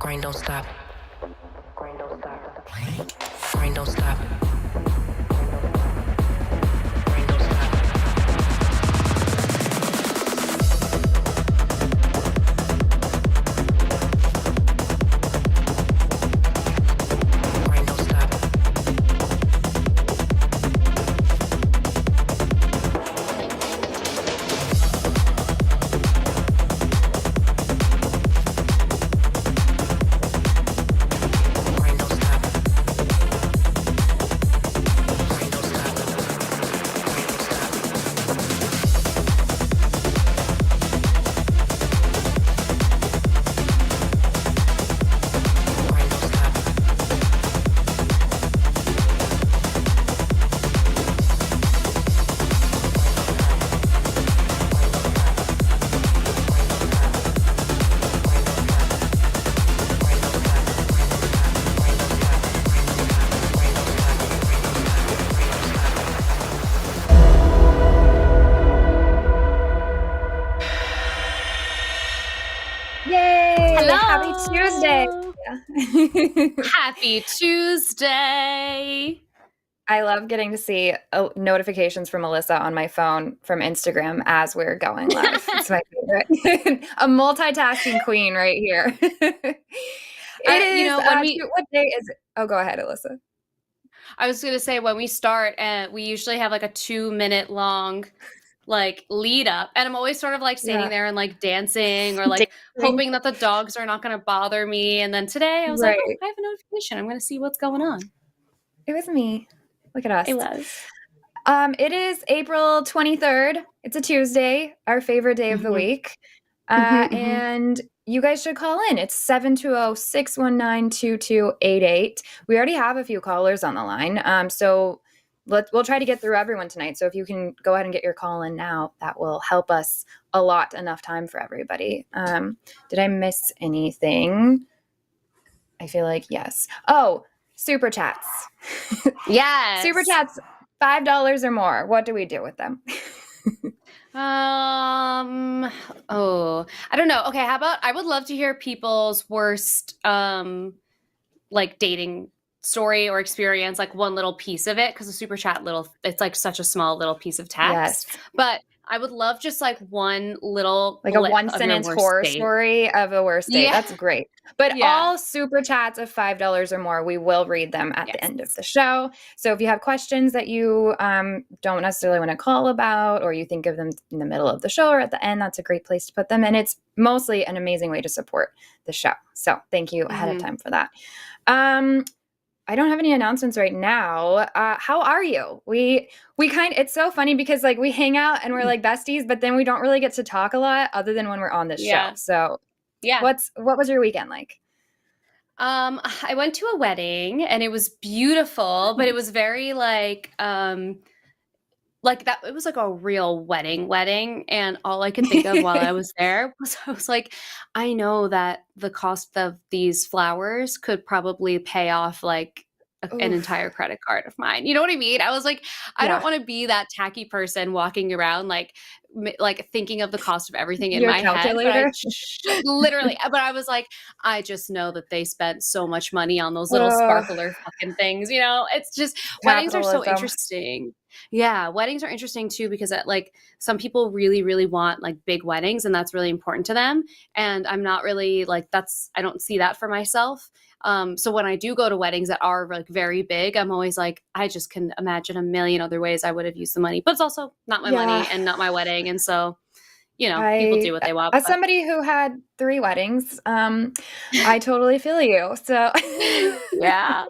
Grind don't stop. Grind don't stop. Grind don't stop. Grind don't stop. Grind don't stop. Yay! Hello. Happy Tuesday! Happy Tuesday. I love getting to see notifications from Alyssa on my phone from Instagram as we're going live. It's my favorite. A multitasking queen right here. It is. You know, when what day is it? Oh, go ahead, Alyssa. I was going to say, when we start, we usually have like a 2-minute long like lead up, and I'm always sort of like standing there and like dancing or like hoping that the dogs are not going to bother me. And then today I was like, oh, I have a notification. I'm going to see what's going on. It was me. Look at us. It was. It is April 23rd. It's a Tuesday, our favorite day of the week. And you guys should call in. It's 720-619-2288. We already have a few callers on the line. So we'll try to get through everyone tonight. So if you can go ahead and get your call in now, that will help us a lot. Enough time for everybody. Did I miss anything? I feel like yes. Oh, super chats. Yes. Super chats, $5 or more. What do we do with them? I don't know. Okay, how about I would love to hear people's worst like dating story or experience, like one little piece of it, because the super chat it's like such a small little piece of text. Yes. But I would love just like one little like a one sentence horror story of a worst date. That's great. But all super chats of $5 or more, we will read them at the end of the show. So if you have questions that you don't necessarily want to call about, or you think of them in the middle of the show or at the end, that's a great place to put them. And it's mostly an amazing way to support the show. So thank you ahead of time for that. I don't have any announcements right now. How are you? It's so funny because like we hang out and we're like besties, but then we don't really get to talk a lot other than when we're on this show. So what was your weekend like? I went to a wedding and it was beautiful, but it was very like that. It was like a real wedding. And all I could think of while I was there was I was like, I know that the cost of these flowers could probably pay off like an entire credit card of mine. You know what I mean? I was like, I don't want to be that tacky person walking around like thinking of the cost of everything in my head. But literally, but I was like, I just know that they spent so much money on those little sparkler fucking things. You know, it's just weddings are so interesting. Yeah, weddings are interesting too because like some people really, really want like big weddings and that's really important to them. And I'm not really like I don't see that for myself. So when I do go to weddings that are like very big, I'm always like, I just can imagine a million other ways I would have used the money, but it's also not my money and not my wedding. And so, you know, people do what they want. As somebody who had 3 weddings, I totally feel you. So yeah,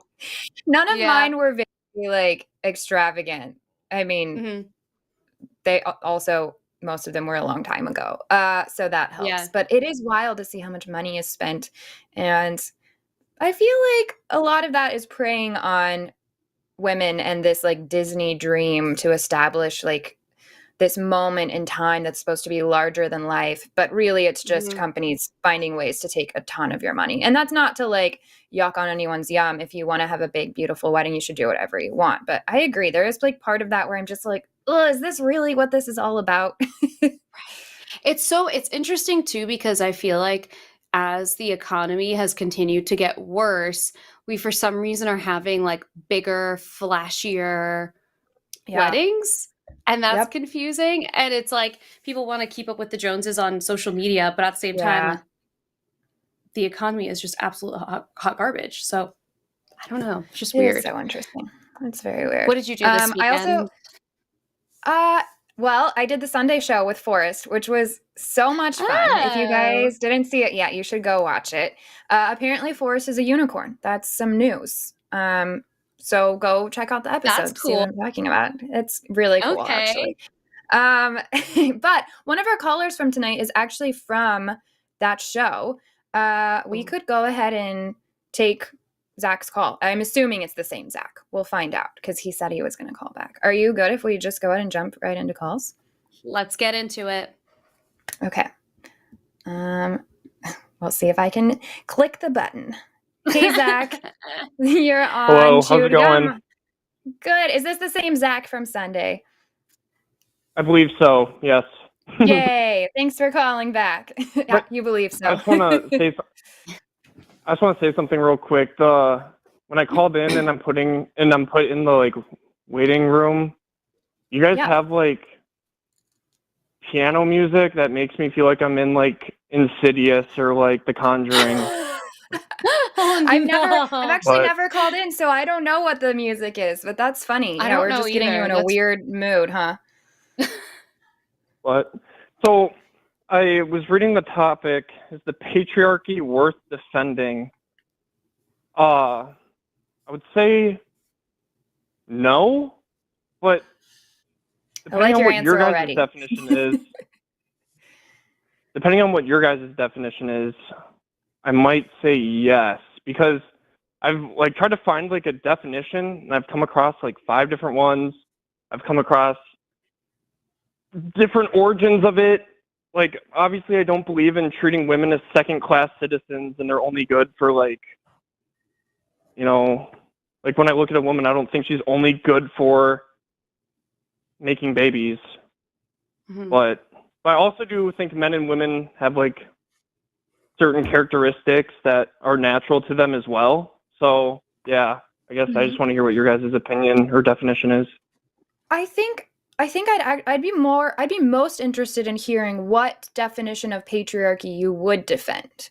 none of mine were very like extravagant. I mean, they also, most of them were a long time ago. So that helps, but it is wild to see how much money is spent. And I feel like a lot of that is preying on women and this like Disney dream to establish like this moment in time that's supposed to be larger than life. But really it's just companies finding ways to take a ton of your money. And that's not to like yuck on anyone's yum. If you want to have a big, beautiful wedding, you should do whatever you want. But I agree. There is like part of that where I'm just like, oh, is this really what this is all about? It's interesting too, because I feel like as the economy has continued to get worse, we for some reason are having like bigger, flashier weddings. And that's confusing. And it's like people want to keep up with the Joneses on social media, but at the same time, the economy is just absolute hot garbage. So I don't know. It's just weird. It's so interesting. It's very weird. What did you do this weekend? Well, I did the Sunday show with Forrest, which was so much fun. If you guys didn't see it yet, you should go watch it. Apparently, Forrest is a unicorn. That's some news. So go check out the episode. That's cool. See what I'm talking about. It's really cool, actually. But one of our callers from tonight is actually from that show. We could go ahead and take Zach's call. I'm assuming it's the same Zach. We'll find out because he said he was going to call back. Are you good if we just go ahead and jump right into calls? Let's get into it. Okay. We'll see if I can click the button. Hey, Zach. You're on. Hello, how's it going? Good. Is this the same Zach from Sunday? I believe so, yes. Yay. Thanks for calling back. You believe so. I just want to say something real quick. When I called in and I'm put in the like waiting room, you guys have like piano music that makes me feel like I'm in like Insidious or like The Conjuring. I've actually never called in, so I don't know what the music is, but that's funny. We're just getting you in a weird mood, huh? What? So I was reading the topic, is the patriarchy worth defending? I would say no, but depending on what your guys' definition is, I might say yes, because I've like tried to find like a definition and I've come across like 5 different ones. I've come across different origins of it. Like, obviously I don't believe in treating women as second-class citizens and they're only good for like, you know, like when I look at a woman, I don't think she's only good for making babies. Mm-hmm. But I also do think men and women have like certain characteristics that are natural to them as well. So yeah, I guess I just want to hear what your guys' opinion or definition is. I think I'd be most interested in hearing what definition of patriarchy you would defend.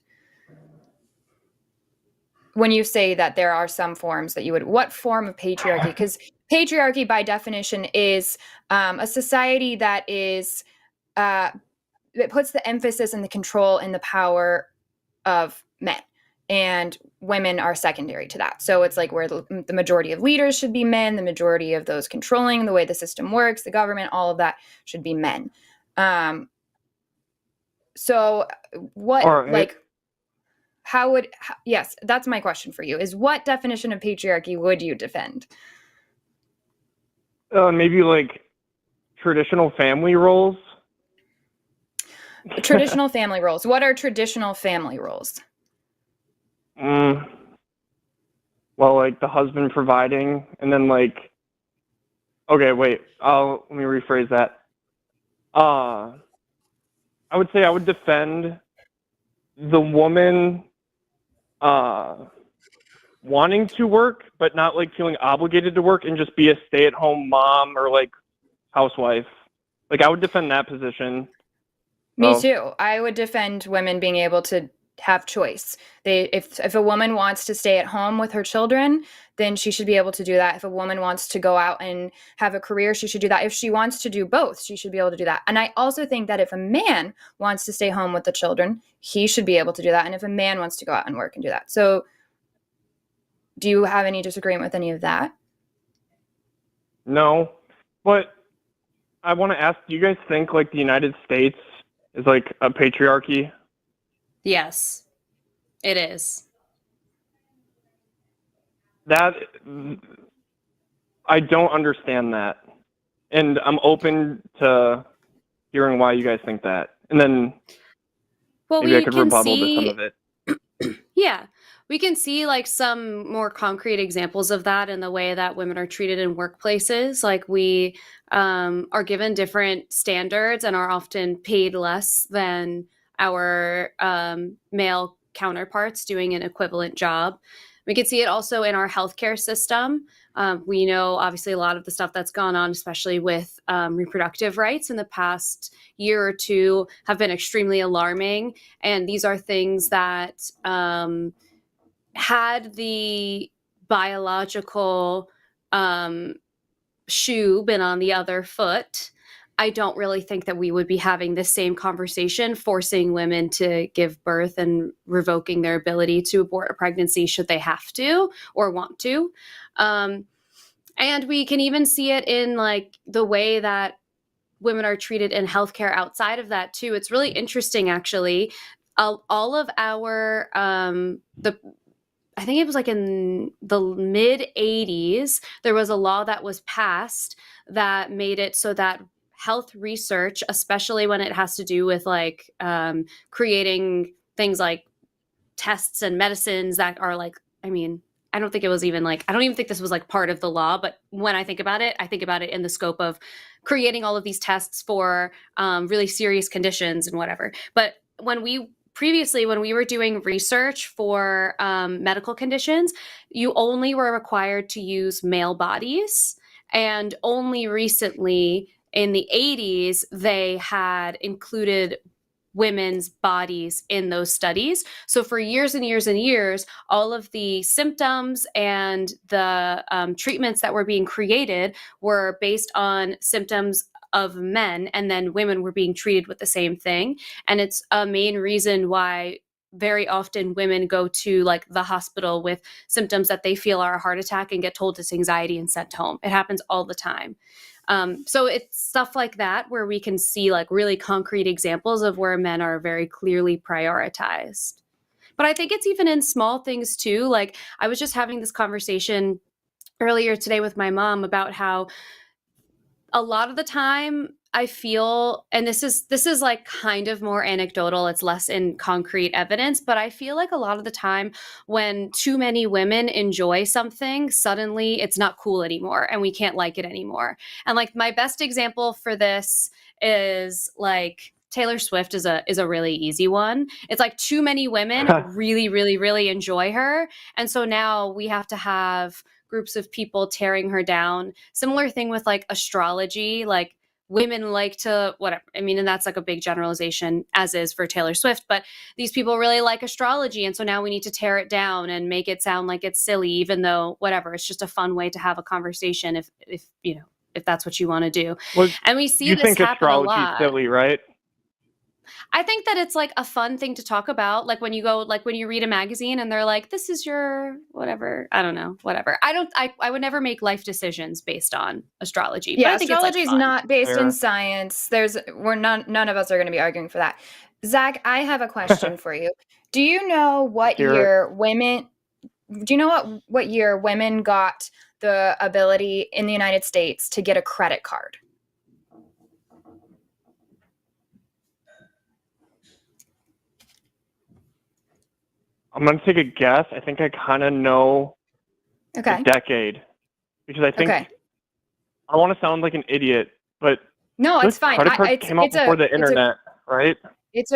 When you say that there are some forms that you would, what form of patriarchy? Because patriarchy by definition is a society that is, that puts the emphasis and the control and the power of men, and women are secondary to that. So it's like where the majority of leaders should be men, the majority of those controlling the way the system works, the government, all of that should be men. So what, right. Like, yes, that's my question for you, is what definition of patriarchy would you defend? Maybe like traditional family roles. Traditional family roles. What are traditional family roles? Well, like the husband providing, and then like, okay, wait, let me rephrase that. I would say I would defend the woman wanting to work, but not like feeling obligated to work and just be a stay-at-home mom or like housewife. Like I would defend that position. Me too. I would defend women being able to have choice. If a woman wants to stay at home with her children, then she should be able to do that. If a woman wants to go out and have a career, she should do that. If she wants to do both, she should be able to do that. And I also think that if a man wants to stay home with the children, he should be able to do that. And if a man wants to go out and work and do that. So do you have any disagreement with any of that? No, but I want to ask, do you guys think like the United States is like a patriarchy? Yes, it is. That, I don't understand that. And I'm open to hearing why you guys think that. And then maybe I could rebuttal to some of it. Yeah, we can see like some more concrete examples of that in the way that women are treated in workplaces. Like we are given different standards and are often paid less than our male counterparts doing an equivalent job. We can see it also in our healthcare system. We know, obviously, a lot of the stuff that's gone on, especially with reproductive rights in the past year or two, have been extremely alarming. And these are things that had the biological shoe been on the other foot, I don't really think that we would be having the same conversation, forcing women to give birth and revoking their ability to abort a pregnancy should they have to or want to. And we can even see it in like the way that women are treated in healthcare outside of that too. It's really interesting, actually. All of our I think it was like in the mid 80s, there was a law that was passed that made it so that health research, especially when it has to do with like creating things like tests and medicines that are like, I mean, I don't think it was even like, I don't even think this was like part of the law, but when I think about it in the scope of creating all of these tests for really serious conditions and whatever. But when we were doing research for medical conditions, you only were required to use male bodies. And only recently in the 80s, they had included women's bodies in those studies. So for years and years and years, all of the symptoms and the treatments that were being created were based on symptoms of men, and then women were being treated with the same thing. And it's a main reason why very often women go to like the hospital with symptoms that they feel are a heart attack and get told it's anxiety and sent home. It happens all the time. So it's stuff like that where we can see like really concrete examples of where men are very clearly prioritized. But I think it's even in small things too. Like I was just having this conversation earlier today with my mom about how a lot of the time I feel, and this is like kind of more anecdotal, it's less in concrete evidence, but I feel like a lot of the time when too many women enjoy something, suddenly it's not cool anymore and we can't like it anymore. And like my best example for this is like Taylor Swift is a really easy one. It's like too many women really, really, really enjoy her. And so now we have to have groups of people tearing her down. Similar thing with like astrology, like women like to whatever. I mean, and that's like a big generalization, as is for Taylor Swift, but these people really like astrology. And so now we need to tear it down and make it sound like it's silly, even though whatever, it's just a fun way to have a conversation if you know, if that's what you want to do. Well, and we see this happen a lot. You think astrology silly, right? I think that it's like a fun thing to talk about. Like when you go, like when you read a magazine and they're like, this is your whatever. I don't know, whatever. I would never make life decisions based on astrology. Yeah, but I think astrology it's is like not based in science. None of us are going to be arguing for that. Zach, I have a question for you. Do you know what year women got the ability in the United States to get a credit card? I'm going to take a guess. I think I kind of know the decade. Because I think I want to sound like an idiot, but no, it's fine. Credit cards came out before the internet, right? It's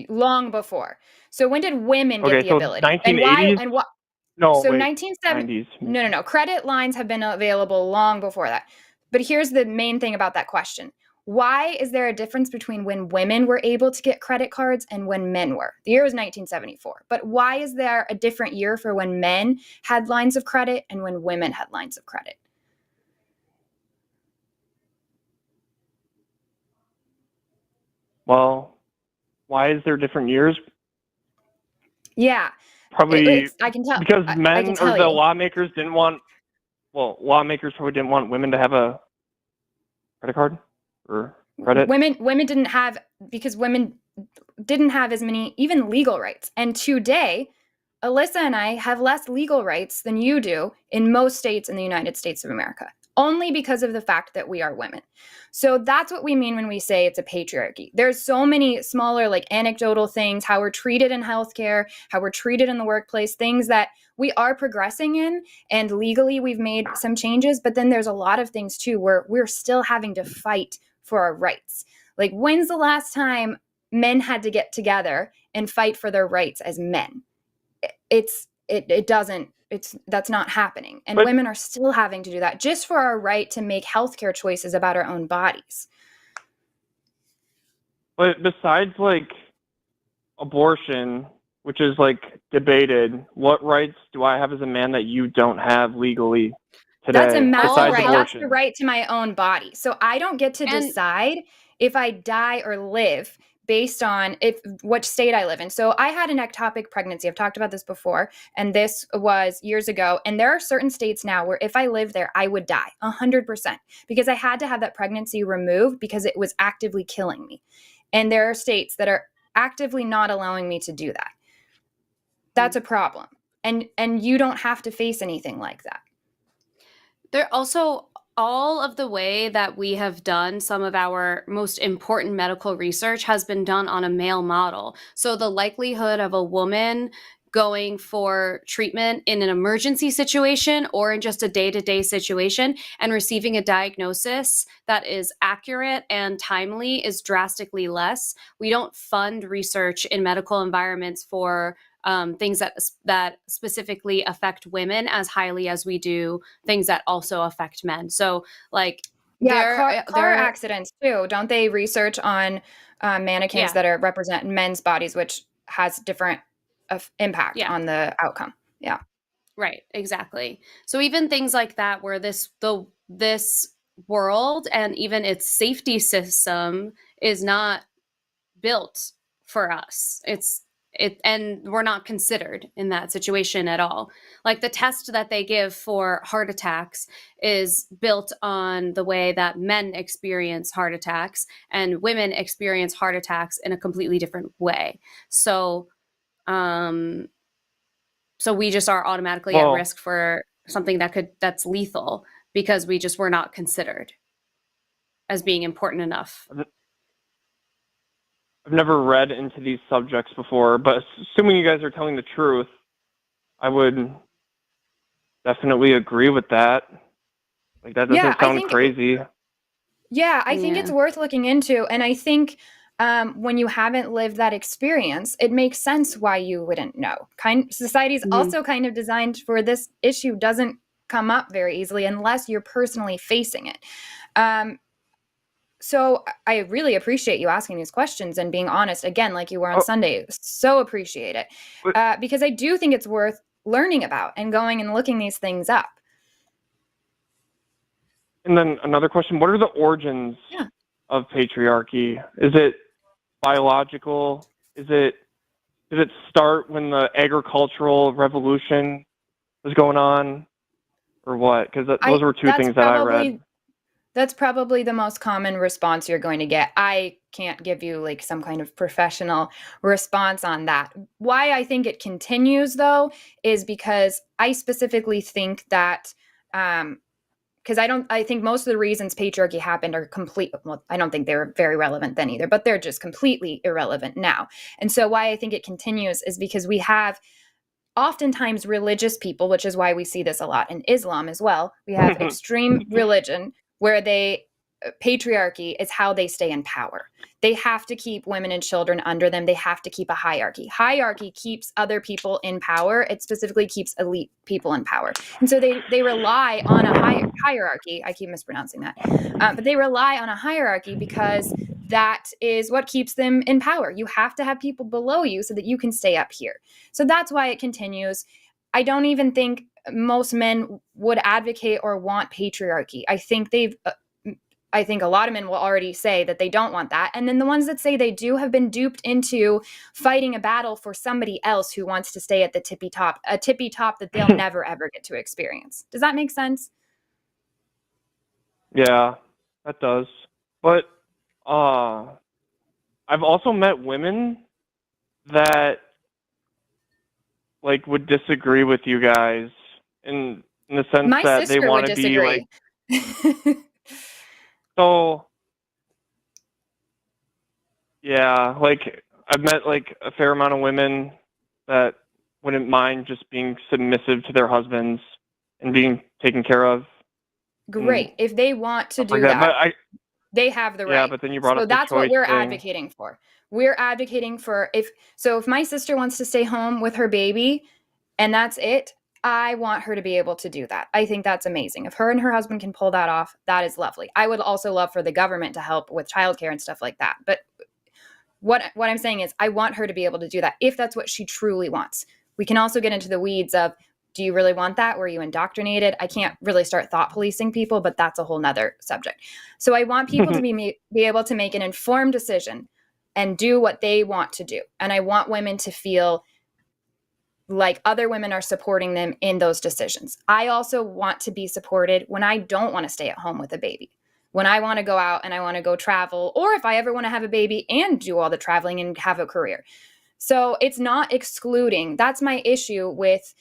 long before. So when did women get the ability? 1980s? And why? No, so wait, 1970s. No. Credit lines have been available long before that. But here's the main thing about that question. Why is there a difference between when women were able to get credit cards and when men were? The year was 1974. But why is there a different year for when men had lines of credit and when women had lines of credit? Well, why is there different years? Yeah. Probably I can tell. Because men or the lawmakers didn't want, lawmakers probably didn't want women to have a credit card or credit. Women didn't have, because women didn't have as many even legal rights. And today, Alyssa and I have less legal rights than you do in most states in the United States of America, only because of the fact that we are women. So that's what we mean when we say it's a patriarchy. There's so many smaller, like anecdotal things, how we're treated in healthcare, how we're treated in the workplace, things that we are progressing in, and legally we've made some changes. But then there's a lot of things too where we're still having to fight for our rights. Like, when's the last time men had to get together and fight for their rights as men. That's not happening. And women are still having to do that just for our right to make healthcare choices about our own bodies. But besides like abortion, which is like debated, what rights do I have as a man that you don't have legally today? That's a massive right. Abortion? That's the right to my own body. So I don't get to decide if I die or live based on which state I live in. So I had an ectopic pregnancy. I've talked about this before, and this was years ago. And there are certain states now where if I live there, I would die 100% because I had to have that pregnancy removed because it was actively killing me. And there are states that are actively not allowing me to do that. That's a problem. And you don't have to face anything like that. There also, all of the way that we have done some of our most important medical research has been done on a male model. So the likelihood of a woman going for treatment in an emergency situation or in just a day-to-day situation and receiving a diagnosis that is accurate and timely is drastically less. We don't fund research in medical environments for things that specifically affect women as highly as we do things that also affect men. So like, car accidents too. Don't they research on mannequins that represent men's bodies, which has different impact on the outcome? Yeah. Right. Exactly. So even things like that, where this world and even its safety system is not built for us. And we're not considered in that situation at all. Like the test that they give for heart attacks is built on the way that men experience heart attacks and women experience heart attacks in a completely different way. So we just are automatically at risk for something that's lethal because we just were not considered as being important enough. I've never read into these subjects before, but assuming you guys are telling the truth, I would definitely agree with that. Like that doesn't sound crazy. I think it's worth looking into. And I think when you haven't lived that experience, it makes sense why you wouldn't know. Society is also kind of designed for this issue doesn't come up very easily unless you're personally facing it. So I really appreciate you asking these questions and being honest again, like you were on Sunday. So appreciate it. Because I do think it's worth learning about and going and looking these things up. And then another question, what are the origins of patriarchy? Is it biological? Did it start when the agricultural revolution was going on or what? Because those were two things that I read. That's probably the most common response you're going to get. I can't give you like some kind of professional response on that. Why I think it continues though is because I specifically think that because I think most of the reasons patriarchy happened are I don't think they were very relevant then either, but they're just completely irrelevant now. And so why I think it continues is because we have oftentimes religious people, which is why we see this a lot in Islam as well. We have extreme religion where patriarchy is how they stay in power. They have to keep women and children under them. They have to keep a hierarchy. Hierarchy keeps other people in power. It specifically keeps elite people in power. And so they rely on a hierarchy. I keep mispronouncing that. But they rely on a hierarchy because that is what keeps them in power. You have to have people below you so that you can stay up here. So that's why it continues. I don't even think most men would advocate or want patriarchy. I think a lot of men will already say that they don't want that. And then the ones that say they do have been duped into fighting a battle for somebody else who wants to stay at the tippy top that they'll never, ever get to experience. Does that make sense? Yeah, that does. But I've also met women that like would disagree with you guys in the sense that they want to be like so yeah, like I've met like a fair amount of women that wouldn't mind just being submissive to their husbands and being taken care of. Great. If they want to do that, They have the right. Yeah, but then you brought so up the that's what choice we're thing. advocating for. We're advocating for if my sister wants to stay home with her baby and that's it, I want her to be able to do that. I think that's amazing. If her and her husband can pull that off, that is lovely. I would also love for the government to help with childcare and stuff like that. But what I'm saying is I want her to be able to do that if that's what she truly wants. We can also get into the weeds of, do you really want that? Were you indoctrinated? I can't really start thought policing people, but that's a whole nother subject. So I want people to be able to make an informed decision and do what they want to do. And I want women to feel like other women are supporting them in those decisions. I also want to be supported when I don't want to stay at home with a baby. When I want to go out and I want to go travel, or if I ever want to have a baby and do all the traveling and have a career. So it's not excluding. That's my issue with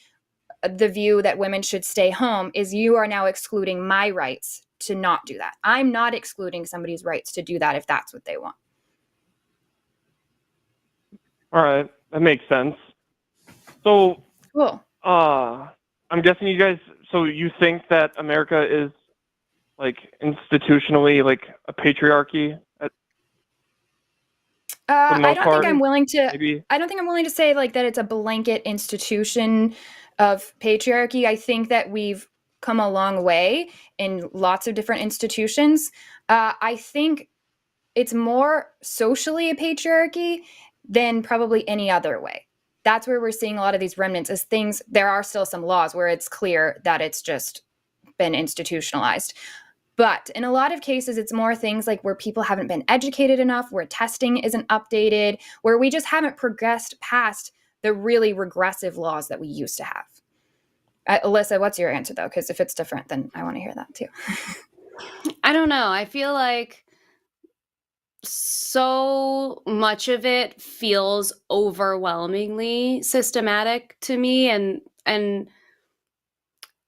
the view that women should stay home, is you are now excluding my rights to not do that. I'm not excluding somebody's rights to do that if that's what they want. All right, that makes sense. So, cool. I'm guessing you guys, so you think that America is like institutionally like a patriarchy I don't think I'm willing to maybe? I don't think I'm willing to say like that it's a blanket institution of patriarchy. I think that we've come a long way in lots of different institutions. I think it's more socially a patriarchy than probably any other way. That's where we're seeing a lot of these remnants as things. There are still some laws where it's clear that it's just been institutionalized. But in a lot of cases, it's more things like where people haven't been educated enough, where testing isn't updated, where we just haven't progressed past the really regressive laws that we used to have. Alyssa, what's your answer, though? Because if it's different, then I want to hear that, too. I don't know. I feel like so much of it feels overwhelmingly systematic to me, and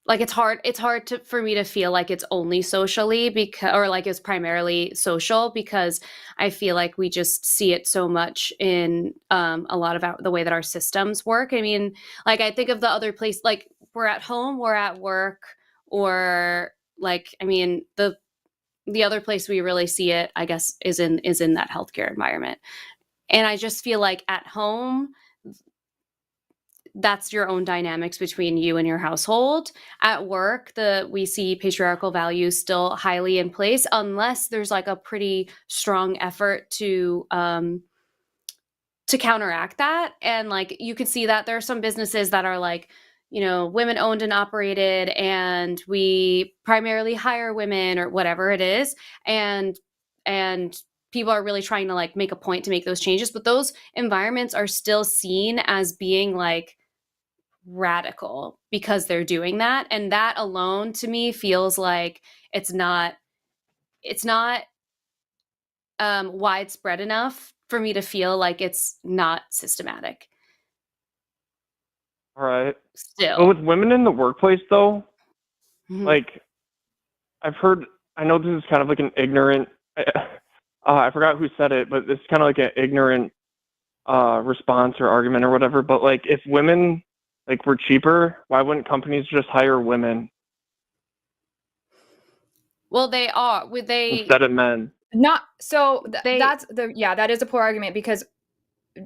like it's hard for me to feel like it's only socially or like it's primarily social, because I feel like we just see it so much in a lot of the way that our systems work. I mean, like I think of the other place, like we're at home, we're at work, or like, I mean, the other place we really see it, I guess, is in that healthcare environment. And I just feel like at home, that's your own dynamics between you and your household. At work, we see patriarchal values still highly in place, unless there's like a pretty strong effort to counteract that. And like you could see that there are some businesses that are like, you know, women owned and operated, and we primarily hire women or whatever it is. And people are really trying to like make a point to make those changes, but those environments are still seen as being like radical because they're doing that. And that alone to me feels like it's not widespread enough for me to feel like it's not systematic. All right. Still. But with women in the workplace, though, like I know this is kind of like an ignorant, I forgot who said it, but it's kind of like an ignorant response or argument or whatever. But like if women like were cheaper, why wouldn't companies just hire women? Well, they are. Instead of men. Not so. That is a poor argument, because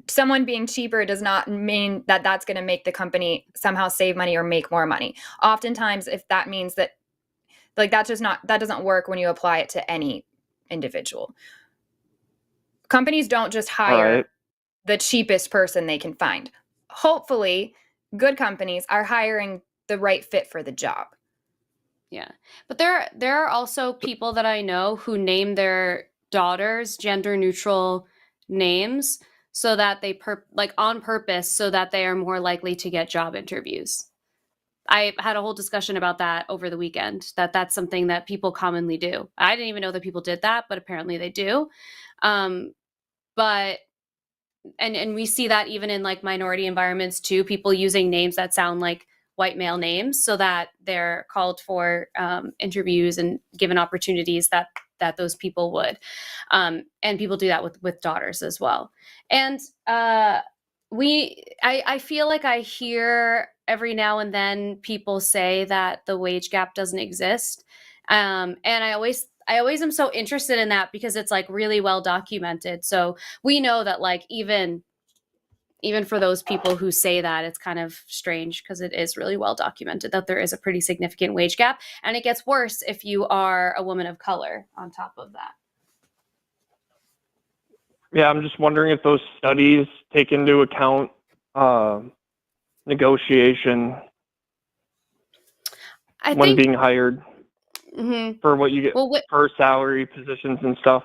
someone being cheaper does not mean that that's going to make the company somehow save money or make more money. Oftentimes, if that means that, like, that doesn't work when you apply it to any individual. Companies don't just hire the cheapest person they can find. Hopefully, good companies are hiring the right fit for the job. Yeah. But there are also people that I know who name their daughters gender neutral names so that they on purpose, so that they are more likely to get job interviews. I had a whole discussion about that over the weekend, that's something that people commonly do. I didn't even know that people did that, but apparently they do. But we see that even in like minority environments too, people using names that sound like white male names so that they're called for interviews and given opportunities that those people would. And people do that with daughters as well. And I feel like I hear every now and then people say that the wage gap doesn't exist. And I I always am so interested in that because it's like really well documented. So we know that like even for those people who say that, it's kind of strange because it is really well documented that there is a pretty significant wage gap. And it gets worse if you are a woman of color on top of that. Yeah, I'm just wondering if those studies take into account negotiation when being hired for what you get per salary positions and stuff.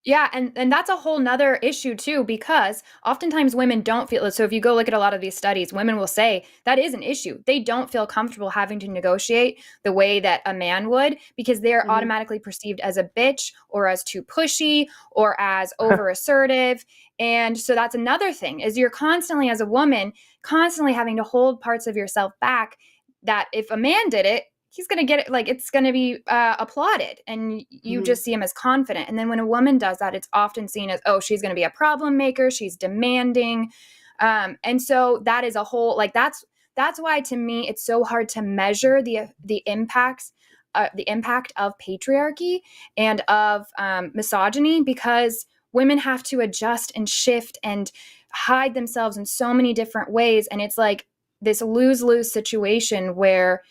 Yeah, and that's a whole nother issue too, because oftentimes women don't feel it. So if you go look at a lot of these studies, women will say that is an issue. They don't feel comfortable having to negotiate the way that a man would, because they're automatically perceived as a bitch or as too pushy or as over assertive. And so that's another thing, is you're constantly, as a woman, constantly having to hold parts of yourself back, that if a man did it, he's going to get it, like it's going to be applauded, and you just see him as confident. And then when a woman does that, it's often seen as, oh, she's going to be a problem maker, she's demanding. And so that is a whole, like, that's why to me it's so hard to measure the impacts, the impact of patriarchy and of misogyny, because women have to adjust and shift and hide themselves in so many different ways. And it's like this lose-lose situation where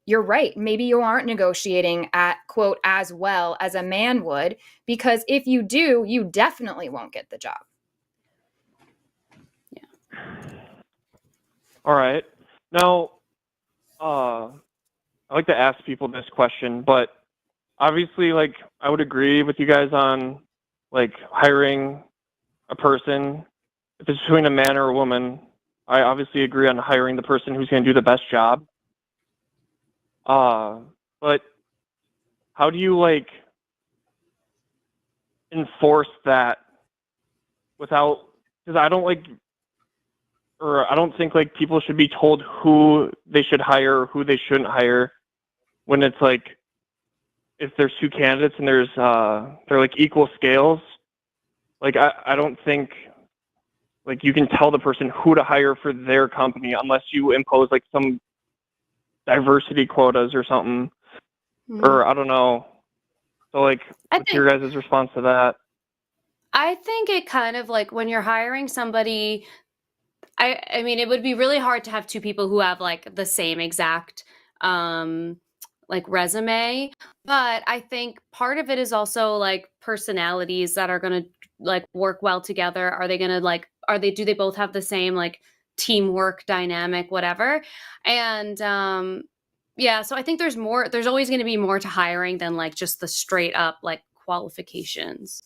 you're right. Maybe you aren't negotiating at, quote, as well as a man would, because if you do, you definitely won't get the job. Yeah. All right. Now, I like to ask people this question, but obviously, like, I would agree with you guys on, like, hiring a person. If it's between a man or a woman, I obviously agree on hiring the person who's going to do the best job. But how do you, like, enforce that without, because I don't think, like, people should be told who they should hire or who they shouldn't hire, when it's like, if there's two candidates and they're like equal scales, like, I don't think, like, you can tell the person who to hire for their company unless you impose, like, some diversity quotas or something, or I don't know. So, like, what's your guys' response to that? I think it kind of, like, when you're hiring somebody, I mean, it would be really hard to have two people who have, like, the same exact like resume, but I think part of it is also like personalities that are going to like work well together. Are they going to like, do they both have the same like teamwork dynamic, whatever? And yeah, so I think there's always going to be more to hiring than like just the straight up like qualifications.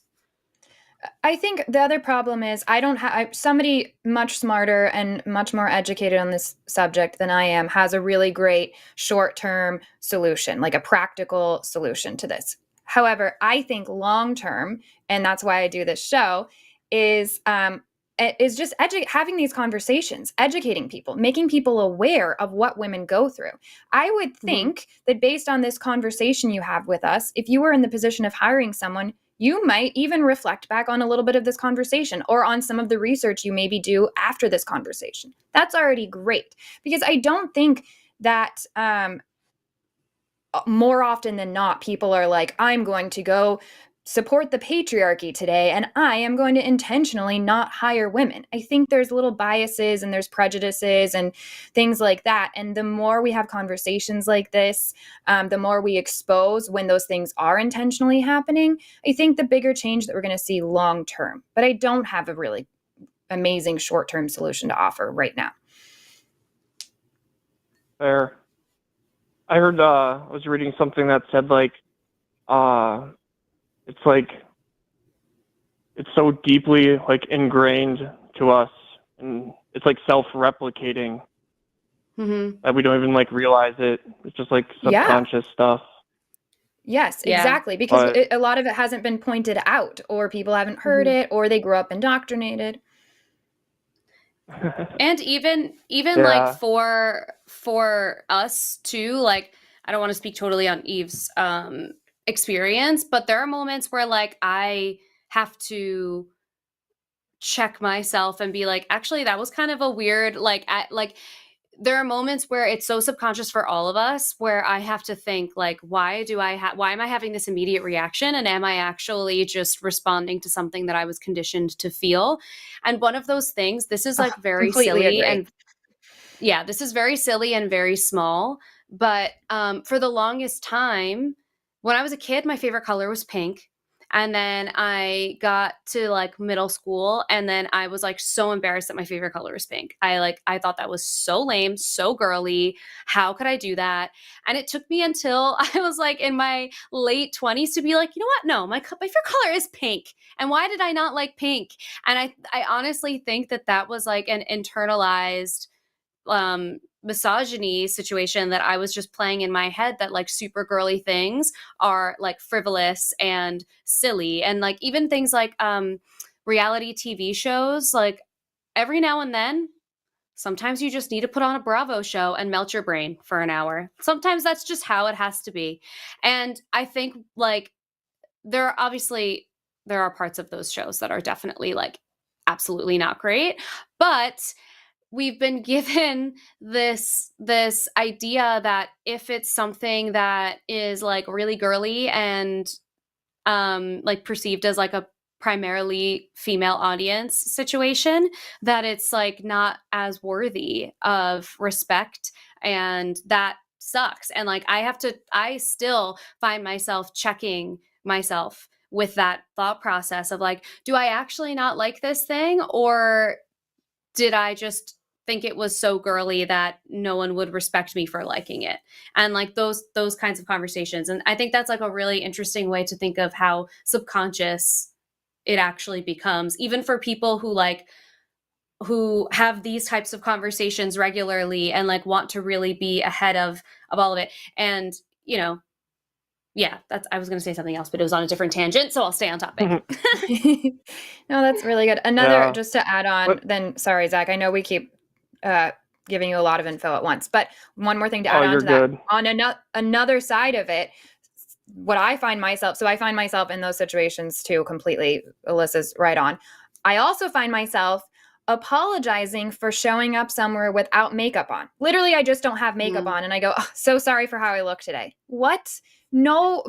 I think the other problem is I don't have somebody much smarter and much more educated on this subject than I am has a really great short-term solution, like a practical solution to this. However, I think long-term, and that's why I do this show, is just having these conversations, educating people, making people aware of what women go through. I would think that based on this conversation you have with us, if you were in the position of hiring someone, you might even reflect back on a little bit of this conversation or on some of the research you maybe do after this conversation. That's already great, because I don't think that more often than not, people are like, I'm going to go support the patriarchy today, and I am going to intentionally not hire women. I think there's little biases and there's prejudices and things like that. And the more we have conversations like this, the more we expose when those things are intentionally happening, I think the bigger change that we're going to see long term. But I don't have a really amazing short-term solution to offer right now. Fair. I heard, I was reading something that said, like, it's like, it's so deeply, like, ingrained to us, and it's, like, self-replicating, that we don't even, like, realize it. It's just, like, subconscious stuff. Yes, exactly, because a lot of it hasn't been pointed out, or people haven't heard it, or they grew up indoctrinated. And even like for us too, like, I don't want to speak totally on Eve's experience, but there are moments where like I have to check myself and be like, actually, that was kind of a weird, like, there are moments where it's so subconscious for all of us where I have to think like, why am I having this immediate reaction? And am I actually just responding to something that I was conditioned to feel? And one of those things, this is like very silly and yeah, this is very silly and very small. But for the longest time, when I was a kid, my favorite color was pink. And then I got to like middle school and then I was like so embarrassed that my favorite color was pink. I thought that was so lame, so girly. How could I do that? And it took me until I was like in my late 20s to be like, you know what? No, my favorite color is pink. And why did I not like pink? And I honestly think that was like an internalized misogyny situation that I was just playing in my head, that like super girly things are like frivolous and silly. And like even things like reality TV shows, like every now and then, sometimes you just need to put on a Bravo show and melt your brain for an hour. Sometimes that's just how it has to be. And I think like there are parts of those shows that are definitely like absolutely not great, but we've been given this idea that if it's something that is like really girly and like perceived as like a primarily female audience situation, that it's like not as worthy of respect, and that sucks. And like I still find myself checking myself with that thought process of like, do I actually not like this thing, or did I just think it was so girly that no one would respect me for liking it? And like those kinds of conversations. And I think that's like a really interesting way to think of how subconscious it actually becomes, even for people who have these types of conversations regularly and like want to really be ahead of all of it. And, you know, yeah, I was going to say something else, but it was on a different tangent, so I'll stay on topic. No, that's really good. Another, just to add on, then, sorry, Zach, I know we keep giving you a lot of info at once, but one more thing to add on to that. On another side of it, what I find myself in those situations too, completely, Alyssa's right on. I also find myself apologizing for showing up somewhere without makeup on. Literally, I just don't have makeup on, and I go, oh, so sorry for how I look today. What? No,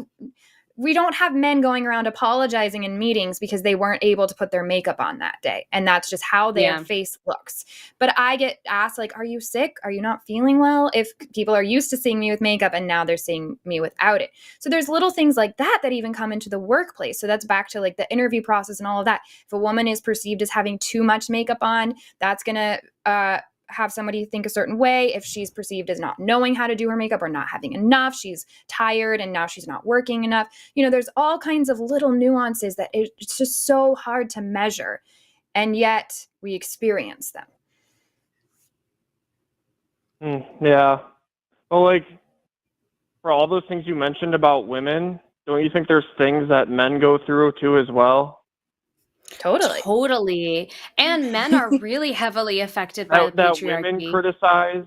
we don't have men going around apologizing in meetings because they weren't able to put their makeup on that day. And that's just how their face looks. But I get asked, like, are you sick? Are you not feeling well? If people are used to seeing me with makeup and now they're seeing me without it. So there's little things like that even come into the workplace. So that's back to like the interview process and all of that. If a woman is perceived as having too much makeup on, that's going to have somebody think a certain way. If she's perceived as not knowing how to do her makeup or not having enough, she's tired and now she's not working enough. You know, there's all kinds of little nuances that it's just so hard to measure, and yet we experience them. Yeah. Well, like, for all those things you mentioned about women, don't you think there's things that men go through too as well? Totally. And men are really heavily affected by the patriarchy. That women criticize.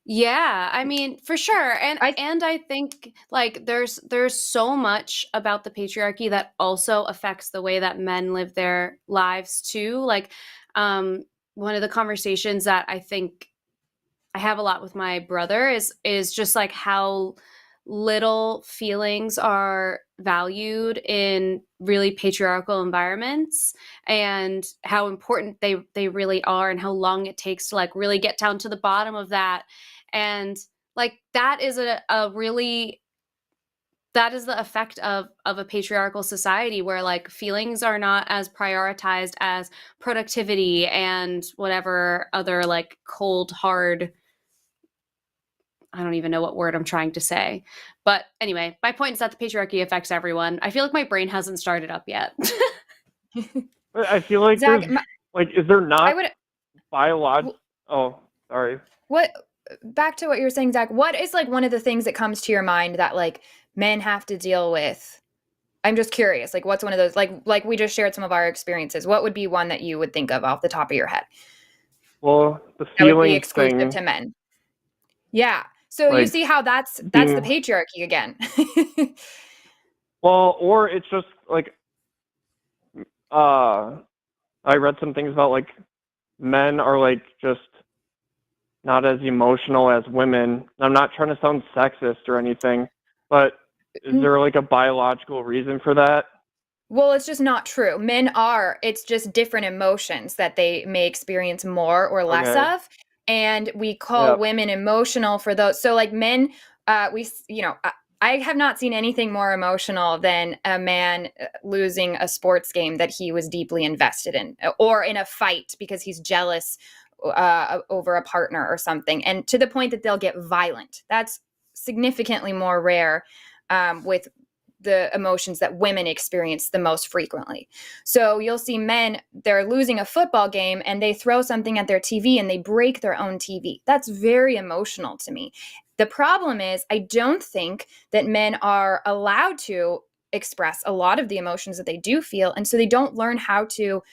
Yeah, I mean, for sure. And I think like there's so much about the patriarchy that also affects the way that men live their lives too. Like one of the conversations that I think I have a lot with my brother is just like how little feelings are valued in really patriarchal environments, and how important they really are, and how long it takes to like really get down to the bottom of that. And like that is that is the effect of a patriarchal society where like feelings are not as prioritized as productivity and whatever other like cold, hard, I don't even know what word I'm trying to say. But anyway, my point is that the patriarchy affects everyone. I feel like my brain hasn't started up yet. I feel like Zach, is there not biological? Oh, sorry. Back to what you were saying, Zach, what is like one of the things that comes to your mind that like men have to deal with? I'm just curious, like what's one of those, like we just shared some of our experiences. What would be one that you would think of off the top of your head? Well, the feelings that would be exclusive to men. Yeah. So like, you see how that's the patriarchy again. Well, or it's just like, I read some things about like men are like just not as emotional as women. I'm not trying to sound sexist or anything, but is there like a biological reason for that? Well, it's just not true. Men are, it's just different emotions that they may experience more or less of. And we call women emotional for those. So like men, I have not seen anything more emotional than a man losing a sports game that he was deeply invested in, or in a fight because he's jealous over a partner or something. And to the point that they'll get violent. That's significantly more rare with the emotions that women experience the most frequently. So you'll see men, they're losing a football game and they throw something at their TV and they break their own TV. That's very emotional to me. The problem is, I don't think that men are allowed to express a lot of the emotions that they do feel. And so they don't learn how to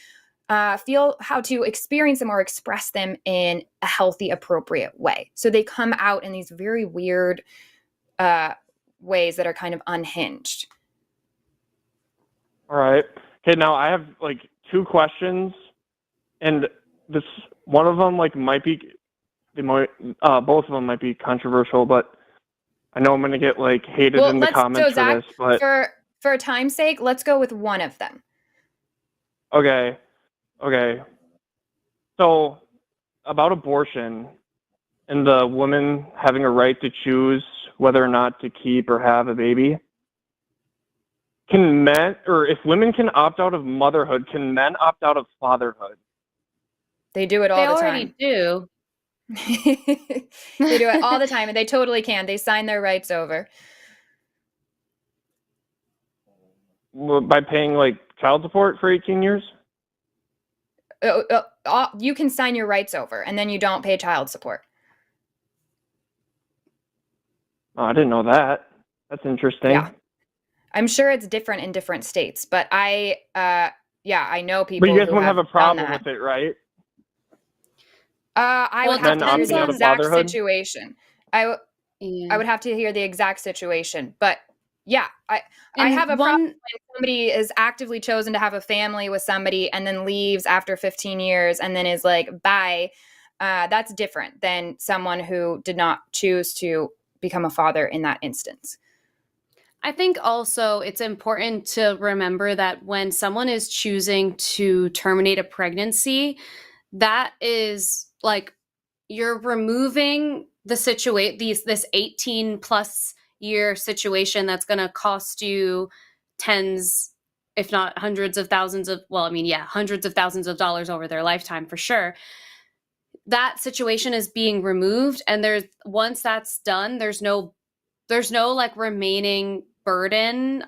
feel, how to experience them or express them in a healthy, appropriate way. So they come out in these very weird ways that are kind of unhinged. All right. Okay, now I have like two questions, and this one of them like might be both of them might be controversial, but I know I'm going to get like hated in the comments for this. But for time's sake, let's go with one of them. Okay. So about abortion and the woman having a right to choose whether or not to keep or have a baby. Can men, or if women can opt out of motherhood, can men opt out of fatherhood? They do it all the time. They already do. They do it all the time, and they totally can. They sign their rights over. By paying like child support for 18 years? You can sign your rights over, and then you don't pay child support. Oh, I didn't know that. That's interesting. Yeah. I'm sure it's different in different states, but I know people. But you guys who wouldn't have a problem with it, right? I would have to hear the exact situation. I would have to hear the exact situation, but yeah, I have a problem when somebody is actively chosen to have a family with somebody and then leaves after 15 years and then is like, bye. That's different than someone who did not choose to become a father in that instance. I think also it's important to remember that when someone is choosing to terminate a pregnancy, that is like you're removing the this 18 plus year situation that's going to cost you tens, if not hundreds of thousands of, hundreds of thousands of dollars over their lifetime for sure. That situation is being removed, and once that's done, there's no like remaining burden.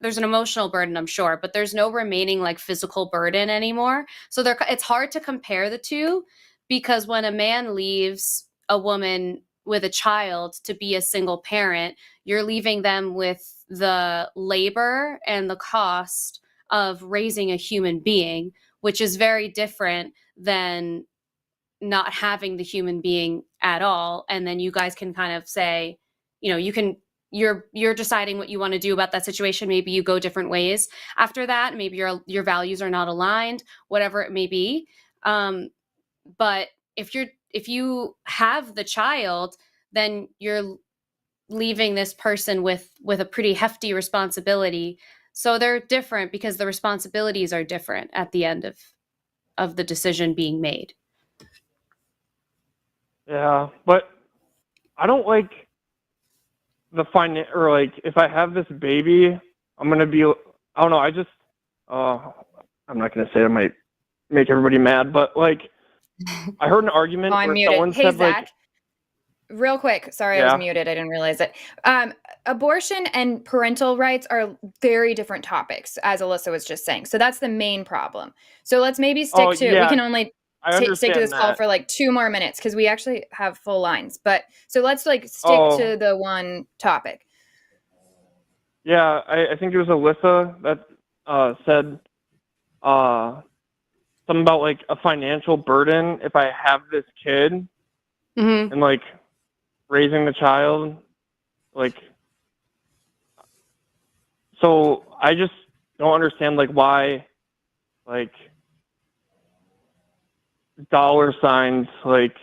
There's an emotional burden, I'm sure, but there's no remaining like physical burden anymore. So it's hard to compare the two, because when a man leaves a woman with a child to be a single parent, you're leaving them with the labor and the cost of raising a human being, which is very different than not having the human being at all. And then you guys can kind of say, you're deciding what you want to do about that situation. Maybe you go different ways after that. Maybe your values are not aligned, whatever it may be. But if you have the child, then you're leaving this person with a pretty hefty responsibility. So they're different because the responsibilities are different at the end of the decision being made. Yeah, but I don't like the or like if I have this baby, I'm gonna be. I don't know. I'm not gonna say it might make everybody mad, but like I heard an argument where someone said Zach, real quick. Sorry, I was muted. I didn't realize it. Abortion and parental rights are very different topics, as Alyssa was just saying. So that's the main problem. So let's maybe stick to. We can only stick to this call for like 2 more minutes because we actually have full lines. But so let's like stick to the one topic. Yeah, I think it was Alyssa that said something about like a financial burden if I have this kid and like raising the child. Like, so I just don't understand like why like dollar signs like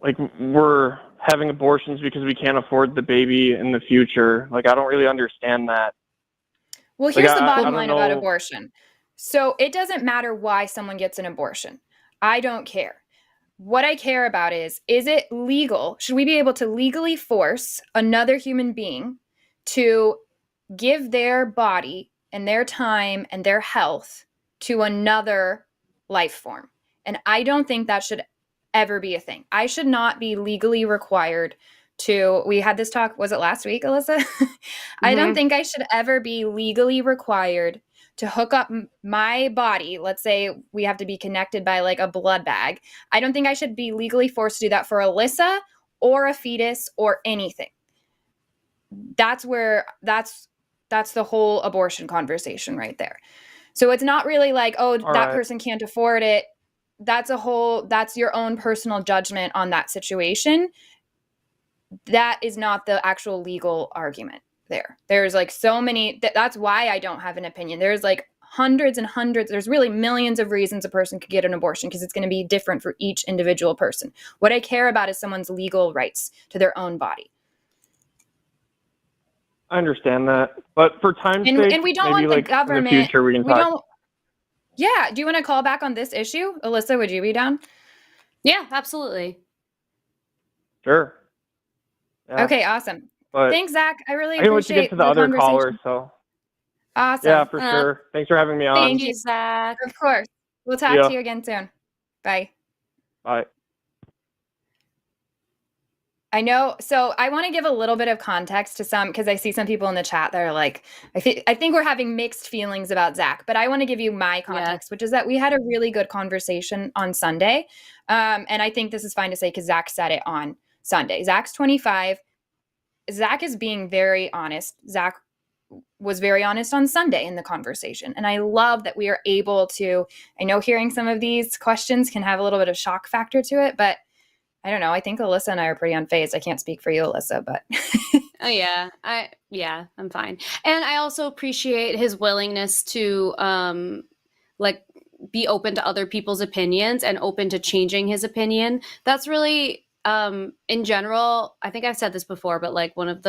like we're having abortions because we can't afford the baby in the future. Like, I don't really understand that. Well, here's the bottom line about abortion. So it doesn't matter why someone gets an abortion. I don't care. What I care about is it legal? Should we be able to legally force another human being to give their body and their time and their health to another life form? And I don't think that should ever be a thing. I should not be legally required to, we had this talk, was it last week, Alyssa? I don't think I should ever be legally required to hook up my body. Let's say we have to be connected by like a blood bag. I don't think I should be legally forced to do that for Alyssa or a fetus or anything. That's the whole abortion conversation right there. So it's not really like, oh, that person can't afford it. That's your own personal judgment on that situation. That is not the actual legal argument there. There's like so many, that's why I don't have an opinion. There's like hundreds and hundreds, there's really millions of reasons a person could get an abortion because it's going to be different for each individual person. What I care about is someone's legal rights to their own body. I understand that, but for time's sake, and we don't want the government. In the future, we can talk. Don't. Yeah. Do you want to call back on this issue, Alyssa? Would you be down? Yeah, absolutely. Sure. Yeah. Okay. Awesome. But thanks, Zach. I really appreciate I want to get to the other caller. So. Awesome. Yeah, for sure. Thanks for having me on. Thank you, Zach. Of course. We'll talk to you again soon. Bye. Bye. I know. So I want to give a little bit of context to some, because I see some people in the chat that are like, I think we're having mixed feelings about Zach, but I want to give you my context, which is that we had a really good conversation on Sunday. And I think this is fine to say because Zach said it on Sunday. Zach's 25. Zach is being very honest. Zach was very honest on Sunday in the conversation. And I love that we are able to, I know hearing some of these questions can have a little bit of shock factor to it, but I don't know. I think Alyssa and I are pretty unfazed. I can't speak for you, Alyssa, but. Oh yeah. I'm fine. And I also appreciate his willingness to like be open to other people's opinions and open to changing his opinion. That's really in general, I think I've said this before, but like one of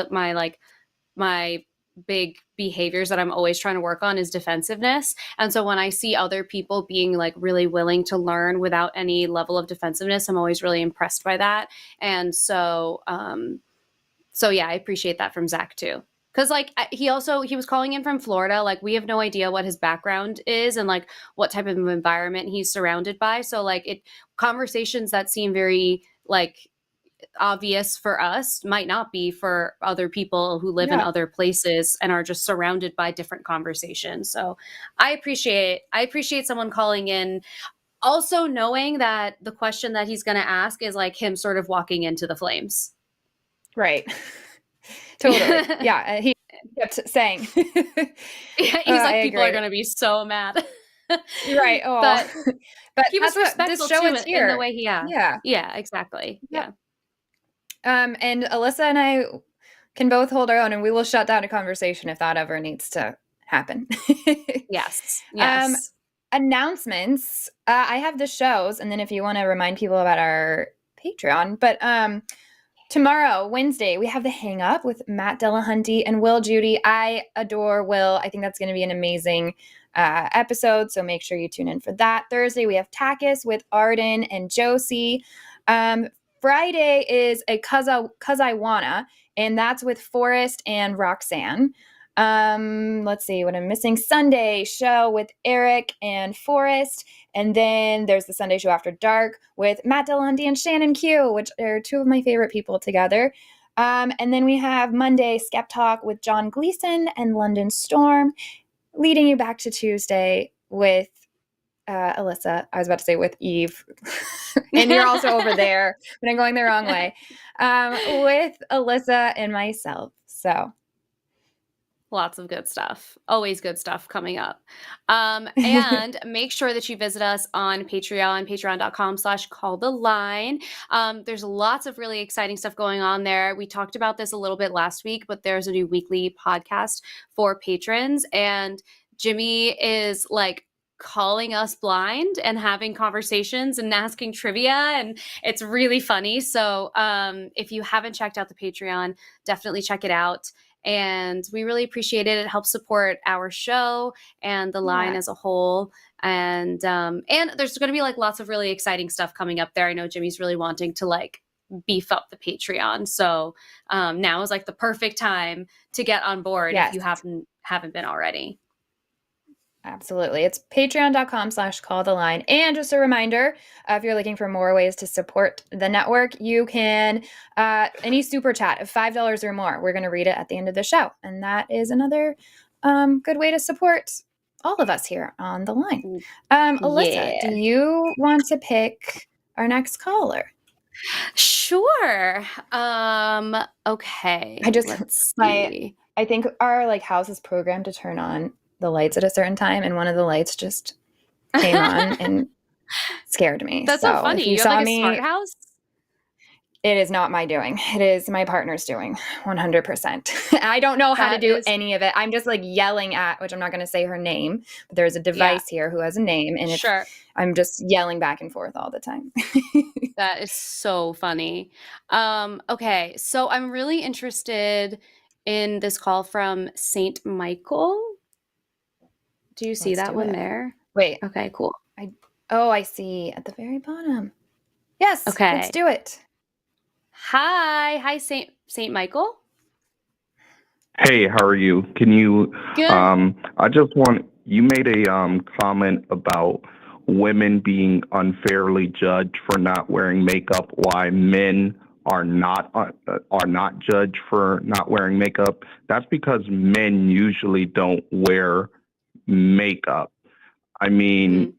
my big behaviors that I'm always trying to work on is defensiveness. And so when I see other people being like really willing to learn without any level of defensiveness, I'm always really impressed by that. And so yeah, I appreciate that from Zach too. Cause like he was calling in from Florida. Like we have no idea what his background is and like what type of environment he's surrounded by. So like conversations that seem very like obvious for us might not be for other people who live in other places and are just surrounded by different conversations. So I appreciate someone calling in, also knowing that the question that he's going to ask is like him sort of walking into the flames. Right. Totally. Yeah. He kept saying, he's like, people are going to be so mad. Right. Oh, but he was respectful this show is in the way he asked. Yeah, exactly. Yeah. And Alyssa and I can both hold our own, and we will shut down a conversation if that ever needs to happen. Yes. Announcements. I have the shows, and then if you want to remind people about our Patreon, but tomorrow, Wednesday, we have the Hang Up with Matt Delahunty and Will Judy. I adore Will. I think that's going to be an amazing episode, so make sure you tune in for that. Thursday, we have Takis with Arden and Josie. Friday is a 'Cause I Wanna, and that's with Forrest and Roxanne. Let's see what I'm missing. Sunday show with Eric and Forrest, and then there's the Sunday show after dark with Matt Delahunty and Shannon Q, which are two of my favorite people together. And then we have Monday Skep Talk with John Gleason and London Storm, leading you back to Tuesday with Alyssa. I was about to say with Eve, and you're also over there, but I'm going the wrong way, with Alyssa and myself. So lots of good stuff. Always good stuff coming up. And make sure that you visit us on Patreon, patreon.com/calltheline. There's lots of really exciting stuff going on there. We talked about this a little bit last week, but there's a new weekly podcast for patrons, and Jimmy is like calling us blind and having conversations and asking trivia, and it's really funny. So if you haven't checked out the Patreon, definitely check it out. And we really appreciate it. It helps support our show and the line as a whole. And there's going to be like lots of really exciting stuff coming up there. I know Jimmy's really wanting to like beef up the Patreon. So now is like the perfect time to get on board if you haven't been already. Absolutely. It's patreon.com/calltheline. And just a reminder, if you're looking for more ways to support the network, you can, any super chat of $5 or more, we're going to read it at the end of the show. And that is another good way to support all of us here on the line. Alyssa, do you want to pick our next caller? Sure. Okay. Let's see. I think our like house is programmed to turn on the lights at a certain time, and one of the lights just came on and scared me. That's so funny. You have like a smart house? It is not my doing. It is my partner's doing, 100%. I don't know how to do any of it. I'm just like yelling at, which I'm not going to say her name, but there's a device here who has a name, and I'm just yelling back and forth all the time. That is so funny. Okay, so I'm really interested in this call from St. Michael. Do you see that one there? Wait. Okay, cool. I see at the very bottom. Yes. Okay. Let's do it. Hi, St. Michael. Hey, how are you? Can you? Good. I just you made a comment about women being unfairly judged for not wearing makeup. Why men are not judged for not wearing makeup? That's because men usually don't wear makeup. I mean,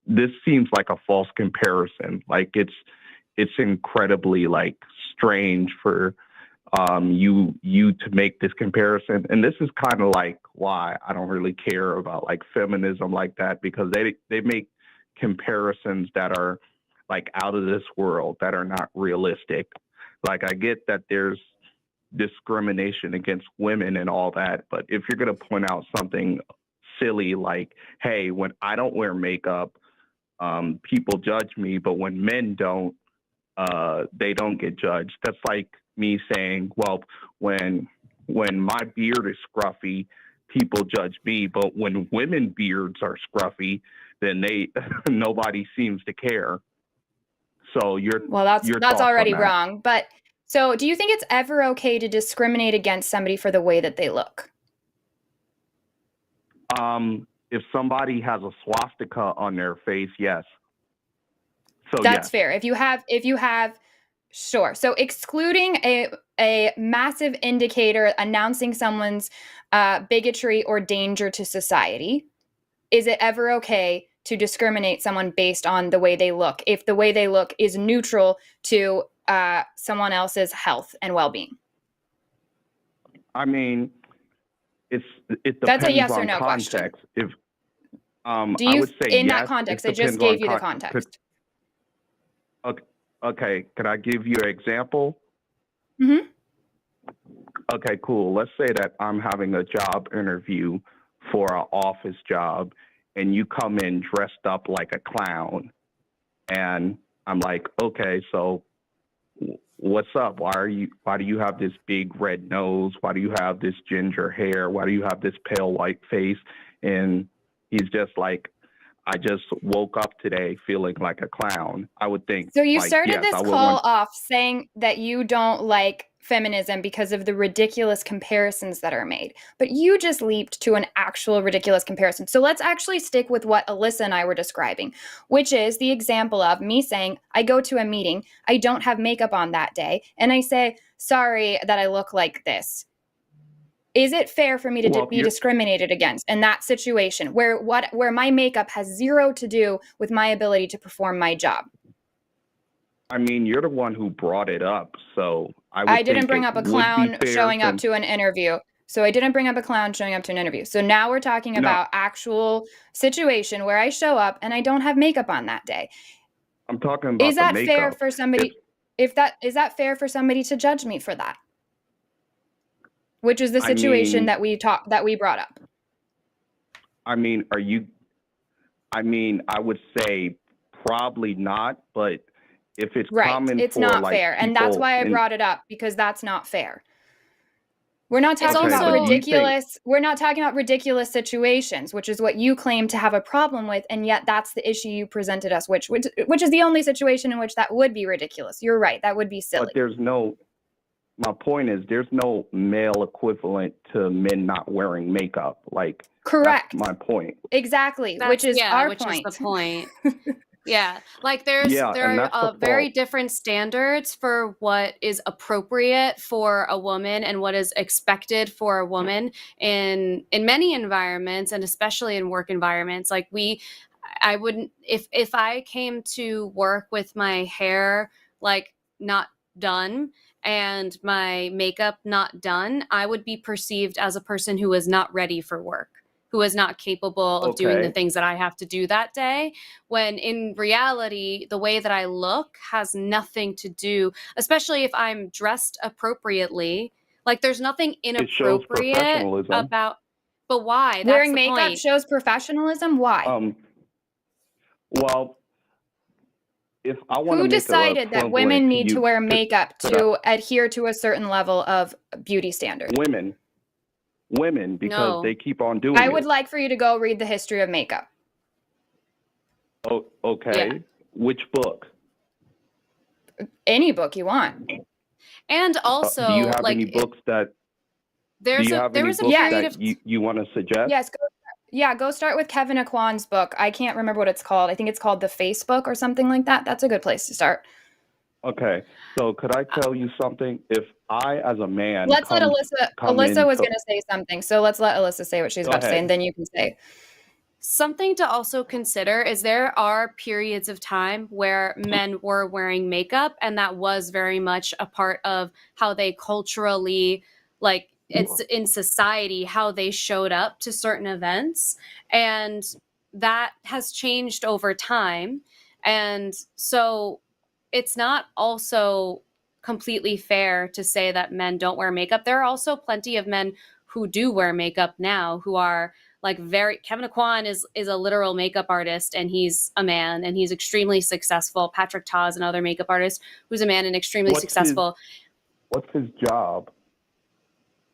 this seems like a false comparison. Like it's incredibly like strange for you to make this comparison. And this is kind of like why I don't really care about like feminism like that, because they make comparisons that are like out of this world, that are not realistic. Like I get that there's discrimination against women and all that, but if you're going to point out something silly like, hey, when I don't wear makeup, people judge me, but when men don't, they don't get judged. That's like me saying, well, when my beard is scruffy, people judge me, but when women beards are scruffy, then nobody seems to care. So that's already wrong. But so do you think it's ever okay to discriminate against somebody for the way that they look? If somebody has a swastika on their face, yes. So that's fair. If you have, sure. So excluding a massive indicator announcing someone's bigotry or danger to society, is it ever okay to discriminate someone based on the way they look, if the way they look is neutral to someone else's health and well-being? I mean, it depends. That's a yes or on no context. Question. If I would say in yes, that context, I just gave you the context. Okay, can I give you an example? Mm-hmm. Okay, cool. Let's say that I'm having a job interview for an office job, and you come in dressed up like a clown, and I'm like, okay, so what's up? Why do you have this big red nose? Why do you have this ginger hair? Why do you have this pale white face? And he's just like, I just woke up today feeling like a clown. I would think. So you started this call off saying that you don't like feminism because of the ridiculous comparisons that are made, but you just leaped to an actual ridiculous comparison. So let's actually stick with what Alyssa and I were describing, which is the example of me saying, I go to a meeting, I don't have makeup on that day, and I say, sorry that I look like this. Is it fair for me to be discriminated against in that situation where my makeup has zero to do with my ability to perform my job? I mean, you're the one who brought it up, so I didn't bring up a clown showing up to an interview. So now we're talking about actual situation where I show up and I don't have makeup on that day. I'm talking about is that fair for somebody? Is that fair for somebody to judge me for that? Which is the situation that we brought up. I mean, I mean, I would say probably not, but if it's Right. common It's for not like fair. And that's people why I in, brought it up, because that's not fair. We're not talking Okay, about but do you think- ridiculous. We're not talking about ridiculous situations, which is what you claim to have a problem with, and yet that's the issue you presented us, which is the only situation in which that would be ridiculous. You're right. That would be silly. but my point is there's no male equivalent to men not wearing makeup. Like, Correct. that's my point. Exactly, which is our which point. is the point. Yeah, like there and are that's the very fault. different standards for what is appropriate for a woman and what is expected for a woman in many environments, and especially in work environments. Like I wouldn't, if I came to work with my hair like not done and my makeup not done, I would be perceived as a person who is not ready for work, who is not capable of doing the Okay. things that I have to do that day, when in reality, the way that I look has nothing to do, especially if I'm dressed appropriately. Like there's nothing It shows inappropriate professionalism. about, but why? That's Wearing the makeup point. shows professionalism. Why? Well, if I want to Who make decided that women need to wear makeup could to adhere to a certain level of beauty standard? women, because No. they keep on doing I it. would like for you to go read the history of makeup. Oh, okay. Yeah. Which book? Any book you want. And also, Do you have like any books that? there Do you have any was a books period that of you want to suggest? Yes, go start with Kevin Aquan's book. I can't remember what it's called. I think it's called The Facebook or something like that. That's a good place to start. Okay. So could I tell you something? If I, as a man, Let's let come Alyssa was into- going to say something. So let's let Alyssa say what she's Go about to say, ahead. and then you can say. something to also consider is there are periods of time where men were wearing makeup, and that was very much a part of how they culturally, like it's in society, how they showed up to certain events. And that has changed over time. And so it's not also completely fair to say that men don't wear makeup. There are also plenty of men who do wear makeup now, who are like Kevin Aquan is a literal makeup artist, and he's a man, and he's extremely successful. Patrick Ta is another makeup artist who's a man and extremely successful. What's his job?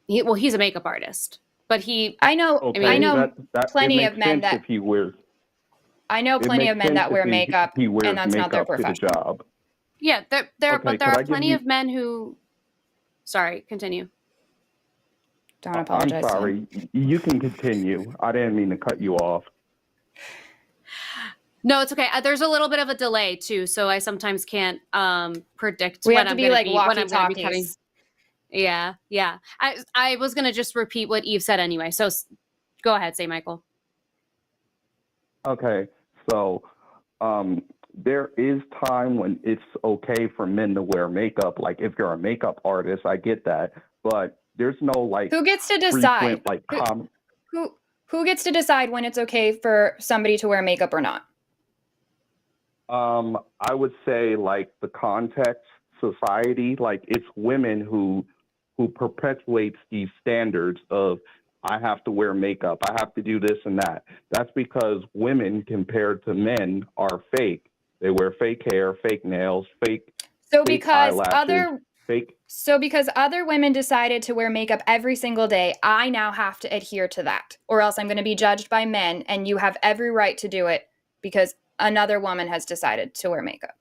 He's a makeup artist, but I know Okay. I know that plenty it of makes men sense that if he wears. I know It plenty makes of men sense that if wear makeup, he wears and that's not their makeup to the profession. job. yeah, Okay, but there could are I give plenty you- of men who. Sorry, continue. Don't apologize. I'm sorry. You can continue. I didn't mean to cut you off. No, it's okay. There's a little bit of a delay too, so I sometimes can't predict We when have to I'm be gonna like when I'm gonna be cutting. walkie-talkies. Yeah. I was gonna just repeat what Eve said anyway. So go ahead, say Michael. Okay, so there is time when it's okay for men to wear makeup. Like if you're a makeup artist, I get that, but there's no like Who gets to decide? frequent like Who gets to decide when it's okay for somebody to wear makeup or not? I would say like the context, society, like it's women who perpetuates these standards of I have to wear makeup, I have to do this and that. That's because women compared to men are fake. They wear fake hair, fake nails, fake eyelashes, fake. So because other women decided to wear makeup every single day, I now have to adhere to that, or else I'm going to be judged by men, and you have every right to do it because another woman has decided to wear makeup.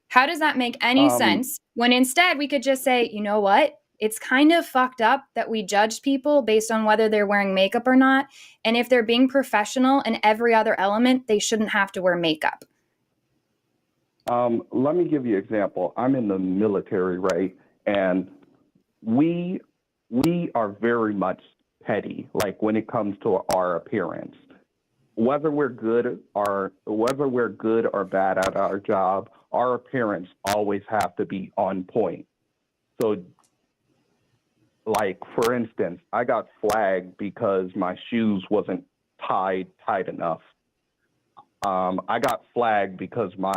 How does that make any sense when instead we could just say, you know what? It's kind of fucked up that we judge people based on whether they're wearing makeup or not. And if they're being professional in every other element, they shouldn't have to wear makeup. Let me give you an example. I'm in the military, right? And we are very much petty, like when it comes to our appearance. Whether we're good or bad at our job, our appearance always have to be on point. So, like for instance, I got flagged because my shoes wasn't tied tight enough. I got flagged because my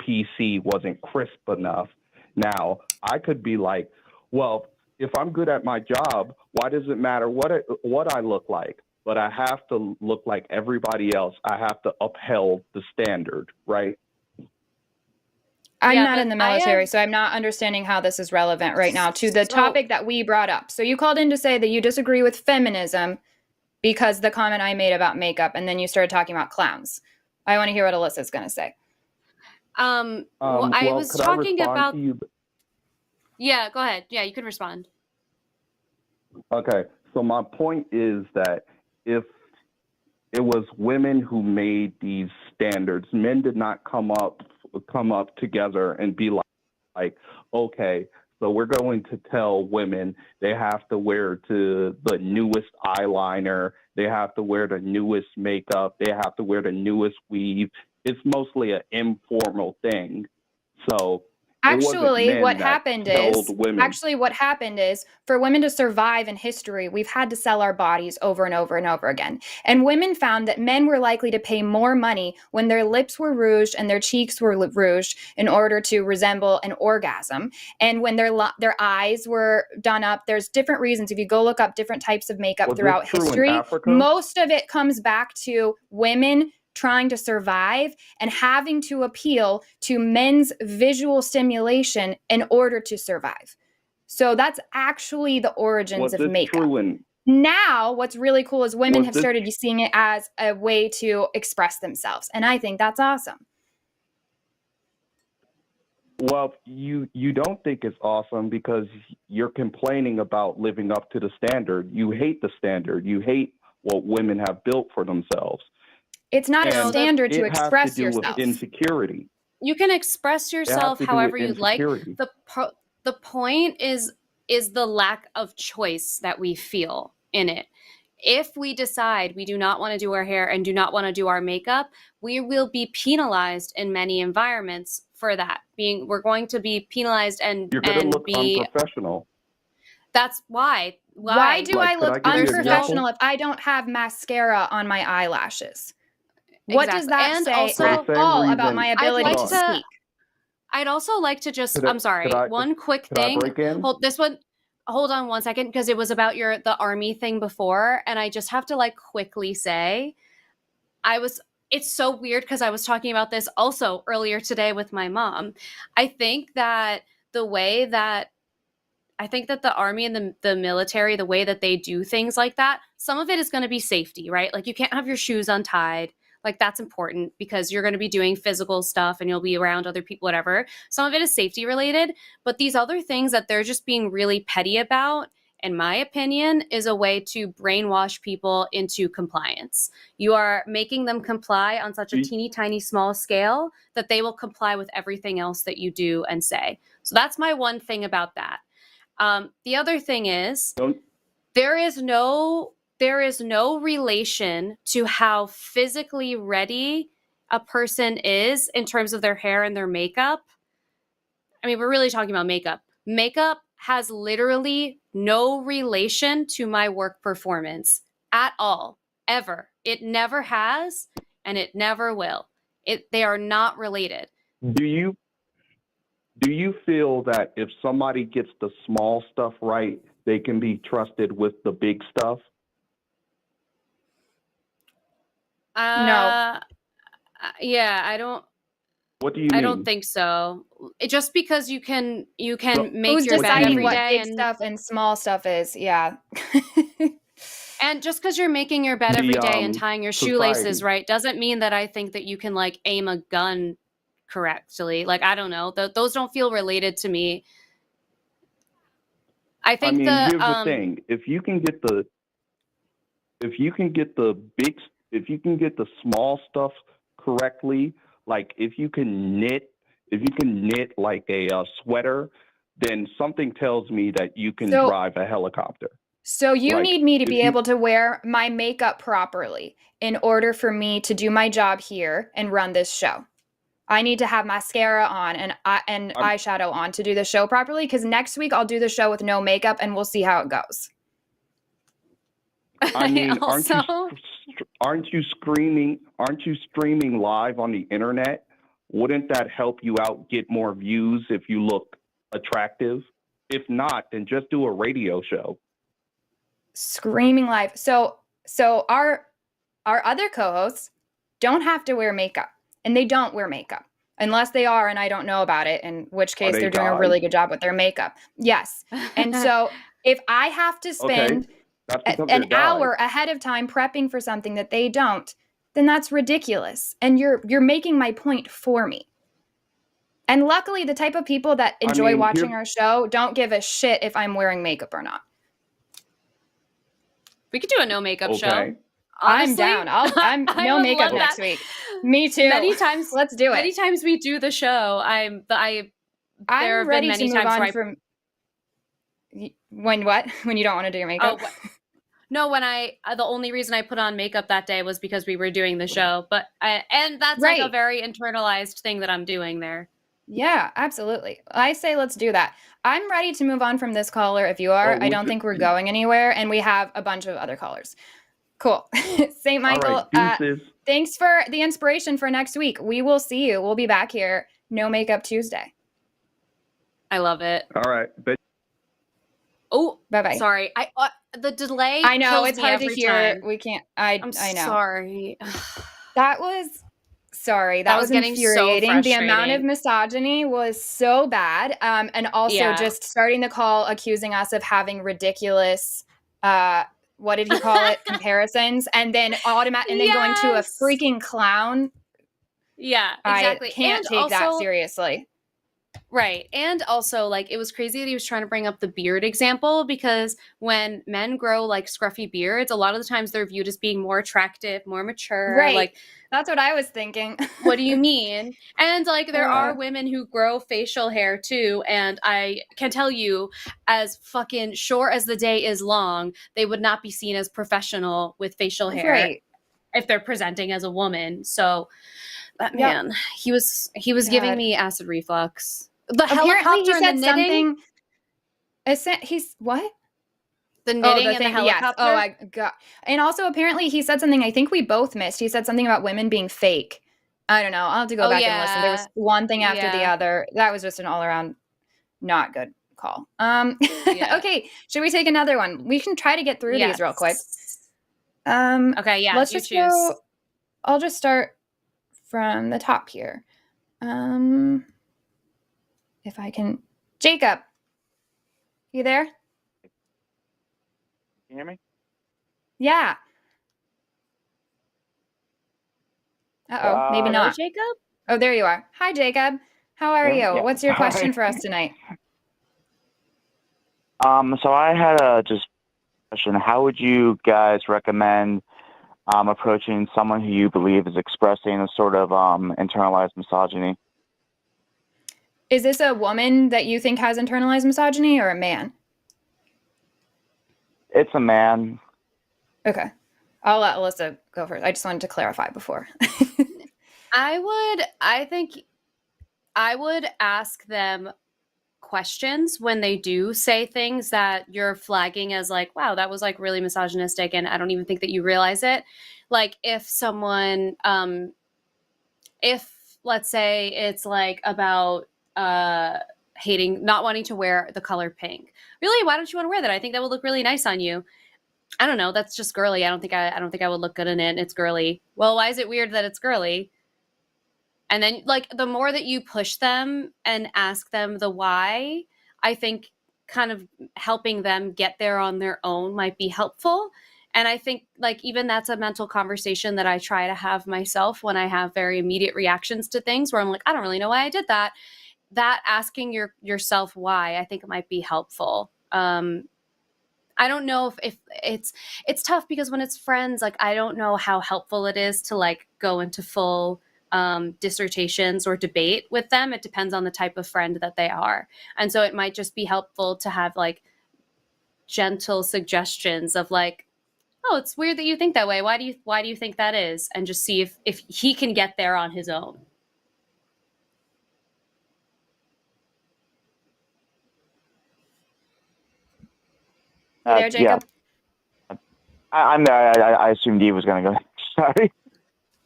PC wasn't crisp enough. Now, I could be like, well, if I'm good at my job, why does it matter what I look like? but I have to look like everybody else. I have to uphold the standard, right? I'm not in the military, so I'm not understanding how this is relevant right now to the topic that we brought up. So you called in to say that you disagree with feminism because the comment I made about makeup, and then you started talking about clowns. I want to hear what Alyssa's going to say. I was talking about... Yeah, go ahead. Yeah, you can respond. Okay, so my point is that if it was women who made these standards, men did not come up together and be like, okay, so we're going to tell women they have to wear the newest eyeliner, they have to wear the newest makeup, they have to wear the newest weave. It's mostly an informal thing. So Actually, what happened is for women to survive in history, we've had to sell our bodies over and over and over again. And women found that men were likely to pay more money when their lips were rouged and their cheeks were rouged in order to resemble an orgasm. And when their eyes were done up, there's different reasons. If you go look up different types of makeup throughout history, most of it comes back to women trying to survive and having to appeal to men's visual stimulation in order to survive. So that's actually the origins of makeup. Now, what's really cool is women have started seeing it as a way to express themselves. And I think that's awesome. Well, you don't think it's awesome because you're complaining about living up to the standard. You hate the standard. You hate what women have built for themselves. It's not a standard to express yourself. With insecurity. You can express yourself however you'd like. The point is the lack of choice that we feel in it. If we decide we do not want to do our hair and do not want to do our makeup, we will be penalized in many environments for that. We're going to be penalized and you're going to look unprofessional. That's why. Why do I look unprofessional if I don't have mascara on my eyelashes? What does that say at all about my ability to speak? I'd also like to just, one quick thing. Hold on one second, because it was about the army thing before, and I just have to quickly say, it's so weird because I was talking about this also earlier today with my mom. I think that the army and the military, the way that they do things like that, some of it is going to be safety, right? Like you can't have your shoes untied. Like that's important because you're going to be doing physical stuff and you'll be around other people, whatever. Some of it is safety related, but these other things that they're just being really petty about, in my opinion, is a way to brainwash people into compliance. You are making them comply on such a teeny tiny small scale that they will comply with everything else that you do and say. So that's my one thing about that. The other thing is there is no relation to how physically ready a person is in terms of their hair and their makeup. I mean, we're really talking about makeup. Makeup has literally no relation to my work performance at all, ever. It never has, and it never will. They are not related. Do you feel that if somebody gets the small stuff right, they can be trusted with the big stuff? No. Yeah, I don't. What do you mean? I don't think so. Just because you can make who's your bed every what day big stuff and small stuff is, yeah. And just because you're making your bed every day and tying your shoelaces right doesn't mean that I think that you can aim a gun correctly. I don't know. Those don't feel related to me. I think here's the thing: if you can get the small stuff correctly, if you can knit like a sweater, then something tells me that you can drive a helicopter. So you need me to be able to wear my makeup properly in order for me to do my job here and run this show. I need to have mascara on and eyeshadow on to do the show properly, because next week I'll do the show with no makeup and we'll see how it goes. I mean, aren't you streaming live on the internet? Wouldn't that help you out, get more views if you look attractive? If not, then just do a radio show. Screaming live. So So our other co-hosts don't have to wear makeup, and they don't wear makeup unless they are, and I don't know about it, in which case they're doing a really good job with their makeup. Yes. And so if I have to spend an hour ahead of time prepping for something that they don't, then that's ridiculous. And you're making my point for me. And luckily, the type of people that enjoy watching our show don't give a shit if I'm wearing makeup or not. We could do a no makeup show. I'm Honestly, down. I'm no makeup next week. Me too. Many times, let's do it. Many times we do the show. I'm ready to move on from. When what? When you don't want to do your makeup? No, the only reason I put on makeup that day was because we were doing the show. And that's like a very internalized thing that I'm doing there. Yeah, absolutely. I say let's do that. I'm ready to move on from this caller. If you are, I don't think we're going anywhere, and we have a bunch of other callers. Cool. St. Michael, thanks for the inspiration for next week. We will see you. We'll be back here. No Makeup Tuesday. I love it. All right. Oh, bye-bye. Sorry. The delay. I know it's hard to hear. Time. We can't. I know. Sorry. That was getting infuriating. So the amount of misogyny was so bad. And also just starting the call accusing us of having ridiculous what did he call it? Comparisons, and then going to a freaking clown. Yeah, exactly. I can't take that seriously. Right. And also, like, it was crazy that he was trying to bring up the beard example, because when men grow like scruffy beards, a lot of the times they're viewed as being more attractive, more mature. Right. Like, that's what I was thinking. What do you mean? And like, there are women who grow facial hair too. And I can tell you, as fucking short as the day is long, they would not be seen as professional with facial hair if they're presenting as a woman. So that man, he was giving me acid reflux. The helicopter and the knitting. He's what? The knitting and the helicopter. Yes. Oh, I got. And also, apparently, he said something I think we both missed. He said something about women being fake. I don't know. I'll have to go back and listen. There was one thing after the other. That was just an all-around not good call. Okay. Should we take another one? We can try to get through these real quick. Okay. Yeah. Let's just go. I'll just start from the top here. If I can. Jacob. You there? Can you hear me? Yeah. Uh-oh, maybe not. Jacob? Oh, there you are. Hi, Jacob. How are you? Yeah. What's your question for us tonight? So I had a question. How would you guys recommend approaching someone who you believe is expressing a sort of internalized misogyny? Is this a woman that you think has internalized misogyny, or a man? It's a man. Okay. I'll let Alyssa go first. I just wanted to clarify before. I think I would ask them questions when they do say things that you're flagging as like, wow, that was like really misogynistic, and I don't even think that you realize it. Like, if someone, if let's say it's like about not wanting to wear the color pink. Really, why don't you want to wear that? I think that would look really nice on you. I don't know. That's just girly. I don't think I would look good in it. It's girly. Well, why is it weird that it's girly? And then, like, the more that you push them and ask them the why, I think kind of helping them get there on their own might be helpful. And I think, like, even that's a mental conversation that I try to have myself when I have very immediate reactions to things where I'm like, I don't really know why I did that. That asking yourself why, I think it might be helpful. I don't know if it's tough, because when it's friends, like, I don't know how helpful it is to like go into full dissertations or debate with them. It depends on the type of friend that they are. And so it might just be helpful to have like gentle suggestions of like, oh, it's weird that you think that way. Why do you think that is? And just see if he can get there on his own. You there, Jacob? Yeah. I'm there. I assumed Eve was going to go. Sorry.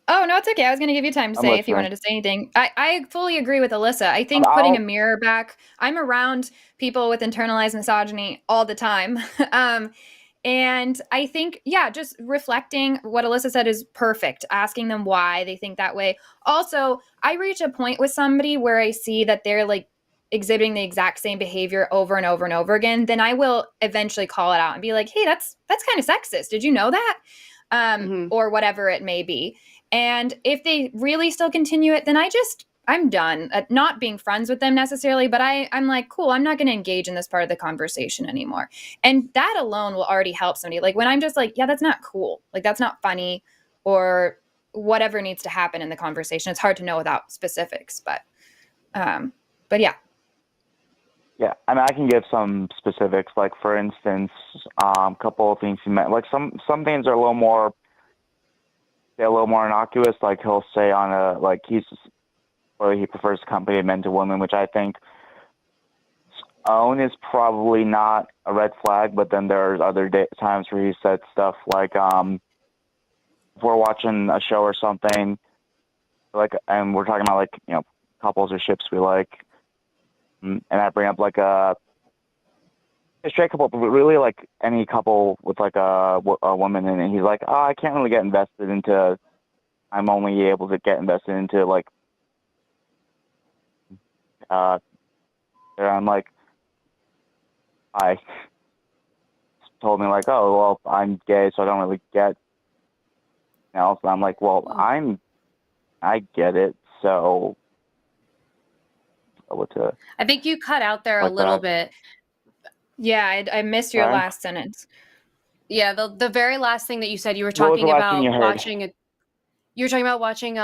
Oh, no, it's okay. I was going to give you time to say if you wanted to say anything. I fully agree with Alyssa. I think putting a mirror back, I'm around people with internalized misogyny all the time. And I think, just reflecting what Alyssa said is perfect. Asking them why they think that way. Also, I reach a point with somebody where I see that they're like exhibiting the exact same behavior over and over and over again. Then I will eventually call it out and be like, hey, that's kind of sexist. Did you know that? Or whatever it may be. And if they really still continue it, then I'm done. Not being friends with them necessarily, but I'm like, cool, I'm not going to engage in this part of the conversation anymore. And that alone will already help somebody. Like when I'm just like, yeah, that's not cool. Like that's not funny, or whatever needs to happen in the conversation. It's hard to know without specifics, but yeah. Yeah, I mean, I can give some specifics. Like, for instance, a couple of things he meant. Like, some things are a little more innocuous. Like, he'll say he prefers company of men to women, which I think own is probably not a red flag. But then there's other times where he said stuff like, if we're watching a show or something, like, and we're talking about like couples or ships we like. And I bring up like a straight couple, but really like any couple with like a woman in it. He's like, oh, I can't really get invested into. I'm only able to get invested into like. I'm like, I told me like, oh well, I'm gay, so I don't really get. Else, I'm like, well, I get it, so. I think you cut out there a little bit. Yeah, I missed your last sentence. Yeah, the very last thing that you said, you were talking about watching you were talking about watching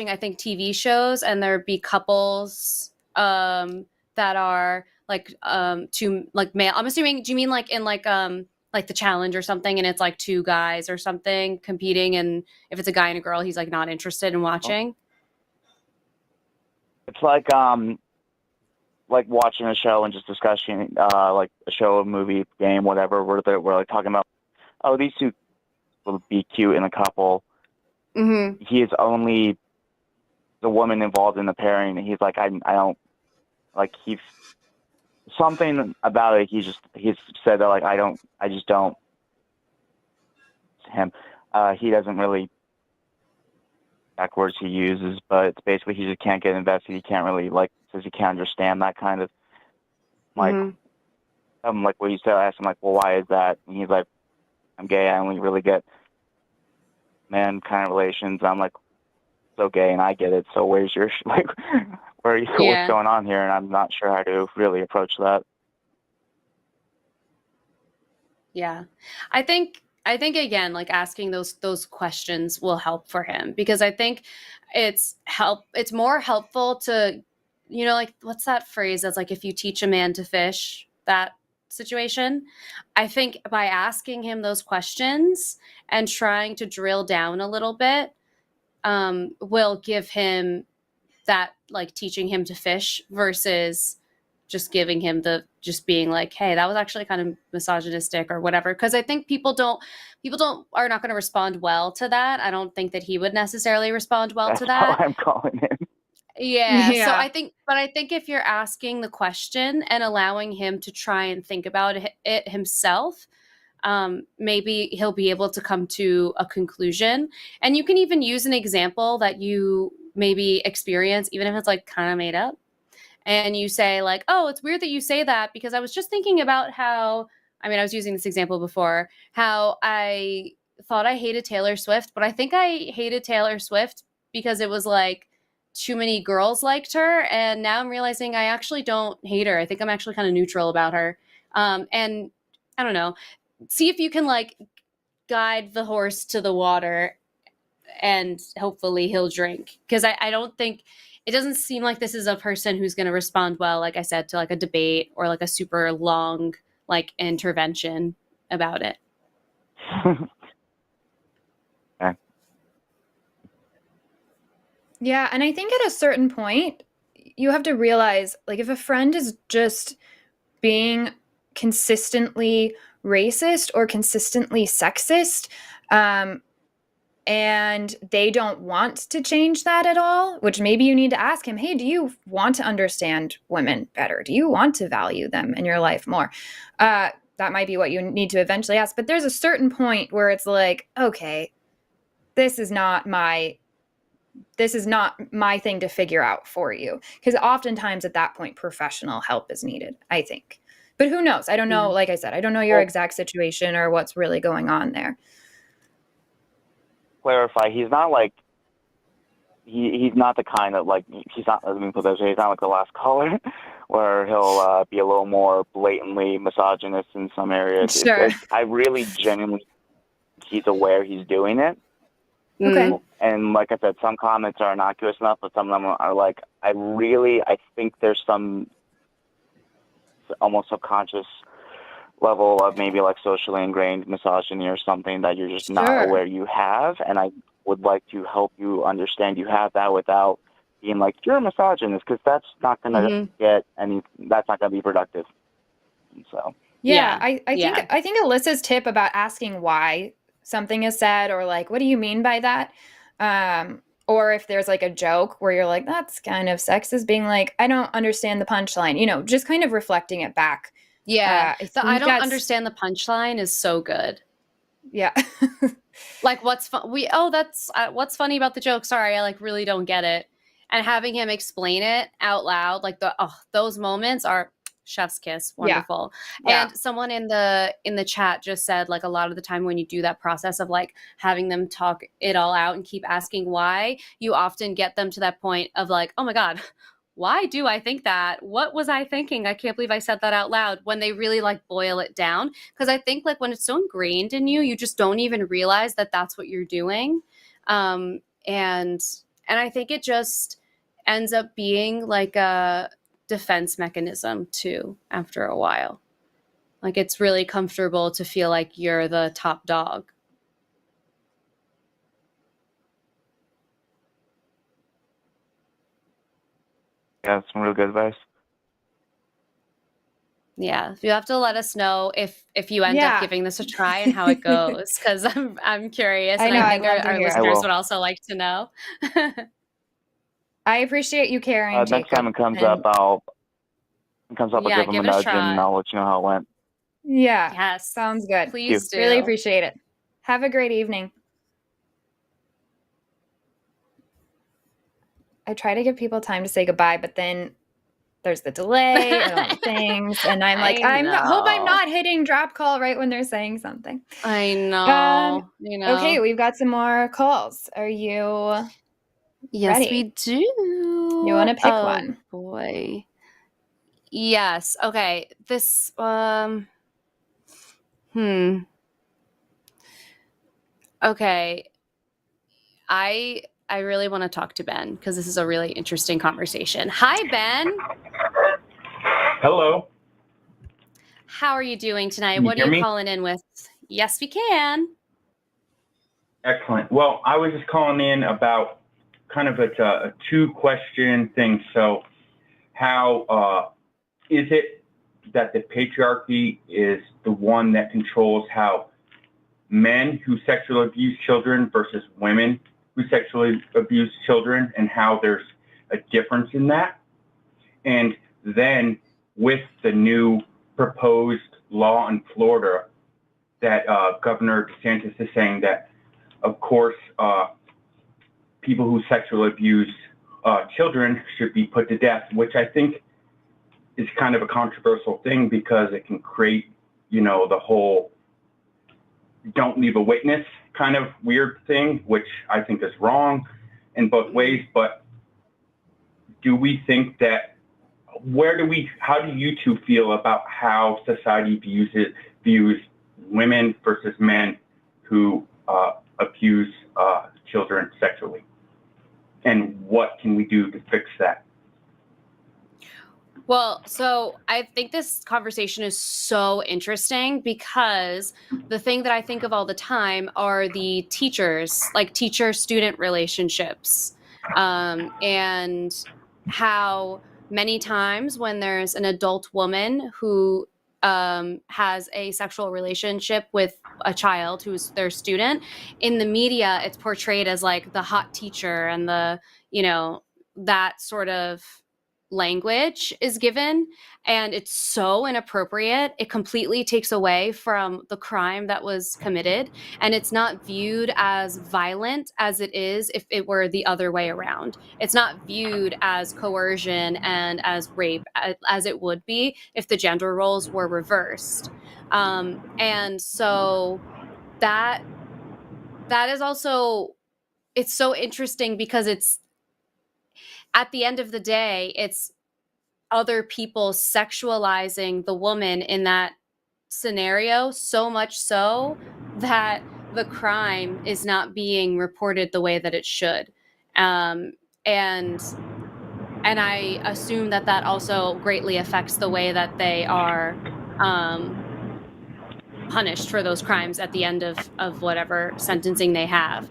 I think TV shows, and there'd be couples that are like two like male. I'm assuming, do you mean like in like the challenge or something, and it's like two guys or something competing, and if it's a guy and a girl, he's like not interested in watching? It's like watching a show and just discussing like a show, a movie, game, whatever. We're like talking about, oh, these two will be cute in a couple. Mm-hmm. He is only the woman involved in the pairing. And he's like, I don't like. He's something about it. He's said that like I just don't. Him, he doesn't really. Exact words he uses, but it's basically he just can't get invested. He can't really says he can't understand that kind of like. Like what you said. I asked him like, well, why is that? And he's like, I'm gay. I only really get man kind of relations. I'm like, so gay, and I get it. So where's your where are you? What's going on here? And I'm not sure how to really approach that. Yeah, I think again, like asking those questions will help for him, because I think it's more helpful to, like, what's that phrase that's like, if you teach a man to fish, that situation. I think by asking him those questions and trying to drill down a little bit will give him that, like, teaching him to fish versus just giving him just being like, hey, that was actually kind of misogynistic or whatever. Because I think people are not going to respond well to that. I don't think that he would necessarily respond well to that. That's how I'm calling him. Yeah. So I think if you're asking the question and allowing him to try and think about it himself, maybe he'll be able to come to a conclusion. And you can even use an example that you maybe experience, even if it's like kind of made up. And you say like, oh, it's weird that you say that, because I was just thinking about how, I was using this example before, how I thought I hated Taylor Swift, but I think I hated Taylor Swift because it was like too many girls liked her. And now I'm realizing I actually don't hate her. I think I'm actually kind of neutral about her. And I don't know, see if you can like guide the horse to the water and hopefully he'll drink. Because I don't think, it doesn't seem like this is a person who's going to respond well, like I said, to like a debate or like a super long like intervention about it. Okay. Yeah, and I think at a certain point, you have to realize, like, if a friend is just being consistently racist or consistently sexist, and they don't want to change that at all, which maybe you need to ask him, hey, do you want to understand women better? Do you want to value them in your life more? that might be what you need to eventually ask. But there's a certain point where it's like, okay, this is not my thing to figure out for you. Because oftentimes at that point, professional help is needed, I think. But who knows? I don't know. Like I said, I don't know your exact situation or what's really going on there. Clarify, he's not like, he's not the kind of, like, he's not, let me put this, he's not like the last caller where he'll be a little more blatantly misogynist in some areas. Sure. I really genuinely, he's aware he's doing it. Okay. And like I said, some comments are innocuous enough, but some of them are like, I think there's some almost subconscious level of maybe like socially ingrained misogyny or something that you're just not aware you have. And I would like to help you understand you have that without being like, you're a misogynist, because that's not going to that's not going to be productive. And so. I think Alyssa's tip about asking why something is said, or like, what do you mean by that? Or if there's like a joke where you're like, that's kind of sexist, being like, I don't understand the punchline, just kind of reflecting it back. Yeah. I don't understand the punchline is so good. Yeah. Like what's what's funny about the joke? Sorry, I like really don't get it. And having him explain it out loud, like those moments are chef's kiss. Wonderful. Yeah. And someone in the chat just said, like, a lot of the time when you do that process of like having them talk it all out and keep asking why, you often get them to that point of like, oh my God, why do I think that? What was I thinking? I can't believe I said that out loud, when they really like boil it down. Because I think like when it's so ingrained in you, you just don't even realize that that's what you're doing. And I think it just ends up being like a defense mechanism too after a while. Like it's really comfortable to feel like you're the top dog. Yeah, that's some real good advice. Yeah, you have to let us know if you end up giving this a try and how it goes, because I'm curious, and I think our listeners would also like to know. I appreciate you caring. Next time it comes up, I'll give them a nudge, and I'll let you know how it went. Yeah. Yes. Sounds good. Please do. Really appreciate it. Have a great evening. I try to give people time to say goodbye, but then there's the delay and all the things. And I'm like, I hope I'm not hitting drop call right when they're saying something. I know. Okay, we've got some more calls. Are you Yes, ready? we do. You want to pick one? Boy. Yes. Okay. This Okay. I really want to talk to Ben, because this is a really interesting conversation. Hi, Ben. Hello. How are you doing tonight? What are you calling in with? Yes, we can. Excellent. Well, I was just calling in about kind of a two-question thing. So how is it that the patriarchy is the one that controls how men who sexually abuse children versus women who sexually abuse children, and how there's a difference in that? And then with the new proposed law in Florida that Governor DeSantis is saying that, of course, people who sexually abuse children should be put to death, which I think is kind of a controversial thing, because it can create, the whole don't leave a witness kind of weird thing, which I think is wrong in both ways. But do we think that, how do you two feel about how society views women versus men who abuse children sexually? And what can we do to fix that? Well, so I think this conversation is so interesting, because the thing that I think of all the time are the teachers, like teacher-student relationships, and how many times when there's an adult woman who has a sexual relationship with a child who's their student, in the media, it's portrayed as like the hot teacher and the, that sort of language is given, and it's so inappropriate. It completely takes away from the crime that was committed, and it's not viewed as violent as it is if it were the other way around. It's not viewed as coercion and as rape as it would be if the gender roles were reversed. And so that is also, it's so interesting because it's, at the end of the day, it's other people sexualizing the woman in that scenario, so much so that the crime is not being reported the way that it should. And I assume that also greatly affects the way that they are punished for those crimes at the end of whatever sentencing they have.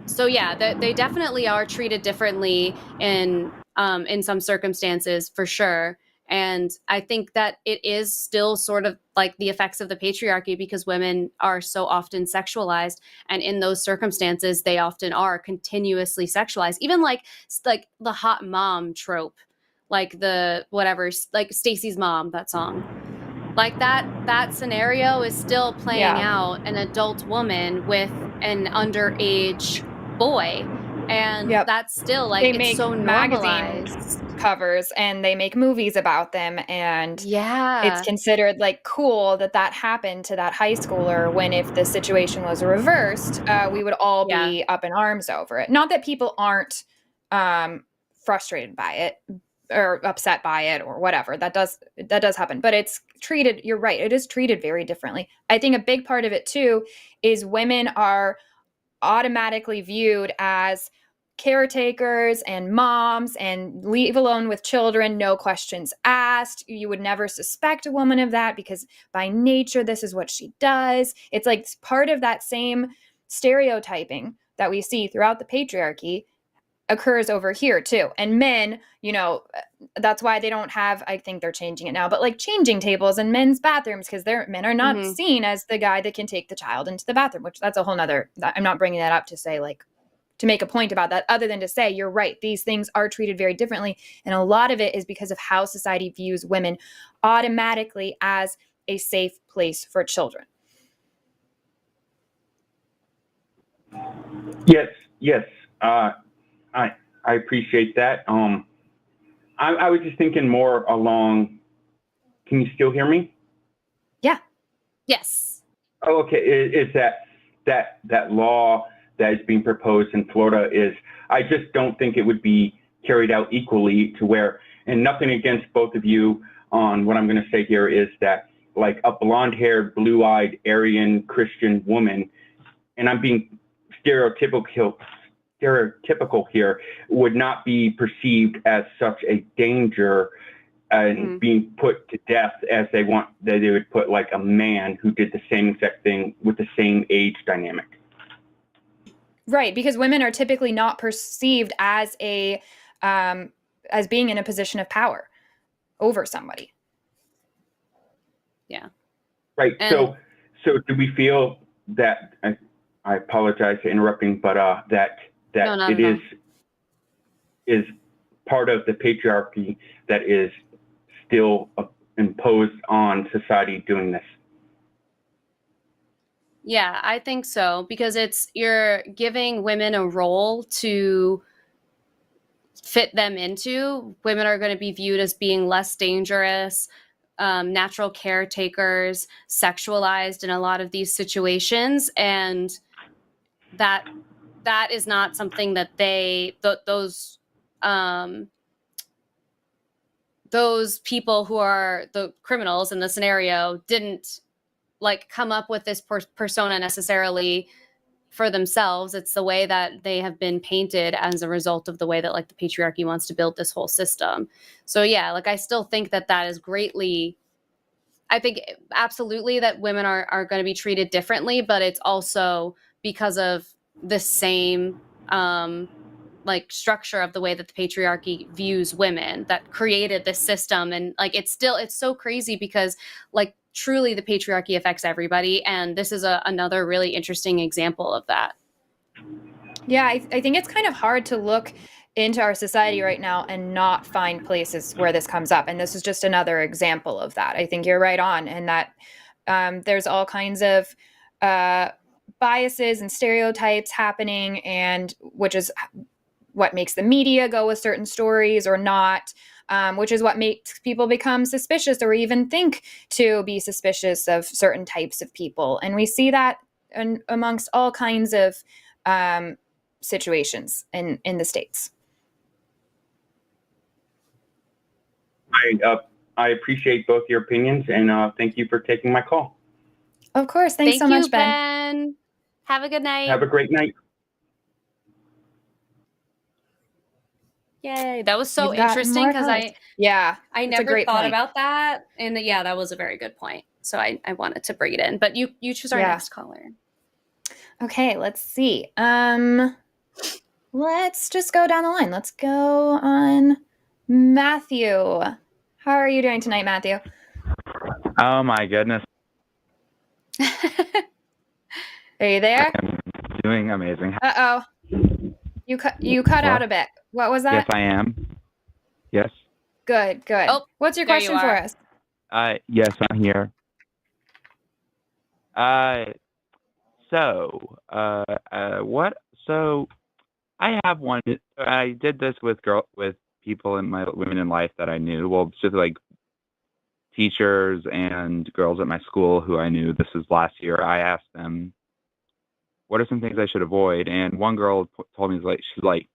So yeah, they definitely are treated differently in some circumstances, for sure. And I think that it is still sort of like the effects of the patriarchy, because women are so often sexualized, and in those circumstances, they often are continuously sexualized. Even like the hot mom trope, like the whatever, like Stacey's Mom, that song. Like that scenario is still playing out an adult woman with an underage boy, and that's still like, they it's make so magazine normalized covers, and they make movies about them, and it's considered like cool that happened to that high schooler, when if the situation was reversed, we would all be up in arms over it. Not that people aren't frustrated by it or upset by it or whatever. That does happen, but it's treated, you're right, it is treated very differently. I think a big part of it too is women are automatically viewed as caretakers and moms, and leave alone with children, no questions asked. You would never suspect a woman of that, because by nature this is what she does. It's like part of that same stereotyping that we see throughout the patriarchy occurs over here too. And men, that's why they don't have, I think they're changing it now, but like changing tables in men's bathrooms, because men are not seen as the guy that can take the child into the bathroom, which that's a whole nother, I'm not bringing that up to say like, to make a point about that, other than to say, you're right, these things are treated very differently. And a lot of it is because of how society views women automatically as a safe place for children. Yes. I appreciate that. I was just thinking more along. Can you still hear me? Yeah. Yes. Oh, okay. Is that law that is being proposed in Florida is, I just don't think it would be carried out equally to where, and nothing against both of you on what I'm going to say here, is that like a blonde-haired, blue-eyed, Aryan Christian woman, and I'm being stereotypical here, would not be perceived as such a danger and being put to death as they would put like a man who did the same exact thing with the same age dynamic. Right, because women are typically not perceived as as being in a position of power over somebody. Yeah. Right. And so do we feel that, I apologize for interrupting, but that it is part of the patriarchy that is still imposed on society doing this? Yeah, I think so, because you're giving women a role to fit them into. Women are going to be viewed as being less dangerous, natural caretakers, sexualized in a lot of these situations, and that is not something that those people who are the criminals in the scenario didn't like come up with this persona necessarily for themselves. It's the way that they have been painted as a result of the way that like the patriarchy wants to build this whole system. So yeah, like I still think that is greatly, I think absolutely that women are going to be treated differently, but it's also because of the same like structure of the way that the patriarchy views women that created this system. And like it's so crazy because like truly the patriarchy affects everybody, and this is another really interesting example of that. Yeah, I think it's kind of hard to look into our society right now and not find places where this comes up. And this is just another example of that. I think you're right on, and that there's all kinds of biases and stereotypes happening, and which is what makes the media go with certain stories or not, which is what makes people become suspicious or even think to be suspicious of certain types of people. And we see that amongst all kinds of situations in the States. I appreciate both your opinions, and thank you for taking my call. Of course. Thanks so much, Ben. Have a good night. Have a great night. Yay. That was so interesting because I never thought about that. And yeah, that was a very good point. So I wanted to bring it in. But you choose our next caller. Okay, let's see. Let's just go down the line. Let's go on Matthew. How are you doing tonight, Matthew? Oh my goodness. Are you there? I'm doing amazing. Uh-oh. You cut out a bit. What was that? Yes, I am. Yes. Good. Oh, what's your question for us? Yes, I'm here. So I have one. I did this with people in my women in life that I knew. Well, just like teachers and girls at my school who I knew. This was last year. I asked them, what are some things I should avoid? And one girl told me, she's like,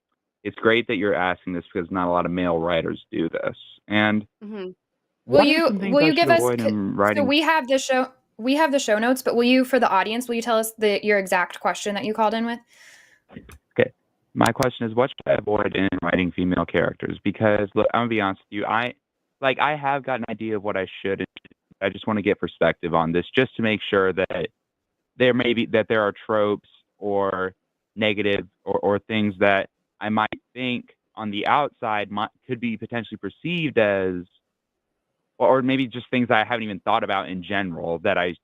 it's great that you're asking this because not a lot of male writers do this. And will you give us? So we have the show notes, but will you, for the audience, will you tell us your exact question that you called in with? Okay, my question is, what should I avoid in writing female characters? Because look, I'm gonna be honest with you, I have got an idea of what I should. I just want to get perspective on this, just to make sure that there are tropes or negative or things that I might think on the outside could be potentially perceived as, or maybe just things that I haven't even thought about in general that I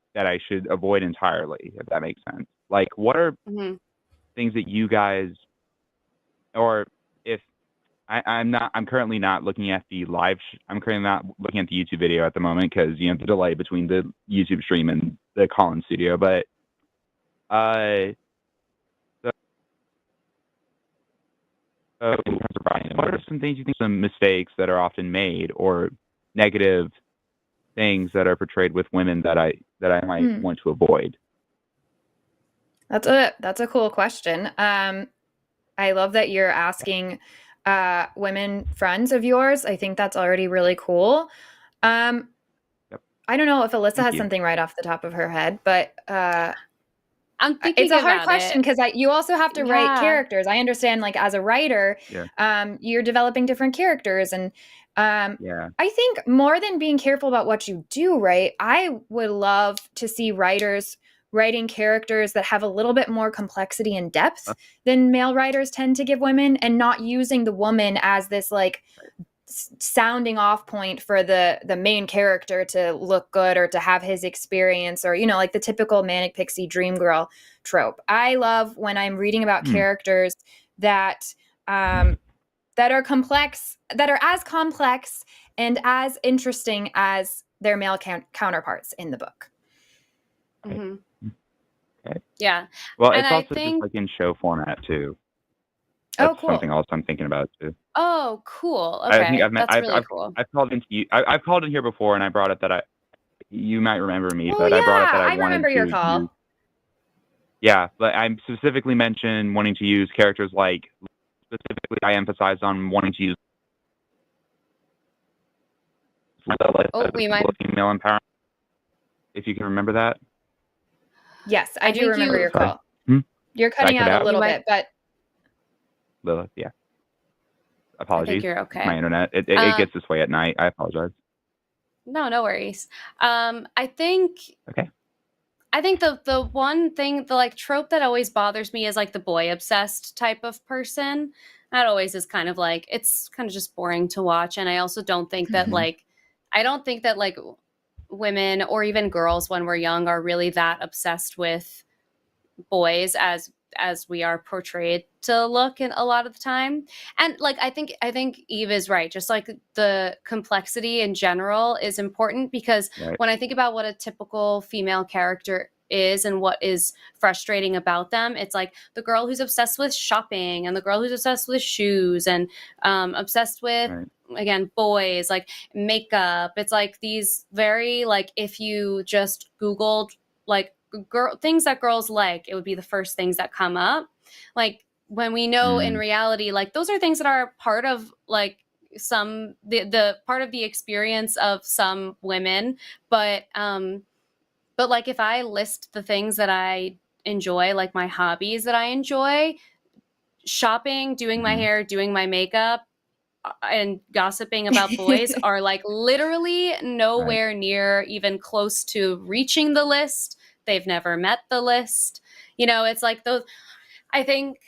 should avoid entirely, if that makes sense. Like, what are things that you guys, or if I'm currently not looking at the I'm currently not looking at the YouTube video at the moment because, the delay between the YouTube stream and the call-in studio, but so in terms of writing, what are some things you think, some mistakes that are often made or negative things that are portrayed with women that I might want to avoid? That's a cool question. I love that you're asking women friends of yours. I think that's already really cool. I don't know if Alyssa has something right off the top of her head, but I'm thinking it's a hard question because you also have to write characters. I understand, like, as a writer, you're developing different characters, and I think more than being careful about what you do write, I would love to see writers writing characters that have a little bit more complexity and depth than male writers tend to give women, and not using the woman as this like sounding off point for the main character to look good or to have his experience, or like the typical manic pixie dream girl trope. I love when I'm reading about characters that are complex, that are as complex and as interesting as their male counterparts in the book. Mm-hmm. Okay. Yeah. Well, it's also just like in show format too. That's cool. Something else I'm thinking about too. Oh, cool. Okay. I think really cool. I've called into you. I've called in here before, and I brought up that you might remember me, I brought up that I wanted remember your to call. use. Yeah, but I specifically mentioned wanting to use characters like, specifically I emphasized on wanting to use female empowerment. If you can remember that. Yes, I do remember your call. You're cutting out a little bit, but Lilith, yeah. Apologies. I think you're okay. My internet. It gets this way at night. I apologize. No worries. I think okay. I think the one thing, the like trope that always bothers me is like the boy obsessed type of person. That always is kind of like, it's kind of just boring to watch. And I also don't think that I don't think that like women or even girls when we're young are really that obsessed with boys as as we are portrayed to look in a lot of the time. And like I think Eve is right. Just like the complexity in general is important, because when I think about what a typical female character is and what is frustrating about them, it's like the girl who's obsessed with shopping and the girl who's obsessed with shoes and obsessed with again boys, like makeup. It's like these very, like, if you just Googled like things that girls like, it would be the first things that come up. Like when we know in reality, like those are things that are part of like the part of the experience of some women. But like if I list the things that I enjoy, like my hobbies that I enjoy, shopping, doing my hair, doing my makeup, and gossiping about boys are like literally nowhere near even close to reaching the list. They've never met the list. It's like those, I think,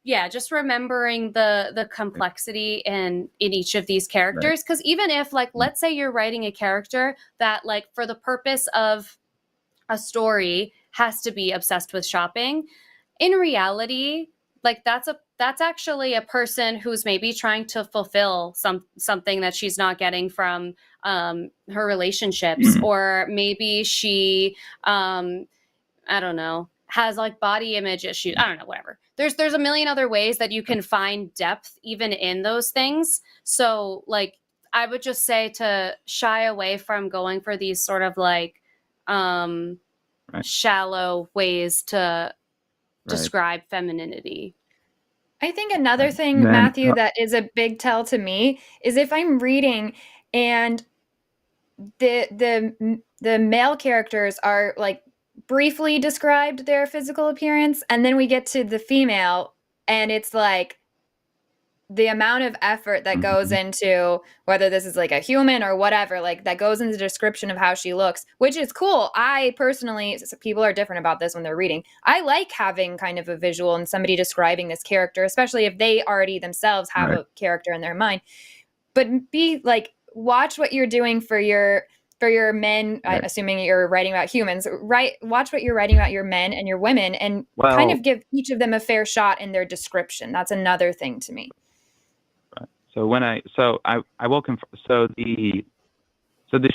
just remembering the complexity in each of these characters. Because even if, like, let's say you're writing a character that, like, for the purpose of a story has to be obsessed with shopping, in reality, like that's actually a person who's maybe trying to fulfill something that she's not getting from her relationships, or maybe she I don't know, has like body image issues. I don't know, whatever. There's a million other ways that you can find depth even in those things. So like I would just say to shy away from going for these sort of like shallow ways to describe femininity. I think another thing, Matthew, that is a big tell to me is if I'm reading and the male characters are like briefly described their physical appearance, and then we get to the female and it's like the amount of effort that goes into whether this is like a human or whatever, like that goes into the description of how she looks, which is cool. I personally, people are different about this when they're reading. I like having kind of a visual and somebody describing this character, especially if they already themselves have a character in their mind. But be like, watch what you're doing for your men, assuming you're writing about humans, watch what you're writing about your men and your women, and kind of give each of them a fair shot in their description. That's another thing to me. So I will confirm. So the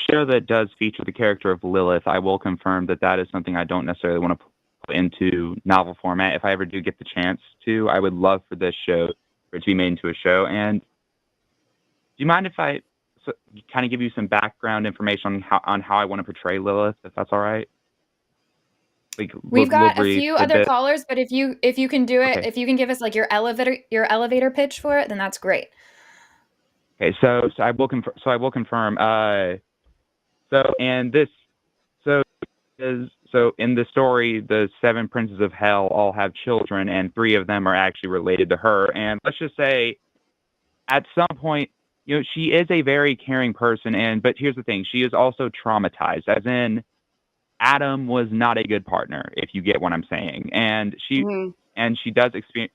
show that does feature the character of Lilith, I will confirm that is something I don't necessarily want to put into novel format. If I ever do get the chance to, I would love for this show for it to be made into a show. And do you mind if I kind of give you some background information on how I want to portray Lilith, if that's all right? Like we've got a few other callers, but if you can do it, if you can give us like your elevator pitch for it, then that's great. Okay, so I will confirm. So in the story, the 7 princes of hell all have children, and 3 of them are actually related to her. And let's just say, at some point, she is a very caring person, but here's the thing: she is also traumatized, as in Adam was not a good partner, if you get what I'm saying. And she does experience,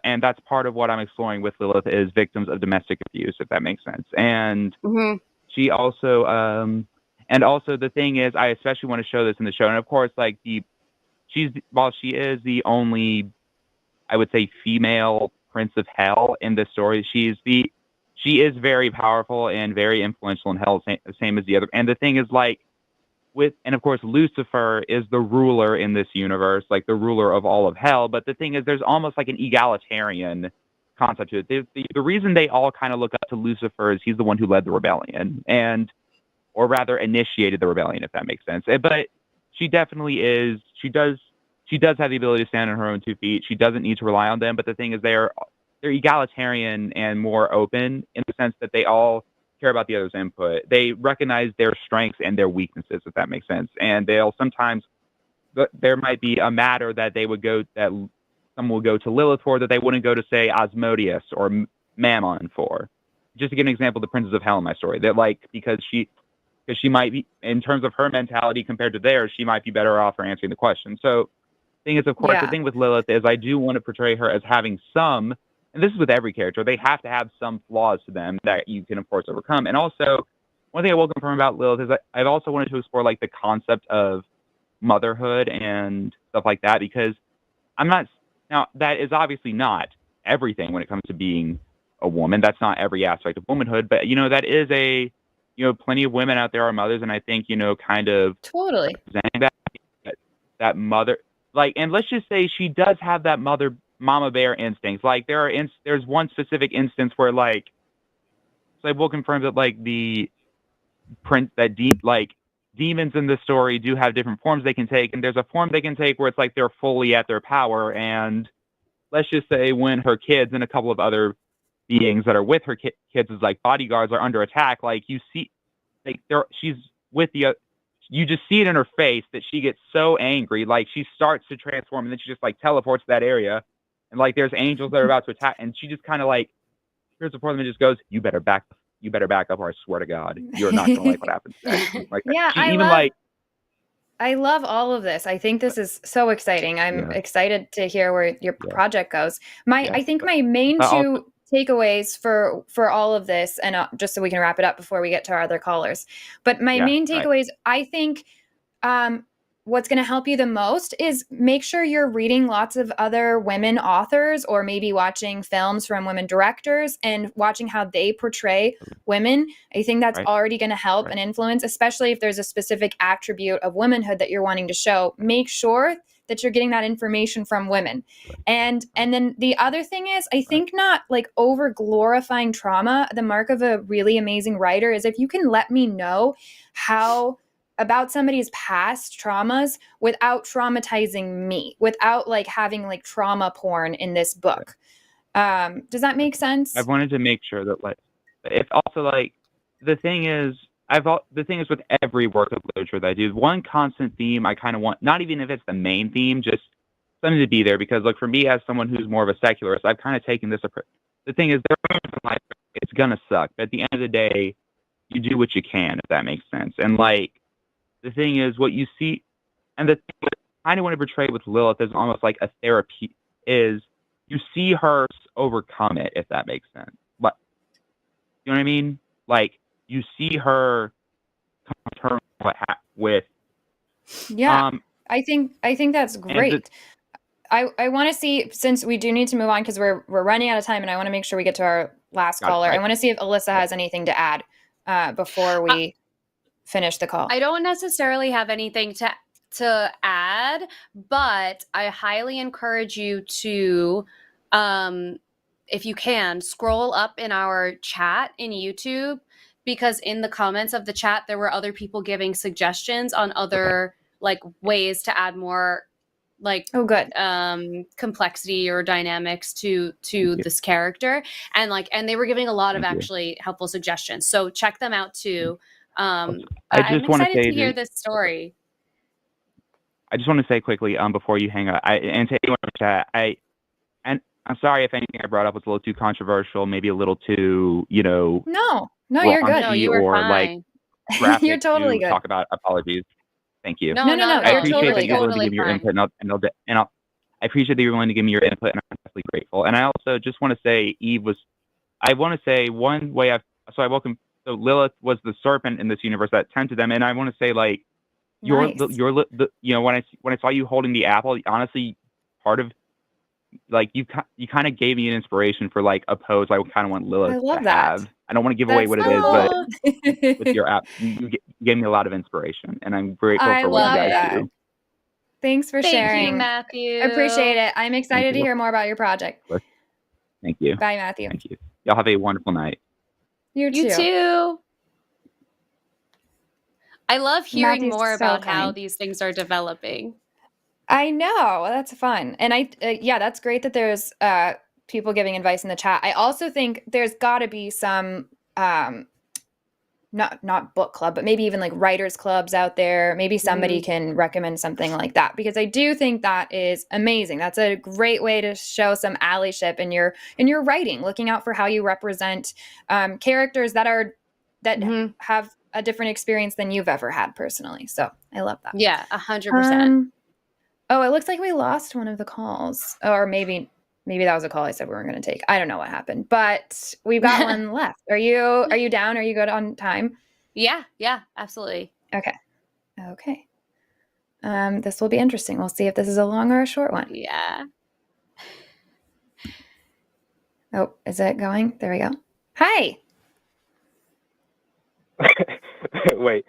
and that's part of what I'm exploring with Lilith is victims of domestic abuse, if that makes sense. And she also, and also the thing is, I especially want to show this in the show. And of course, like while she is the only, I would say, female prince of hell in this story, she is very powerful and very influential in hell, same as the other. And the thing is, like, and of course, Lucifer is the ruler in this universe, like the ruler of all of hell. But the thing is, there's almost like an egalitarian concept to it. The reason they all kind of look up to Lucifer is he's the one who led the rebellion, or rather initiated the rebellion, if that makes sense. But she definitely is. She does have the ability to stand on her own 2 feet. She doesn't need to rely on them. But the thing is, they're egalitarian and more open in the sense that they all care about the other's input. They recognize their strengths and their weaknesses, if that makes sense. And they'll sometimes, there might be a matter that someone will go to Lilith for that they wouldn't go to, say, Asmodeus or Mammon for. Just to give an example, the princes of hell in my story, that because she might be, in terms of her mentality compared to theirs, she might be better off for answering the question. So the thing is, of course, the thing with Lilith is I do want to portray her as having some, and this is with every character, they have to have some flaws to them that you can, of course, overcome. And also, one thing I will confirm about Lilith is that I've also wanted to explore, like, the concept of motherhood and stuff like that, because I'm not Now, that is obviously not everything when it comes to being a woman. That's not every aspect of womanhood, but that is plenty of women out there are mothers, and I think kind of Totally representing that mother, and let's just say she does have that mama bear instincts. Like there's one specific instance where we'll confirm that the print that demons in the story do have different forms they can take, and there's a form they can take where it's like they're fully at their power. And let's just say when her kids and a couple of other beings that are with her kids as bodyguards are under attack, you see she's with you just see it in her face that she gets so angry, she starts to transform, and then she just teleports to that area, and there's angels that are about to attack, and she just kind of here's the part that just goes, you better back up, or I swear to God, you're not gonna like what happens next. Yeah, I love all of this. I think this is so exciting. I'm excited to hear where your project goes. I think my main two takeaways for all of this, and just so we can wrap it up before we get to our other callers, but my main takeaways, I think what's going to help you the most is make sure you're reading lots of other women authors, or maybe watching films from women directors and watching how they portray women. I think that's already going to help and influence, especially if there's a specific attribute of womanhood that you're wanting to show. Make sure that you're getting that information from women. And then the other thing is, I think not over glorifying trauma. The mark of a really amazing writer is if you can let me know how about somebody's past traumas without traumatizing me, without having trauma porn in this book. Does that make sense? I've wanted to make sure that if also the thing is with every work of literature that I do, one constant theme I kind of want, not even if it's the main theme, just something to be there. Because for me, as someone who's more of a secularist, I've kind of taken this approach. The thing is, it's gonna suck, but at the end of the day, you do what you can, if that makes sense. And the thing is, what you see, and the thing I kind of want to portray with Lilith is almost like a therapy, is you see her overcome it, if that makes sense. But you know what I mean? You see her come to terms with. Yeah, I think that's great. I want to see, since we do need to move on because we're running out of time, and I want to make sure we get to our last caller. I want to see if Alyssa has anything to add before we finish the call. I don't necessarily have anything to add, but I highly encourage you to, if you can, scroll up in our chat in YouTube, because in the comments of the chat, there were other people giving suggestions on other ways to add more complexity or dynamics to this character, and they were giving a lot of actually helpful suggestions. So check them out too. I'm excited to hear this story. I just want to say quickly, before you hang up, and to anyone in the chat, and I'm sorry if anything I brought up was a little too controversial, maybe a little too, No, you're good. No, you were fine. Graphic you're totally good. Talk about. Apologies. Thank you. No, I appreciate that you're willing to totally give me your input, and I appreciate that you're willing to give me your input, and I'm definitely grateful. And I also just want to say, I want to say one way so Lilith was the serpent in this universe that tempted them, and I want to say nice. when I saw you holding the apple, honestly, part of you kind of gave me an inspiration for a pose I kind of want Lilith to have. I don't want to give away what it is, but with your app, you gave me a lot of inspiration, and I'm grateful for what you guys do. Thanks for sharing. Thank you, Matthew. I appreciate it. I'm excited to hear more about your project. Thank you. Bye, Matthew. Thank you. Y'all have a wonderful night. You too. You too. I love hearing more about how these things are developing. I know. That's fun. And that's great that there's people giving advice in the chat. I also think there's got to be some not book club, but maybe even writers clubs out there. Maybe somebody can recommend something like that, because I do think that is amazing. That's a great way to show some allyship in your writing, looking out for how you represent characters that have a different experience than you've ever had personally. So I love that. Yeah, 100%. Oh, it looks like we lost one of the calls, or maybe that was a call I said we weren't going to take. I don't know what happened, but we've got one left. Are you down? Are you good on time? Yeah, absolutely. Okay. This will be interesting. We'll see if this is a long or a short one. Yeah. Oh, is it going? There we go. Hi. Wait,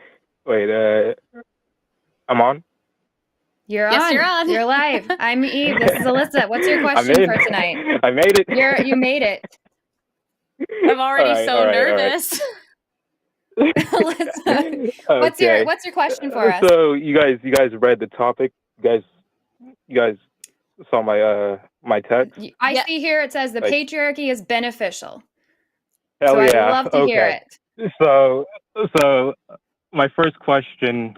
I'm on? You're Yes, on. you're on. You're live. I'm Eve. This is Alyssa. What's your question for tonight? I made it. You made it. I'm already All right, so all right, all right. nervous. Alyssa, Okay. what's your question for us? So you guys read the topic. You guys saw my text. I Yeah. see here it says the Like- patriarchy is beneficial. Hell So yeah. I'd love to hear Okay. it. So my first question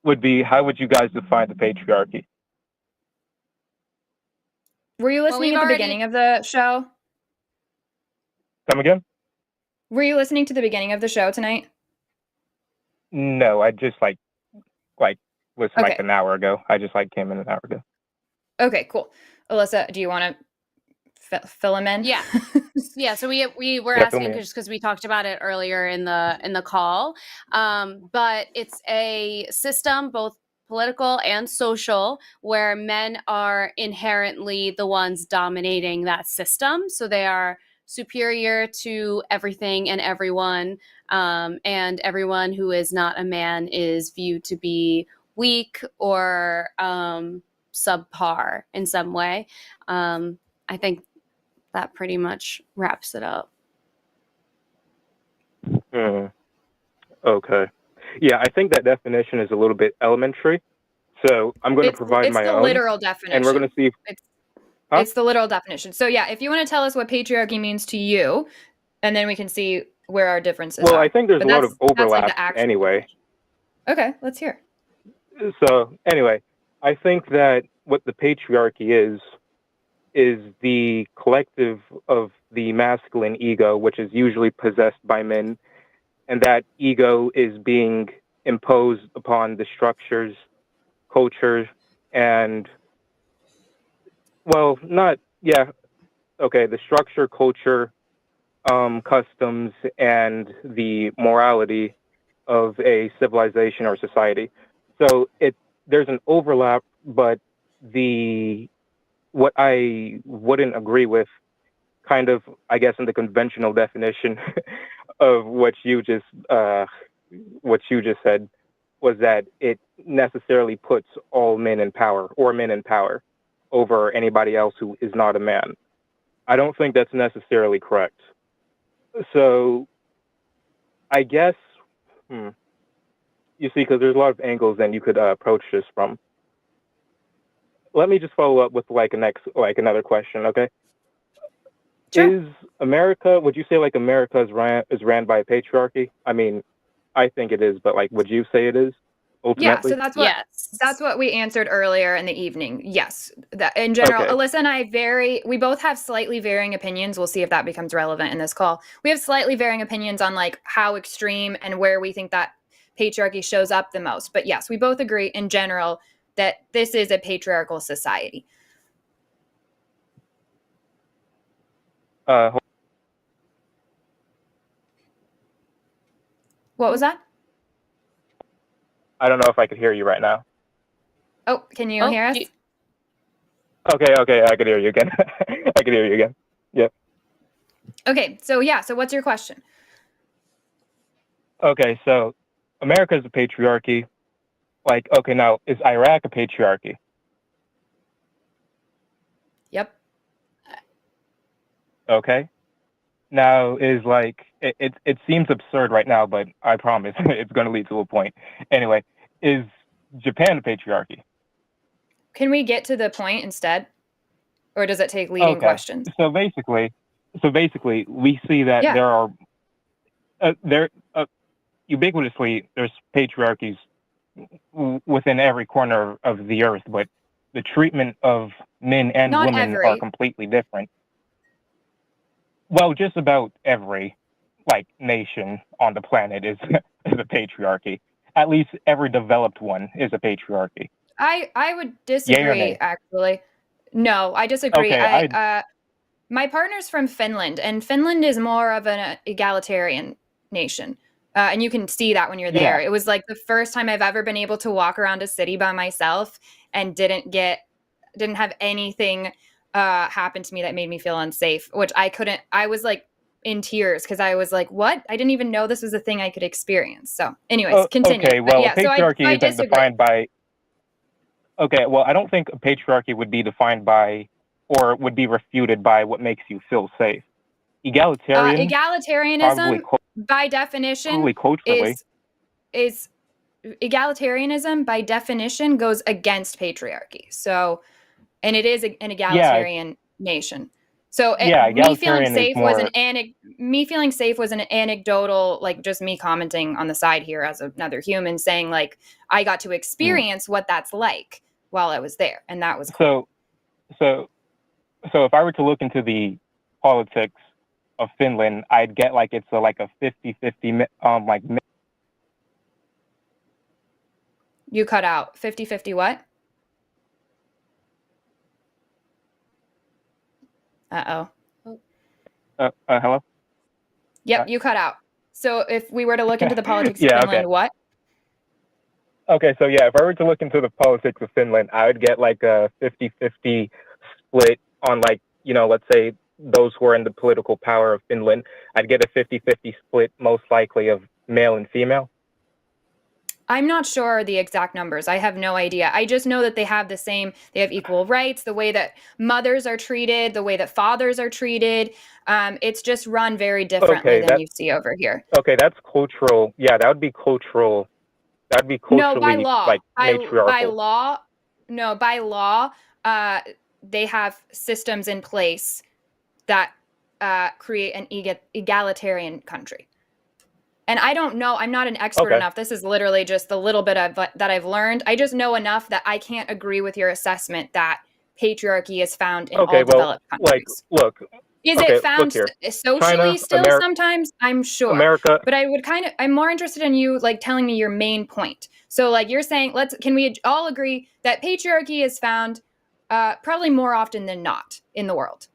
would be, how would you guys define the patriarchy? Were you listening we've at the already- beginning of the show? Come again? Were you listening to the beginning of the show tonight? No, I just like was like Okay. an hour ago. I just came in an hour ago. Okay, cool. Alyssa, do you want to fill him in? Yeah. Yeah, so we were Yeah, fill asking me in. just because we talked about it earlier in the call, but it's a system, both political and social, where men are inherently the ones dominating that system. So they are superior to everything and everyone, and everyone who is not a man is viewed to be weak or subpar in some way. I think that pretty much wraps it up. Okay. Yeah, I think that definition is a little bit elementary. So I'm going to provide my It's the own, literal definition. and we're going to see. Huh? It's the literal definition. So yeah, if you want to tell us what patriarchy means to you, and then we can see where our differences are. Well, I think there's But a lot of that's like overlap the actual anyway. definition. Okay, let's hear. So anyway, I think that what the patriarchy is the collective of the masculine ego, which is usually possessed by men, and that ego is being imposed upon the structures, cultures, and the structure, culture, customs, and the morality of a civilization or society. So there's an overlap, but what I wouldn't agree with, kind of, I guess, in the conventional definition of what you just said, was that it necessarily puts all men in power, or men in power, over anybody else who is not a man. I don't think that's necessarily correct. So I guess, you see, because there's a lot of angles that you could approach this from. Let me just follow up with another question, okay? Sure. Is America, would you say America is ran by a patriarchy? I mean, I think it is, but would you say it is ultimately? Yeah, so that's what we answered earlier in the evening. Yes, that in general, Okay. Alyssa and I we both have slightly varying opinions. We'll see if that becomes relevant in this call. We have slightly varying opinions on how extreme and where we think that patriarchy shows up the most. But yes, we both agree in general that this is a patriarchal society. Hold- What was that? I don't know if I could hear you right now. Oh, can you hear us? Okay, I can hear you again. I can hear you again. Yeah. Okay, so what's your question? Okay, so America is a patriarchy. Okay, now, is Iraq a patriarchy? Yep. Okay. Now, it seems absurd right now, but I promise it's going to lead to a point. Anyway, is Japan a patriarchy? Can we get to the point instead? Or does it take leading questions? So basically, we see that there are ubiquitously, there's patriarchies within every corner of the earth, but the treatment of men and women are completely different. Well, just about every nation on the planet is a patriarchy. At least every developed one is a patriarchy. I would disagree, actually. No, I disagree. Okay, my partner's from Finland, and Finland is more of an egalitarian nation. And you can see that when you're there. Yeah. It was the first time I've ever been able to walk around a city by myself and didn't have anything happened to me that made me feel unsafe, which I was like in tears because I was like, what? I didn't even know this was a thing I could experience. So anyways, continue. Okay, well, yeah, patriarchy I isn't disagree. defined by. Okay, well, I don't think patriarchy would be defined by or would be refuted by what makes you feel safe. Egalitarianism, by definition, culturally. is egalitarianism by definition goes against patriarchy. So, and it is an egalitarian nation. So me feeling safe was an anecdotal, like just me commenting on the side here as another human saying like, I got to experience what that's like while I was there. And that was cool. So if I were to look into the politics of Finland, I'd get like, it's like a 50-50, like. You cut out 50-50 what? Uh-oh. Hello? Yep, you cut out. So if we were to look into the politics of Finland, what? Okay, so yeah, if I were to look into the politics of Finland, I would get like a 50-50 split on like, let's say those who are in the political power of Finland. I'd get a 50-50 split most likely of male and female. I'm not sure the exact numbers. I have no idea. I just know that they have equal rights, the way that mothers are treated, the way that fathers are treated. It's just run very differently than you see over here. Okay, that's cultural. Yeah, that would be cultural. That'd be culturally, no, by law. Like, matriarchal. By law, they have systems in place that create an egalitarian country. And I don't know, I'm not an expert enough. This is literally just the little bit that I've learned. I just know enough that I can't agree with your assessment that patriarchy is found in all developed countries. Like, look. Is it found socially China, still sometimes? I'm sure. America. But I'm more interested in you like telling me your main point. So like you're saying, can we all agree that patriarchy is found probably more often than not in the world?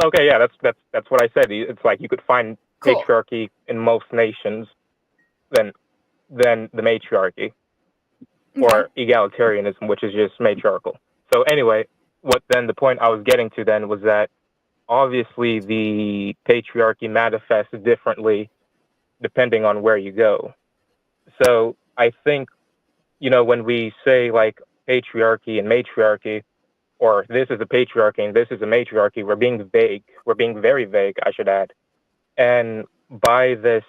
Okay, yeah, that's what I said. It's like you could find patriarchy in most nations than the matriarchy or egalitarianism, which is just matriarchal. So anyway, the point I was getting to then was that obviously the patriarchy manifests differently depending on where you go. So I think, when we say like patriarchy and matriarchy, or this is a patriarchy and this is a matriarchy, we're being vague. We're being very vague, I should add. And by this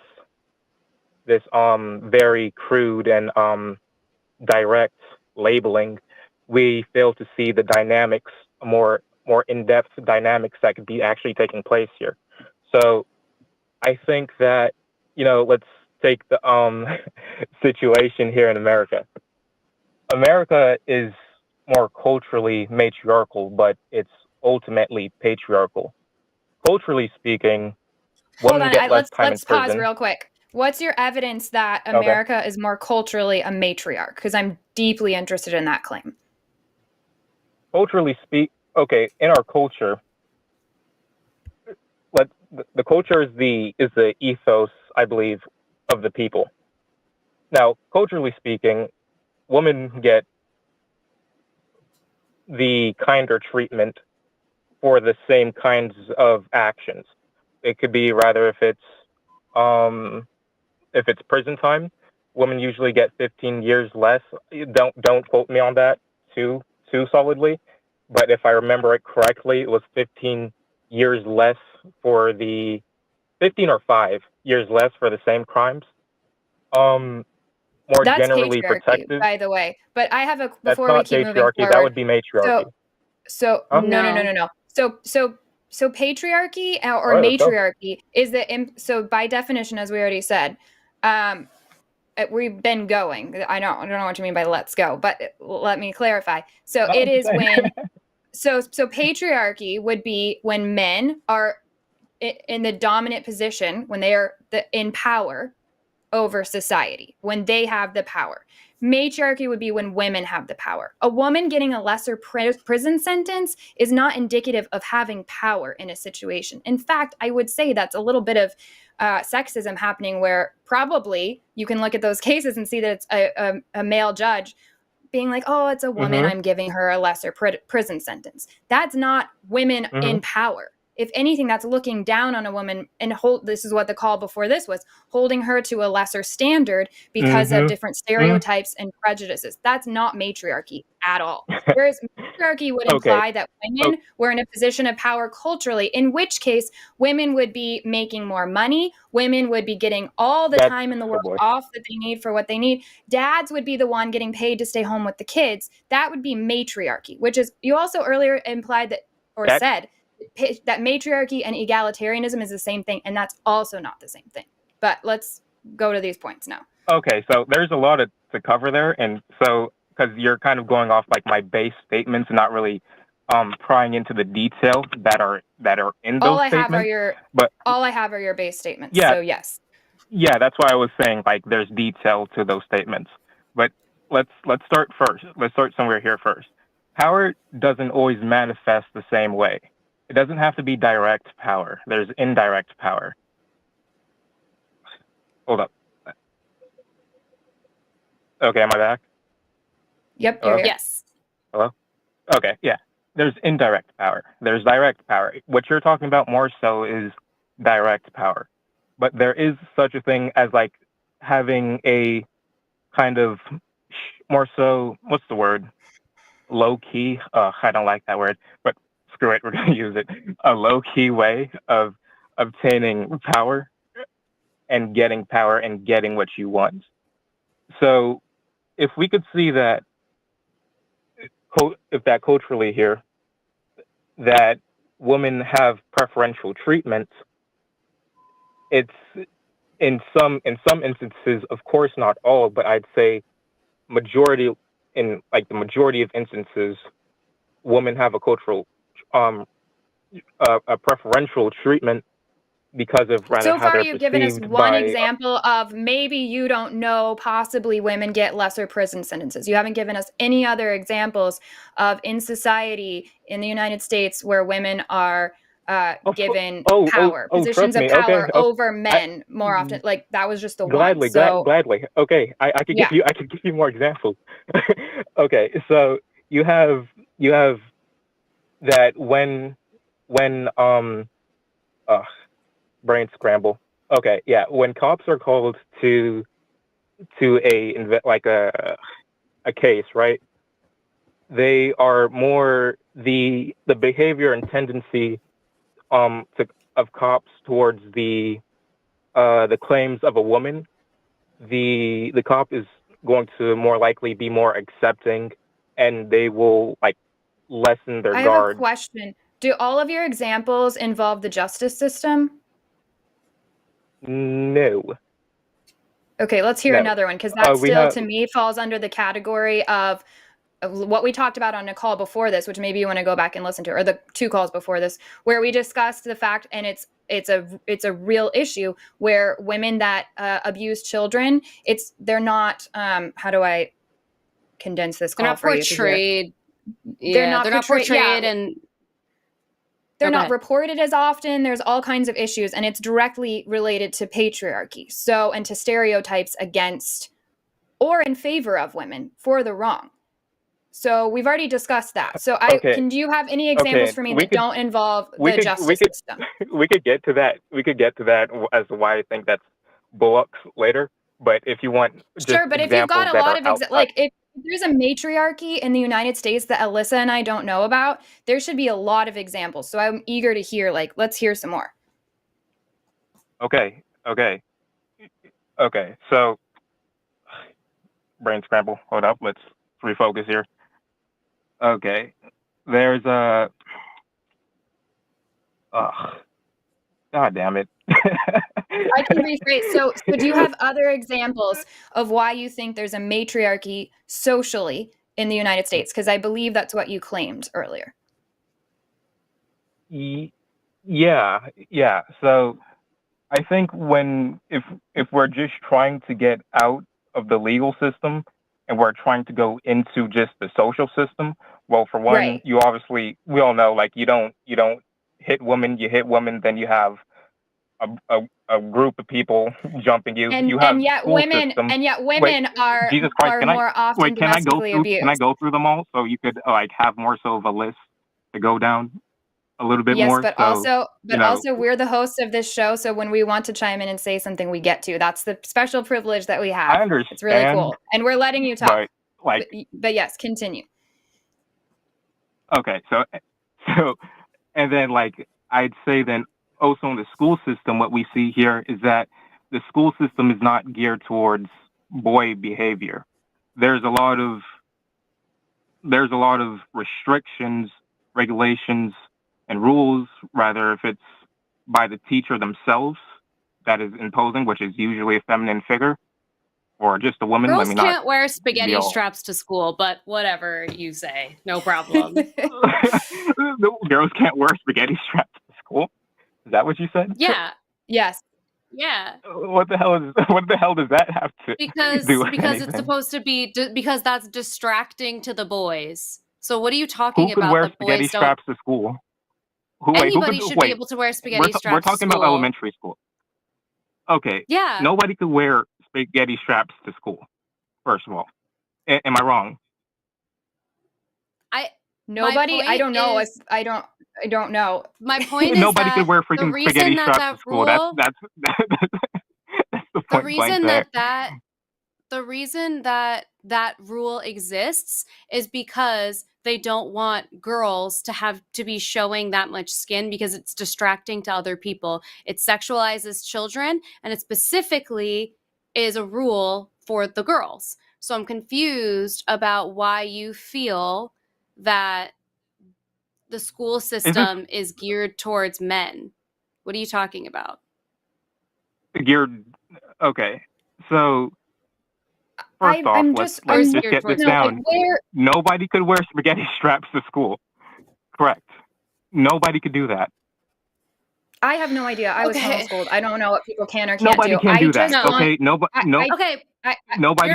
very crude and direct labeling, we fail to see the dynamics, more in-depth dynamics that could be actually taking place here. So I think that, let's take the situation here in America. America is more culturally matriarchal, but it's ultimately patriarchal. Culturally speaking, hold on, let's pause real quick. What's your evidence that America is more culturally a matriarch? Because I'm deeply interested in that claim. Culturally in our culture, the culture is the ethos, I believe, of the people. Now, culturally speaking, women get the kinder treatment for the same kinds of actions. It could be rather if it's prison time, women usually get 15 years less. Don't quote me on that too solidly, but if I remember it correctly, it was 15 years less for 15 or 5 years less for the same crimes. More that's generally protected, by the way. But I have before we keep moving forward. That would be matriarchy. So no. So patriarchy or matriarchy is so by definition, as we already said, we've been going. I don't know what you mean by let's go, but let me clarify. So it is when so patriarchy would be when men are in the dominant position, when they are in power over society, when they have the power. Matriarchy would be when women have the power. A woman getting a lesser prison sentence is not indicative of having power in a situation. In fact, I would say that's a little bit of sexism happening where probably you can look at those cases and see that it's a male judge, being like, oh, it's a woman, I'm giving her a lesser prison sentence. That's not women in power. If anything, that's looking down on a woman and this is what the call before this was, holding her to a lesser standard because of different stereotypes and prejudices. That's not matriarchy at all. Whereas matriarchy would imply that women were in a position of power culturally, in which case women would be making more money. Women would be getting all the time in the world off that they need for what they need. Dads would be the one getting paid to stay home with the kids. That would be matriarchy, which is, you also earlier implied that, or said, that matriarchy and egalitarianism is the same thing, and that's also not the same thing. But let's go to these points now. Okay, so there's a lot to cover there, and so because you're kind of going off like my base statements, not really prying into the details that are in those statements. All I have are your base statements. Yeah, so yes. Yeah, that's why I was saying like there's detail to those statements. But let's start first. Let's start somewhere here first. Power doesn't always manifest the same way. It doesn't have to be direct power. There's indirect power. Hold up. Okay, am I back? Yep. Hello? Yes. Hello? Okay, yeah. There's indirect power. There's direct power. What you're talking about more so is direct power. But there is such a thing as like having a kind of more so, what's the word? Low key. I don't like that word, but screw it, we're going to use it. A low key way of obtaining power and getting what you want. So if we could see that, if that culturally here, that women have preferential treatment, it's in some instances, of course not all, but I'd say the majority of instances, women have a cultural a preferential treatment because of rather so how far they're you've given us perceived one by, example of maybe you don't know, possibly women get lesser prison sentences. You haven't given us any other examples of in society in the United States where women are given power, positions of power over men more often. Like that was just the gladly, one. So gladly. Okay, I could give you more examples. Okay, so you have that when brain scramble. Okay, yeah, when cops are called to a case, right? They are more the behavior and tendency of cops towards the claims of a woman. The cop is going to more likely be more accepting, and they will like lessen their guard. I have a question. Do all of your examples involve the justice system? No. Okay, let's hear another one, because that still, to me, falls under the category of what we talked about on a call before this, which maybe you want to go back and listen to, or the 2 calls before this, where we discussed the fact, and it's a real issue, where women that abuse children, they're not, how do I condense this call for you? They're not portrayed, and they're not reported as often. There's all kinds of issues, and it's directly related to patriarchy. So, and to stereotypes against or in favor of women for the wrong. So we've already discussed that. So do you have any examples for me that don't involve the justice system? We could get to that. We could get to that as to why I think that's bullocks later. But if you want, sure. But if you've got a lot of if there's a matriarchy in the United States that Alyssa and I don't know about, there should be a lot of examples. So I'm eager to hear. Let's hear some more. Okay. So, brain scramble. Hold up. Let's refocus here. Okay. There's a. God damn it. I can rephrase. So do you have other examples of why you think there's a matriarchy socially in the United States? Because I believe that's what you claimed earlier. Yeah. So I think if we're just trying to get out of the legal system and we're trying to go into just the social system, well, for one, we all know, like, you don't hit women, you hit women, then you have a group of people jumping you. And You have yet school women system. are Jesus Christ, more often can I go domestically through? abused. Can I go through them all so you could like have more so of a list to go down a little bit Yes, more? but So also we're the hosts of this show, so when we want to chime in and say something, we get to. That's the special privilege that we have. I understand. It's really cool, and we're letting you talk. But like, but yes, continue. okay, so and then like I'd say then also in the school system, what we see here is that the school system is not geared towards boy behavior. There's a lot of restrictions, regulations, and rules, rather if it's by the teacher themselves that is imposing, which is usually a feminine figure or just a woman. Girls Let me can't not wear spaghetti be all- straps to school, but whatever you say, no problem. The girls can't wear spaghetti straps to school. Is that what you said? Yeah. Yes. Yeah. What the hell does that have to do with Because it's anything? supposed to be because that's distracting to the boys. So what are you talking Who could about? wear That spaghetti boys don't. straps to school? Anybody should be able to wear spaghetti straps. We're talking to about school. elementary school. Okay. Yeah. Nobody could wear spaghetti straps to school. First of all, am I wrong? Nobody. I don't know. I don't know. My point is Nobody that could wear freaking the reason spaghetti that straps to school. That's the point. the reason the reason that rule exists is because they don't want girls to have to be showing that much skin because it's distracting to other people. It sexualizes children, and it specifically is a rule for the girls. So I'm confused about why you feel that the school system is geared towards men. What are you talking about? Geared. Okay. So first off, let's just get this down. Nobody could wear spaghetti straps to school. Correct. Nobody could do that. I have no idea. I was homeschooled. I don't know what people can or can't Nobody do. can do that. Okay. Nobody.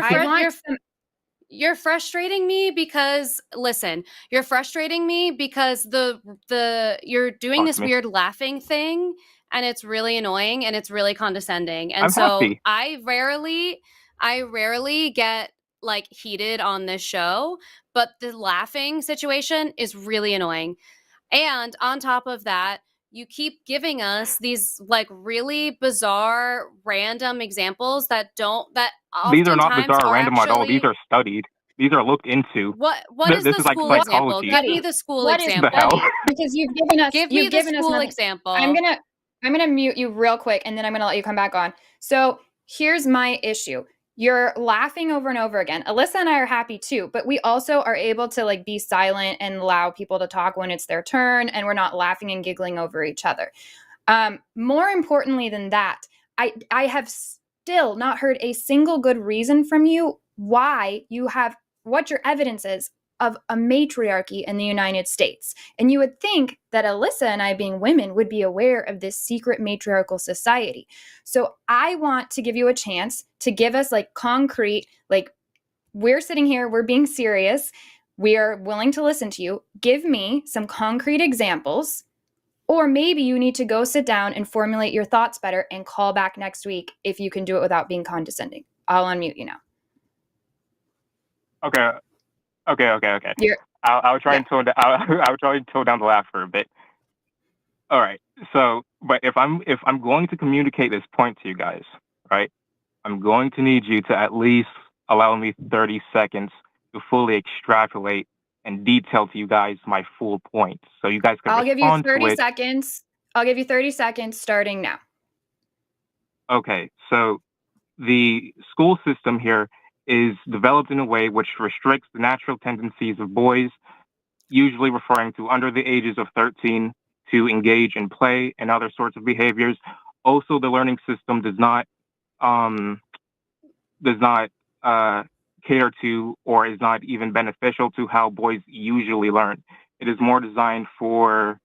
You're frustrating me because you're frustrating me because you're doing this weird laughing thing, and it's really annoying and it's really condescending. And happy. I rarely get like heated on this show, but the laughing situation is really annoying. And on top of that, you keep giving us these like really bizarre random examples that these are not bizarre or random at all. These are studied. These are looked into. What is the school example? Give me the school example. Because you've given us the school example. I'm gonna mute you real quick, and then I'm gonna let you come back on. So here's my issue. You're laughing over and over again. Alyssa and I are happy too, but we also are able to like be silent and allow people to talk when it's their turn, and we're not laughing and giggling over each other. More importantly than that, I have still not heard a single good reason from you why what your evidence is of a matriarchy in the United States. And you would think that Alyssa and I, being women, would be aware of this secret matriarchal society. So I want to give you a chance to give us like concrete, like we're sitting here, we're being serious, we are willing to listen to you. Give me some concrete examples, or maybe you need to go sit down and formulate your thoughts better and call back next week if you can do it without being condescending. I'll unmute you now. Okay. I'll try and tone down. I'll try and tone down the laugh for a bit. All right. So, but if I'm going to communicate this point to you guys, right, I'm going to need you to at least allow me 30 seconds to fully extrapolate and detail to you guys my full point, so you guys can. I'll give you 30 seconds. I'll give you 30 seconds starting now. Okay. So, the school system here is developed in a way which restricts the natural tendencies of boys, usually referring to under the ages of 13, to engage in play and other sorts of behaviors. Also, the learning system does not cater to or is not even beneficial to how boys usually learn. It is more designed for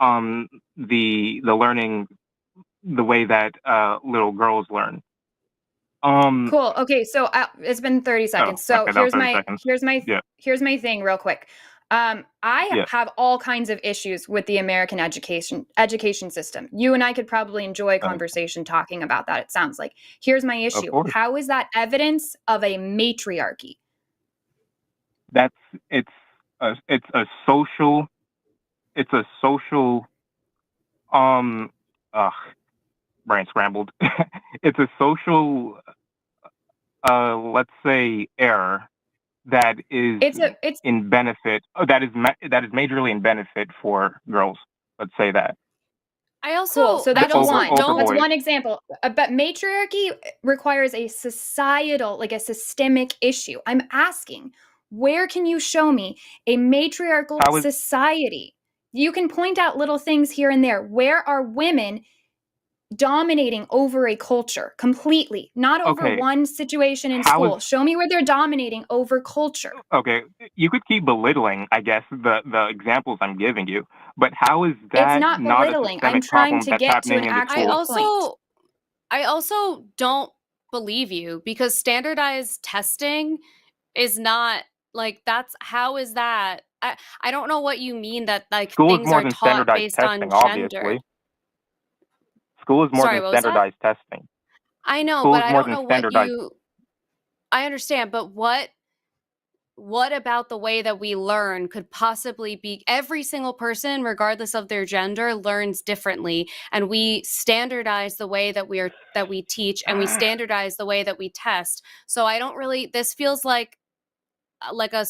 the learning the way that little girls learn. Cool. Okay, so it's been 30 seconds. So okay, here's my thing real quick. I have all kinds of issues with the American education system. You and I could probably enjoy a conversation talking about that, it sounds like. Here's my issue. How is that evidence of a matriarchy? It's a social brain scrambled. It's a social let's say error that is in benefit that is majorly in benefit for girls. Let's say that. I also so that's that's one example. But matriarchy requires a societal, like a systemic issue. I'm asking, where can you show me a matriarchal society? You can point out little things here and there. Where are women dominating over a culture completely, not over one situation in school? Show me where they're dominating over culture. Okay, you could keep belittling, I guess, the examples I'm giving you, but how is that it's not belittling? I'm trying to get to an actual point. I also don't believe you, because standardized testing is not like, how is that? I don't know what you mean that like school things are taught based testing, on gender. Obviously. School is more than standardized testing. I know, but I don't know what you... I understand, but what about the way that we learn could possibly be... Every single person, regardless of their gender, learns differently, and we standardize the way that we teach, and we standardize the way that we test. So I don't really... This feels like a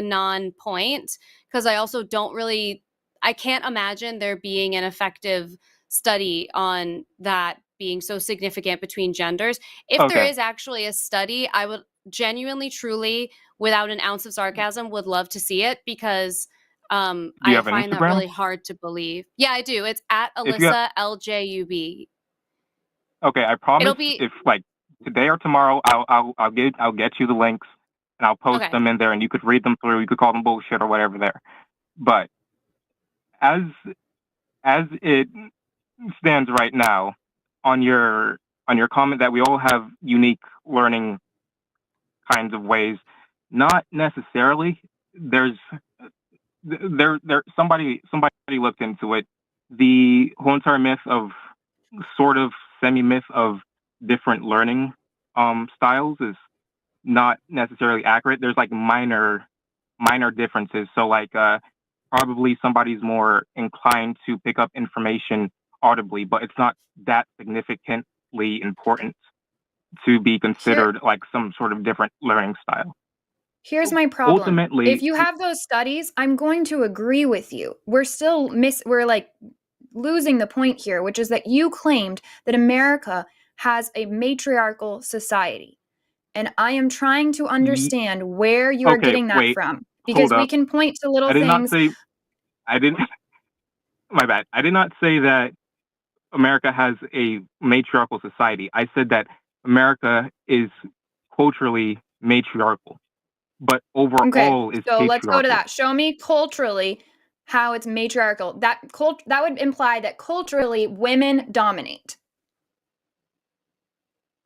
non-point, because I also don't really... I can't imagine there being an effective study on that being so significant between genders. If there is actually a study, I would genuinely, truly, without an ounce of sarcasm, would love to see it, because I find that really hard to believe. Yeah, I do. It's at Alyssa LJUB. Okay, I promise. If like today or tomorrow, I'll get you the links, and I'll post them in there, and you could read them through. You could call them bullshit or whatever there. But as it stands right now, on your comment that we all have unique learning kinds of ways, not necessarily. There's somebody looked into it. The whole entire myth of sort of semi-myth of different learning styles is not necessarily accurate. There's like minor differences. So like probably somebody's more inclined to pick up information audibly, but it's not that significantly important to be considered like some sort of different learning style. Here's my problem. Ultimately, if you have those studies, I'm going to agree with you. We're still we're like losing the point here, which is that you claimed that America has a matriarchal society. And I am trying to understand where you are getting that from. Because we can point to little things. My bad. I did not say that America has a matriarchal society. I said that America is culturally matriarchal, but overall is patriarchal. So let's go to that. Show me culturally how it's matriarchal. That would imply that culturally women dominate.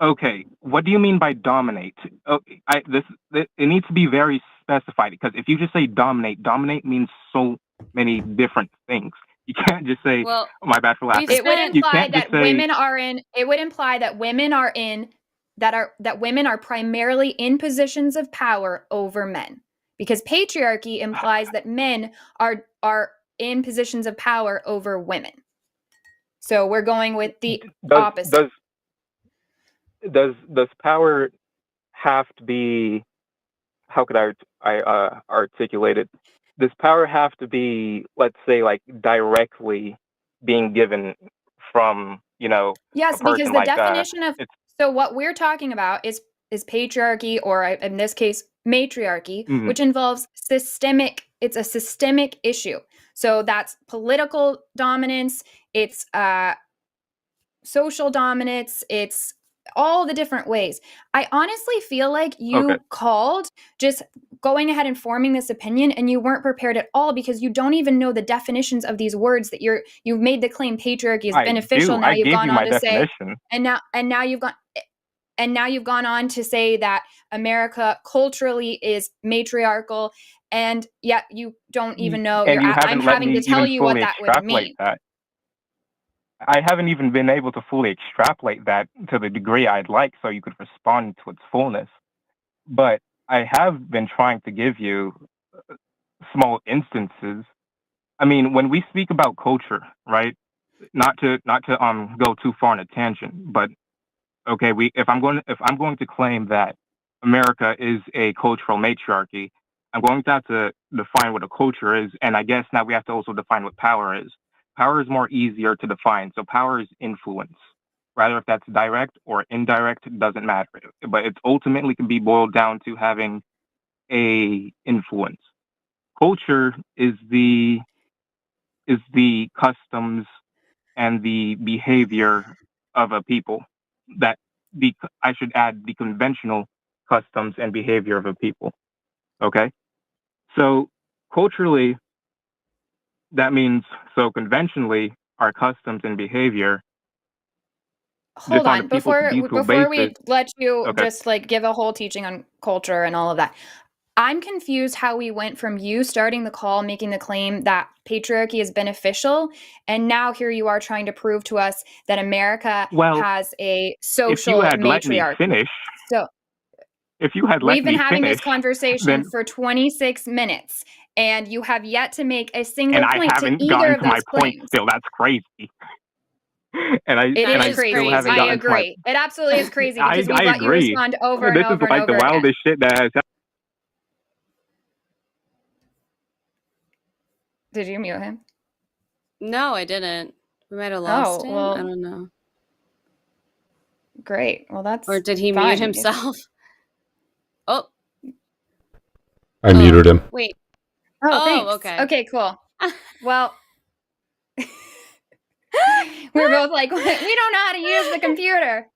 Okay, what do you mean by dominate? It needs to be very specified, because if you just say dominate means so many different things. You can't just say, my bad for laughing. It would imply that women are in. It would imply that women are in. That women are primarily in positions of power over men, because patriarchy implies that men are in positions of power over women. So we're going with the opposite. Does power have to be? How could I articulate it? Does power have to be, let's say, like directly being given from, Yes, because the definition of... So what we're talking about is patriarchy, or in this case, matriarchy, which involves it's a systemic issue. So that's political dominance, it's social dominance, it's all the different ways. I honestly feel like you called just going ahead and forming this opinion, and you weren't prepared at all, because you don't even know the definitions of these words that you've made the claim patriarchy is beneficial. Now you've gone on to say, and now you've gone on to say that America culturally is matriarchal, and yet you don't even know. And you I'm haven't let having me to tell even you what fully that would extrapolate mean. that. I haven't even been able to fully extrapolate that to the degree I'd like so you could respond to its fullness. But I have been trying to give you small instances. I mean, when we speak about culture, right? Not to go too far on a tangent, but okay, if I'm going to claim that America is a cultural matriarchy, I'm going to have to define what a culture is, and I guess now we have to also define what power is. Power is more easier to define. So power is influence. Rather if that's direct or indirect, it doesn't matter. But it ultimately can be boiled down to having a influence. Culture is the customs and the behavior of a people. I should add the conventional customs and behavior of a people. Okay? So culturally, that means, so conventionally, our customs and behavior. Hold on, before we let you okay. just like give a whole teaching on culture and all of that. I'm confused how we went from you starting the call, making the claim that patriarchy is beneficial, and now here you are trying to prove to us that America has a social if you had matriarchy. Let me finish, so if you had we've let been me having finish, this conversation then, for 26 minutes, and you have yet to make a single and point I haven't to either gotten of to my those point claims. still. That's crazy. It is crazy. Still haven't I gotten to my. agree. It absolutely is crazy because we've I let you agree. respond over and This over is and like over the again. wildest shit that has. Did you mute him? No, I didn't. We might have lost him. Well, I don't know. Great. Well, that's or did he fine. mute himself? Oh, I muted him. Wait. Oh, thanks. Okay. Okay, cool. Well, we're both like, we don't know how to use the computer.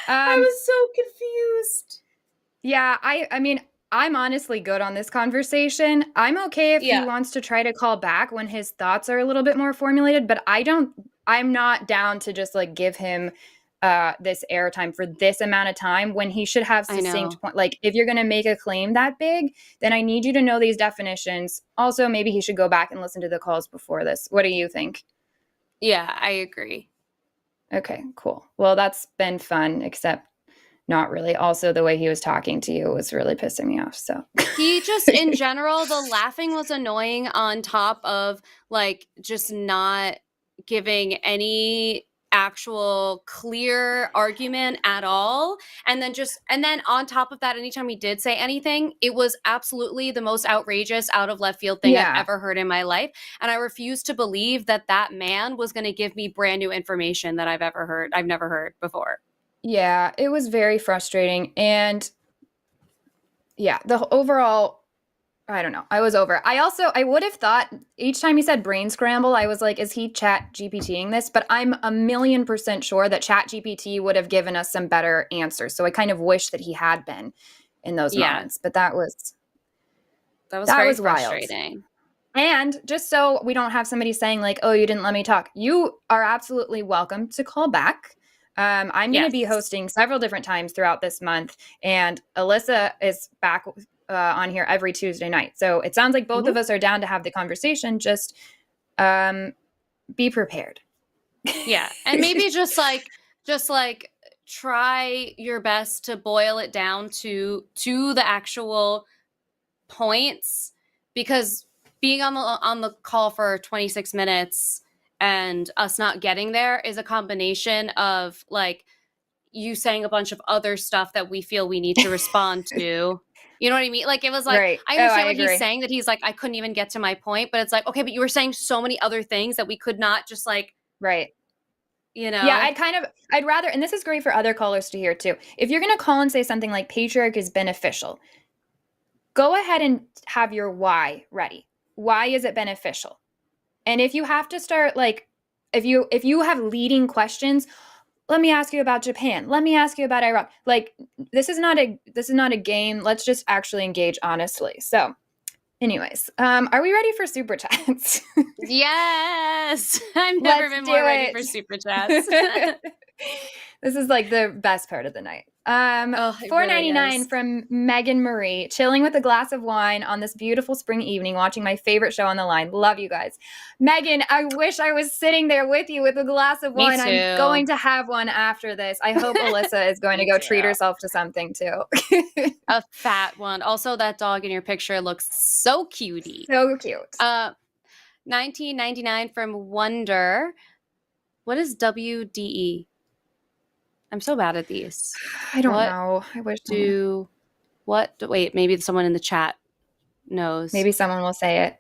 I was so confused. Yeah, I mean, I'm honestly good on this conversation. I'm okay if he wants to try to call back when his thoughts are a little bit more formulated, but I'm not down to just like give him this airtime for this amount of time when he should have succinct point. Like if you're going to make a claim that big, then I need you to know these definitions. Also, maybe he should go back and listen to the calls before this. What do you think? Yeah, I agree. Okay, cool. Well, that's been fun, except not really. Also, the way he was talking to you was really pissing me off. So he just, in general, the laughing was annoying on top of like just not giving any actual clear argument at all. And then on top of that, anytime he did say anything, it was absolutely the most outrageous out of left field thing I've ever heard in my life. And I refuse to believe that that man was going to give me brand new information that I've never heard before. Yeah, it was very frustrating. And yeah, the overall, I don't know. I was over. I would have thought each time he said brain scramble, I was like, is he chat GPTing this? But I'm 1,000,000% sure that chat GPT would have given us some better answers. So I kind of wish that he had been in those moments. But that was very frustrating. Wild. And just so we don't have somebody saying like, oh, you didn't let me talk. You are absolutely welcome to call back. I'm going to be hosting several different times throughout this month. And Alyssa is back on here every Tuesday night. So it sounds like both of us are down to have the conversation. Just be prepared. Yeah. And maybe just like try your best to boil it down to the actual points, because being on the call for 26 minutes and us not getting there is a combination of like you saying a bunch of other stuff that we feel we need to respond to. You know what I mean? Like it was like, right. I understand what he's saying, that he's like, I couldn't even get to my point, but it's like, okay, but you were saying so many other things that we could not just like, right. You know? Yeah, I'd rather, and this is great for other callers to hear too. If you're going to call and say something like patriarchy is beneficial, go ahead and have your why ready. Why is it beneficial? And if you have to start like, if you have leading questions, let me ask you about Japan. Let me ask you about Iraq. Like this is not a game. Let's just actually engage honestly. So anyways, are we ready for super chats? Yes. I've never been more ready for super chats. This is like the best part of the night. It really $4.99 is. from Megan Marie. Chilling with a glass of wine on this beautiful spring evening, watching my favorite show on the line. Love you guys. Megan, I wish I was sitting there with you with a glass of Me wine. too. I'm going to have one after this. I hope Alyssa is going to go treat herself to something too. A fat one. Also, that dog in your picture looks so cutie. So cute. $19.99 from Wonder. What is WDE? I'm so bad at these. I don't know. I wish wait, maybe someone in the chat knows. Maybe someone will say it.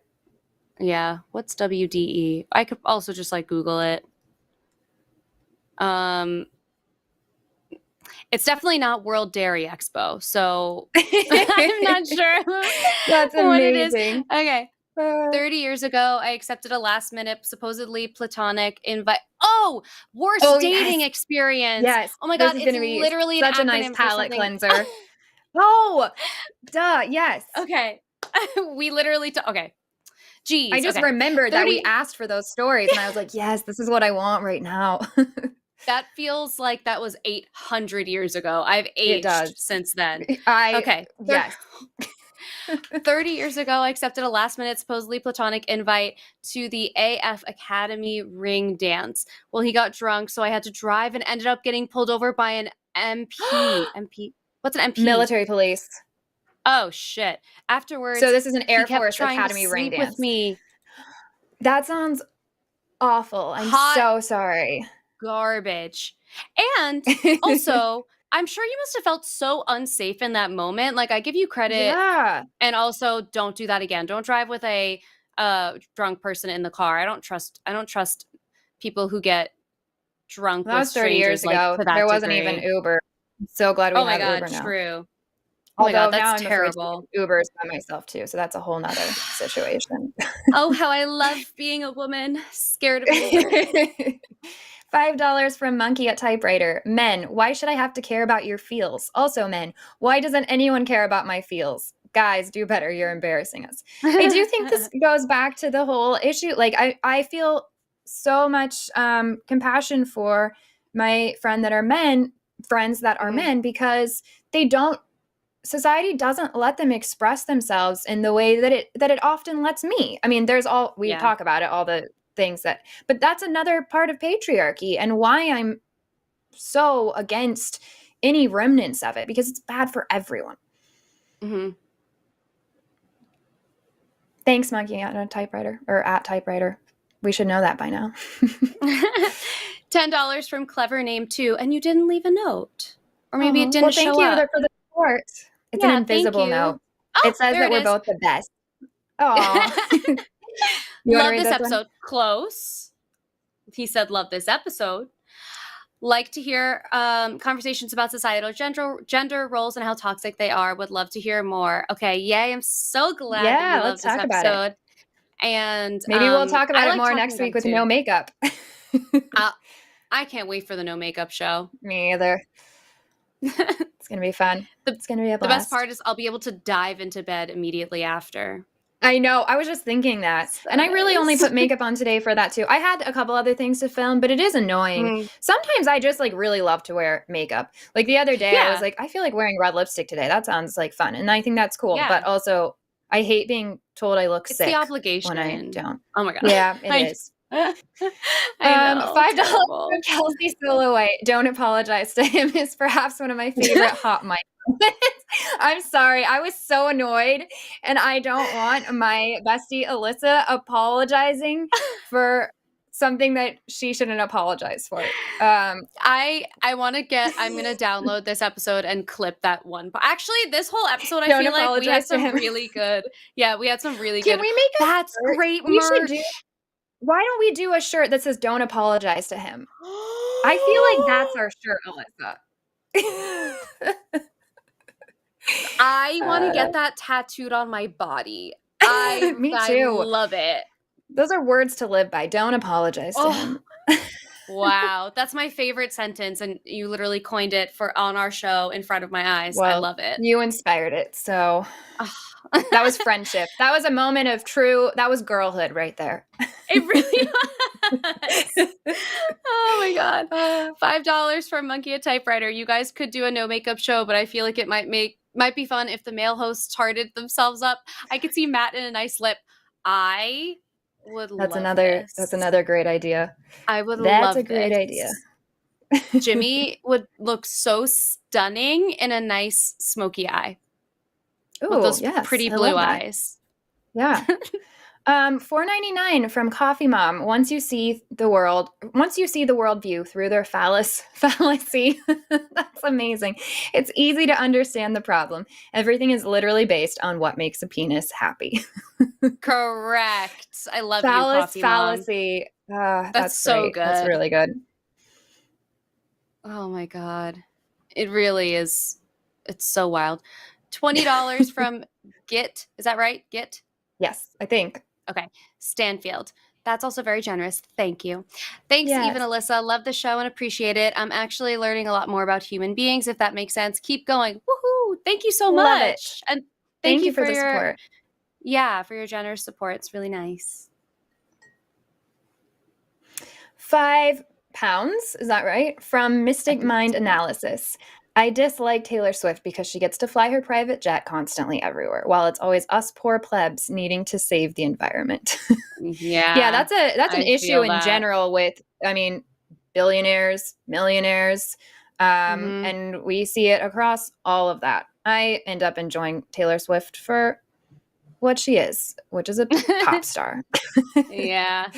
Yeah. What's WDE? I could also just like Google it. It's definitely not World Dairy Expo, so I'm not sure That's what it is. amazing. Okay. 30 years ago, I accepted a last-minute, supposedly platonic invite. Oh, worst dating experience. Yes. Oh my This God, is it's gonna be literally such an a nice acronym for palate something. cleanser. Oh, duh. Yes. Okay. We literally okay. Geez. I just remembered that we asked for those stories, and I was like, yes, this is what I want right now. That feels like that was 800 years ago. I've aged since then. Okay. Yes. 30 years ago, I accepted a last-minute, supposedly platonic invite to the AF Academy ring dance. Well, he got drunk, so I had to drive and ended up getting pulled over by an MP. MP? What's an MP? Military police. Oh, shit. Afterwards, So this is an Air he kept Force trying Academy to ring sleep dance. with me. That sounds awful. I'm so sorry. Garbage. And also, I'm sure you must have felt so unsafe in that moment. Like, I give you credit. Yeah. And also, don't do that again. Don't drive with a drunk person in the car. I don't trust people who get drunk That with was 30 years strangers, ago. like, to that There wasn't degree. even Uber. I'm so glad we Oh my have God, Uber now. true. Oh my Although God, now that's I'm terrible. afraid to Ubers by myself too, so that's a whole nother situation. Oh, how I love being a woman. Scared of Uber. $5 from Monkey at Typewriter. Men, why should I have to care about your feels? Also, men, why doesn't anyone care about my feels? Guys, do better. You're embarrassing us. I do think this goes back to the whole issue. Like, I feel so much compassion for my friends that are men, because society doesn't let them express themselves in the way that it often lets me. I mean, we talk about it, all the things but that's another part of patriarchy and why I'm so against any remnants of it, because it's bad for everyone. Mm-hmm. Thanks, Monkey at a Typewriter or at Typewriter. We should know that by now. $10 from Clever Name 2, and you didn't leave a note, or maybe it didn't thank show you up. for the support. It's an invisible note. It says that we're both the best. Oh, love this episode. Close. He said, love this episode. Like to hear conversations about societal gender roles and how toxic they are. Would love to hear more. Okay, yay! I'm so glad that you love this episode. And maybe we'll talk about it more next week with no makeup. I can't wait for the no makeup show. Me either. It's gonna be fun. It's gonna be a blast. The best part is I'll be able to dive into bed immediately after. I know. I was just thinking that. So and I really only put makeup on today for that too. I had a couple other things to film, but it is annoying. Sometimes I just like really love to wear makeup. Like the other day I was like, I feel like wearing red lipstick today. That sounds like fun. And I think that's cool. Yeah. But also I hate being told I look sick. It's the obligation. When I don't. Oh my God. Yeah, it is. I know, $5 from Kelsey Silhouette. Don't apologize to him is perhaps one of my favorite hot mic moments. I'm sorry. I was so annoyed, and I don't want my bestie Alyssa apologizing for something that she shouldn't apologize for. I'm going to download this episode and clip that one. Actually, this whole episode, I feel like we had some really good. Yeah, we had some really good. Can we make That's great merch. Why don't we do a shirt that says "Don't apologize to him"? I feel like that's our shirt, Alyssa. I want to get that tattooed on my body. Me too. I love it. Those are words to live by. Don't apologize to him. Wow, that's my favorite sentence, and you literally coined it on our show in front of my eyes. Well, I love it. You inspired it, so that was friendship. That was a moment of that was girlhood right there. It really Oh my God. $5 for Monkey a Typewriter. You guys could do a no makeup show, but I feel like it might be fun if the male hosts tarted themselves up. I could see Matt in a nice lip. I would love this. That's another great idea. I would That's love a great this. idea. Jimmy would look so stunning in a nice smoky eye. Ooh, with those yes, pretty I blue love that. eyes. Yeah. $4.99 from Coffee Mom. Once you see the world view through their fallacy, that's amazing. It's easy to understand the problem. Everything is literally based on what makes a penis happy. Correct. I love you, Coffee fallacy. That's so great. good. That's really good. Oh my God. It really is. It's so wild. $20 from Git. Is that right? Git? Yes, I think. Okay. Stanfield. That's also very generous. Thank you. Thanks, Yes. Eve and Alyssa. Love the show and appreciate it. I'm actually learning a lot more about human beings, if that makes sense. Keep going. Woohoo! Thank you so Love much. it. And Thank you for the your support. Yeah, for your generous support. It's really nice. £5, is that right? From Mystic Mind Analysis. I dislike Taylor Swift because she gets to fly her private jet constantly everywhere, while it's always us poor plebs needing to save the environment. Yeah. That's an issue in general with, billionaires, millionaires, and we see it across all of that. I end up enjoying Taylor Swift for what she is, which is a pop star. Yeah.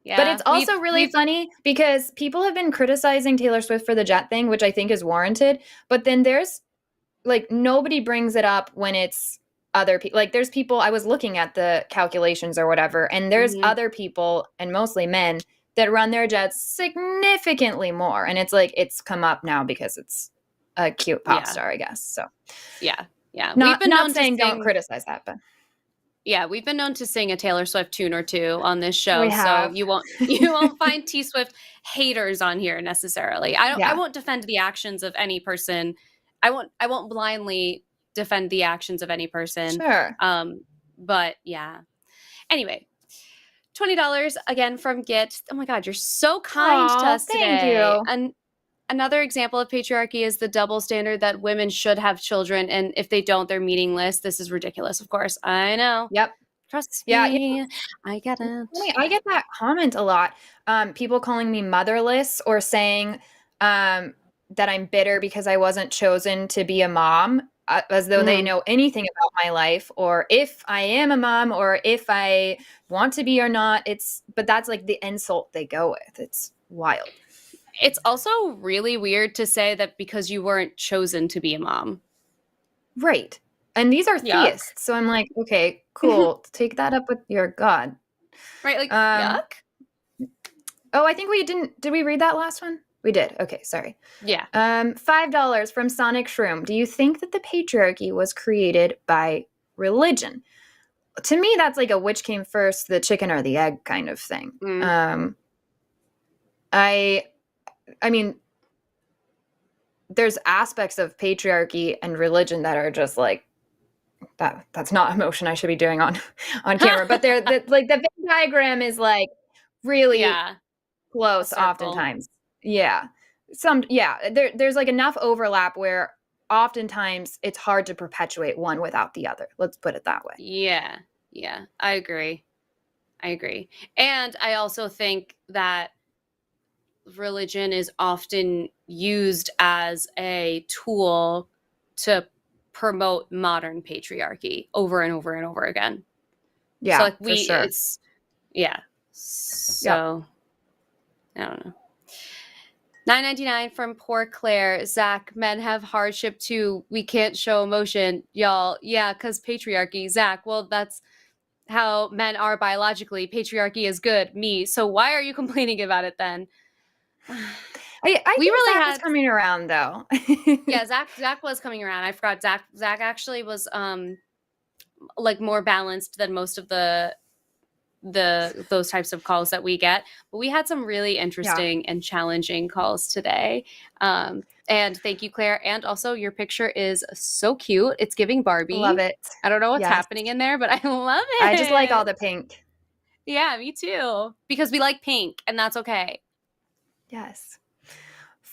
Yeah. But it's also really funny because people have been criticizing Taylor Swift for the jet thing, which I think is warranted. But then there's nobody brings it up when it's other people. Like there's people, I was looking at the calculations or whatever, and there's other people, and mostly men, that run their jets significantly more. And it's it's come up now because it's a cute pop star, I guess. So yeah. Not saying don't criticize that, but yeah, we've been known to sing a Taylor Swift tune or two on this show, we so have. you won't find T Swift haters on here necessarily. I won't defend the actions of any person. I won't blindly defend the actions of any person. Sure. But yeah. Anyway, $20 again from Git. Oh my God, you're so kind to us thank today. you. And another example of patriarchy is the double standard that women should have children, and if they don't, they're meaningless. This is ridiculous, of course. I know. Yep. Trust me. Yeah. I get it. I get that comment a lot. People calling me motherless or saying that I'm bitter because I wasn't chosen to be a mom, as though they know anything about my life, or if I am a mom, or if I want to be or not. But that's the insult they go with. It's wild. It's also really weird to say that because you weren't chosen to be a mom. Right. And these are Yuck. theists. So I'm like, okay, cool. Take that up with your God. Right. Yuck. Oh, I think did we read that last one? We did. Okay. Sorry. Yeah. $5 from Sonic Shroom. Do you think that the patriarchy was created by religion? To me, that's a which came first, the chicken or the egg kind of thing. I mean, there's aspects of patriarchy and religion that are just that's not a motion I should be doing on camera, but they're the Venn diagram is really close oftentimes. Yeah. There's enough overlap where oftentimes it's hard to perpetuate one without the other. Let's put it that way. Yeah. I agree. And I also think that religion is often used as a tool to promote modern patriarchy over and over and over again. Yeah, so for sure. So I don't know. $9.99 from Poor Claire. Zach, men have hardship too. We can't show emotion, y'all. Yeah, because patriarchy. Zach, well, that's how men are biologically. Patriarchy is good. Me. So why are you complaining about it then? I think Zach was coming around though. Yeah, Zach was coming around. I forgot Zach actually was more balanced than most of those types of calls that we get. But we had some really interesting and challenging calls today. And thank you, Claire. And also your picture is so cute. It's giving Barbie. Love it. I don't know what's happening in there, but I love it. I just like all the pink. Yeah, me too. Because we like pink, and that's okay. Yes.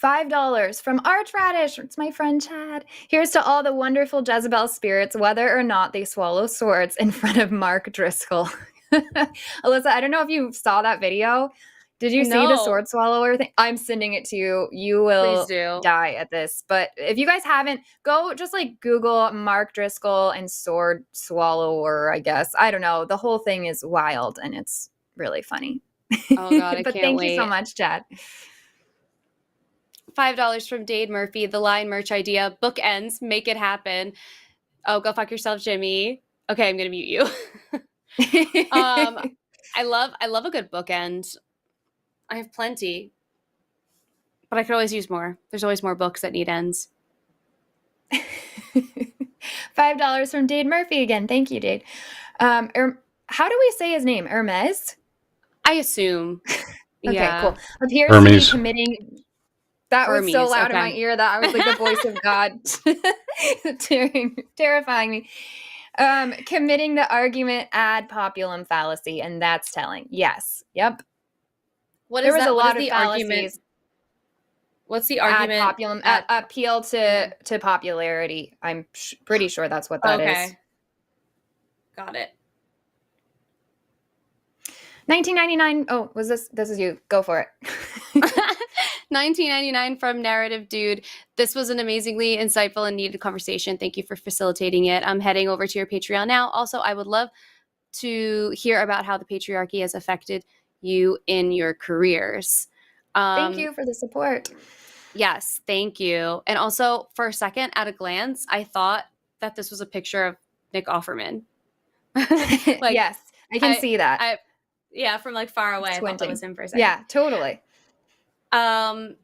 $5 from Archradish. It's my friend Chad. Here's to all the wonderful Jezebel spirits, whether or not they swallow swords in front of Mark Driscoll. Alyssa, I don't know if you saw that video. Did you see the sword swallower thing? I'm sending it to you. You will die at this. But if you guys haven't, go just like Google Mark Driscoll and sword swallower, I guess. I don't know. The whole thing is wild and it's really funny. Oh God, I but can't thank wait. you so much, Chad. $5 from Dade Murphy. The line merch idea. Bookends. Make it happen. Oh, go fuck yourself, Jimmy. Okay, I'm gonna mute you. I love a good bookend. I have plenty, but I could always use more. There's always more books that need ends. $5 from Dade Murphy again. Thank you, Dade. How do we say his name? Hermes? I assume. Okay, cool. Appears to be committing. That was so loud in my ear that I was like the voice of God, terrifying me. Committing the argument ad populum fallacy, and that's telling. Yes. Yep. What there is was that? a lot of the fallacies. What's the argument? Ad populum, appeal to popularity. I'm pretty sure that's what that is. Got it. 1999. Oh, was this? This is you. Go for it. 1999 from Narrative Dude. This was an amazingly insightful and needed conversation. Thank you for facilitating it. I'm heading over to your Patreon now. Also, I would love to hear about how the patriarchy has affected you in your careers. Thank you for the support. Yes, thank you. And also, for a second, at a glance, I thought that this was a picture of Nick Offerman. Yes, I can see that. Yeah, from like far away. I thought that was him for a second. Yeah, totally. Man.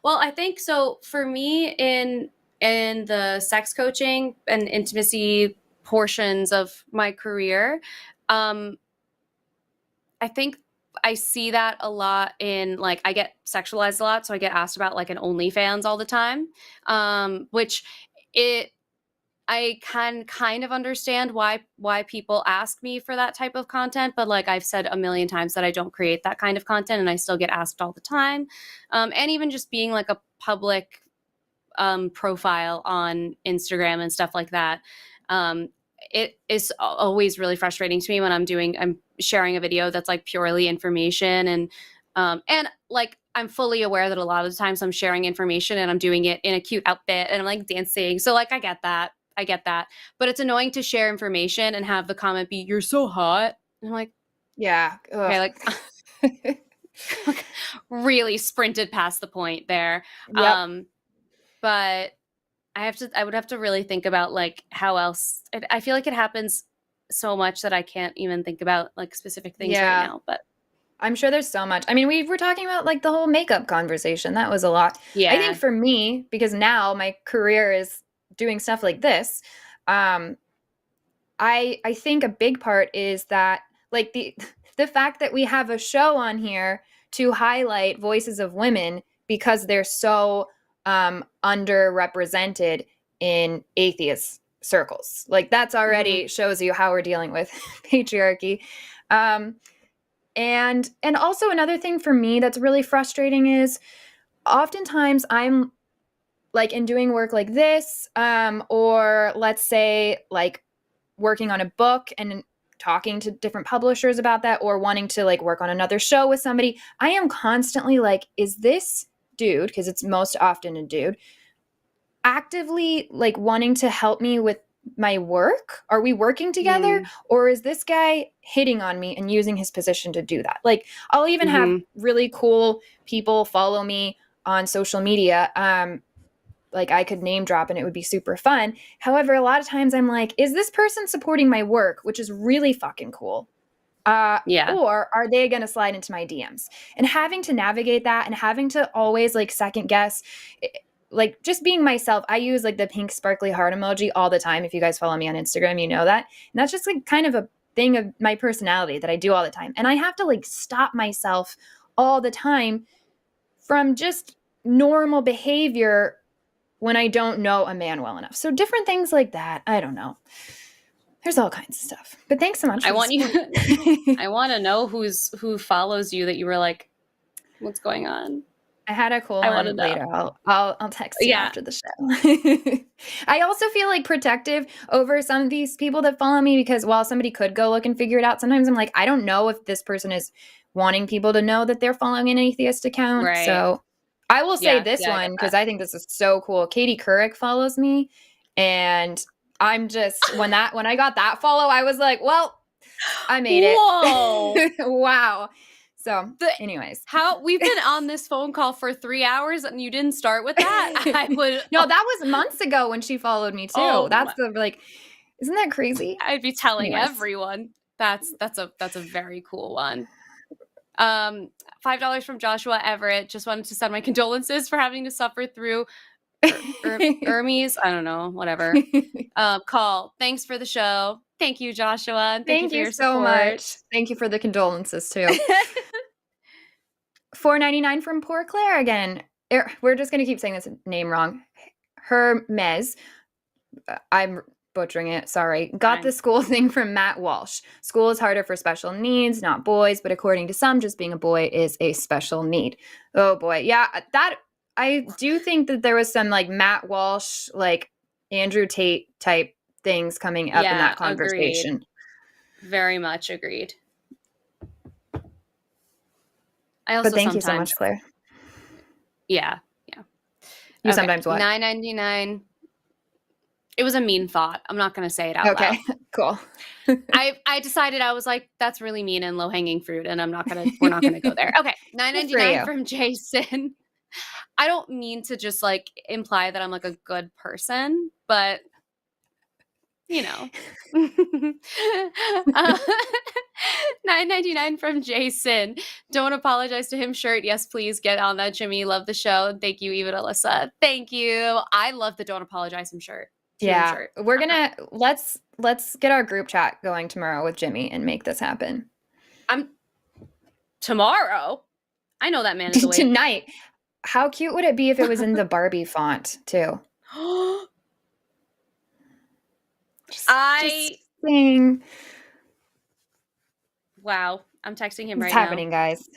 Well, I think so for me in the sex coaching and intimacy portions of my career, I think I see that a lot in like I get sexualized a lot, so I get asked about like an OnlyFans all the time, which I can kind of understand why people ask me for that type of content, but like I've said a million times that I don't create that kind of content, and I still get asked all the time. And even just being like a public profile on Instagram and stuff like that, it is always really frustrating to me when I'm sharing a video that's like purely information and like I'm fully aware that a lot of the times I'm sharing information and I'm doing it in a cute outfit and I'm like dancing. So like I get that. But it's annoying to share information and have the comment be, "You're so hot." And I'm like, yeah. Okay, like really sprinted past the point there. Yep. But I would have to really think about like how else. I feel like it happens so much that I can't even think about like specific things right now. But I'm sure there's so much. I mean, we were talking about like the whole makeup conversation. That was a lot. Yeah. I think for me, because now my career is doing stuff like this, I think a big part is that like the fact that we have a show on here to highlight voices of women because they're so underrepresented in atheist circles. Like that's already shows you how we're dealing with patriarchy. And also another thing for me that's really frustrating is oftentimes I'm like in doing work like this, or let's say like working on a book and talking to different publishers about that, or wanting to like work on another show with somebody, I am constantly like, is this dude, because it's most often a dude, actively like wanting to help me with my work? Are we working together? Or is this guy hitting on me and using his position to do that? Like I'll even have really cool people follow me on social media. Like I could name drop and it would be super fun. However, a lot of times I'm like, is this person supporting my work, which is really fucking cool? Or are they going to slide into my DMs? And having to navigate that and having to always like second guess, like just being myself. I use like the pink sparkly heart emoji all the time. If you guys follow me on Instagram, you know that. And that's just like kind of a thing of my personality that I do all the time. And I have to like stop myself all the time from just normal behavior when I don't know a man well enough. So different things like that. I don't know. There's all kinds of stuff. But thanks so much. I want to know who follows you that you were like, what's going on? I had a cool one later. I'll text you after the show. I also feel like protective over some of these people that follow me because while somebody could go look and figure it out, sometimes I'm like, I don't know if this person is wanting people to know that they're following an atheist account. Right. So I will say this one because I think this is so cool. Katie Couric follows me, and I'm just when I got that follow, I was like, well, I made it. Whoa. Wow. So, anyways, how we've been on this phone call for 3 hours and you didn't start with that? No, that was months ago when she followed me too. Isn't that crazy? I'd be telling everyone. That's a very cool one. $5 from Joshua Everett. Just wanted to send my condolences for having to suffer through Hermes. I don't know, whatever. Call. Thanks for the show. Thank you, Joshua. And thank you for your so much. Thank you for the condolences too. $4.99 from Poor Claire again. We're just gonna keep saying this name wrong. Hermes. I'm butchering it. Sorry. Got the school thing from Matt Walsh. School is harder for special needs, not boys, but according to some, just being a boy is a special need. Oh boy, yeah. That I do think that there was some like Matt Walsh, like Andrew Tate type things coming up in that conversation. Agreed. Very much agreed. But thank you so much, Claire. Yeah. You sometimes what? $9.99. It was a mean thought. I'm not going to say it out loud. Okay, cool. I decided I was like, that's really mean and low hanging fruit, and we're not gonna go there. Okay, $9.99 from Jason. I don't mean to just like imply that I'm like a good person, but you know. $9.99 from Jason. Don't apologize to him shirt. Yes, please get on that, Jimmy. Love the show. Thank you, even Alyssa. Thank you. I love the don't apologize him shirt. Yeah, we're gonna let's get our group chat going tomorrow with Jimmy and make this happen. Tomorrow. I know that man is awake. Tonight. How cute would it be if it was in the Barbie font too? Just saying. Wow, I'm texting him right now. It's happening, guys.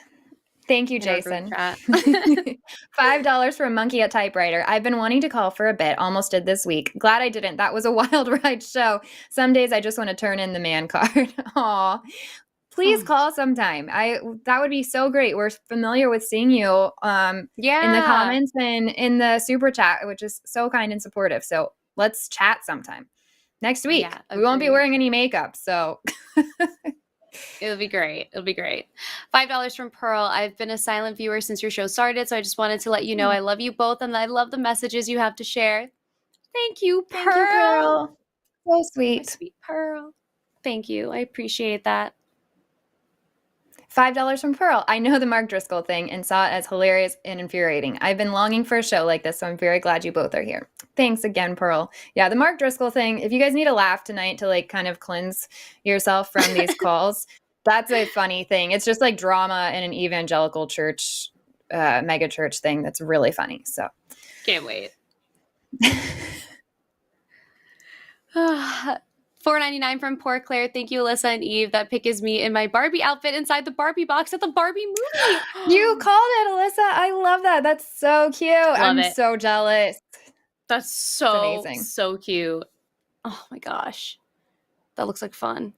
Thank you, Jason. $5 for a monkey at typewriter. I've been wanting to call for a bit. Almost did this week. Glad I didn't. That was a wild ride show. Some days I just want to turn in the man card. Aw. Please call sometime. That would be so great. We're familiar with seeing you in the comments and in the super chat, which is so kind and supportive. So let's chat sometime. Next week. Yeah, we won't be wearing any makeup, so It'll be great. $5 from Pearl. I've been a silent viewer since your show started, so I just wanted to let you know I love you both and I love the messages you have to share. Thank you, Pearl. Thank you, Pearl. So sweet. My sweet Pearl. Thank you. I appreciate that. $5 from Pearl. I know the Mark Driscoll thing and saw it as hilarious and infuriating. I've been longing for a show like this, so I'm very glad you both are here. Thanks again, Pearl. Yeah, the Mark Driscoll thing, if you guys need a laugh tonight to like kind of cleanse yourself from these calls, that's a funny thing. It's just like drama in an evangelical church, mega church thing that's really funny. So can't wait. $4.99 from Poor Claire. Thank you, Alyssa and Eve. That pic is me in my Barbie outfit inside the Barbie box at the Barbie movie. You called it, Alyssa. I love that. That's so cute. I'm so jealous. That's so amazing. So cute. Oh my gosh. That looks like fun.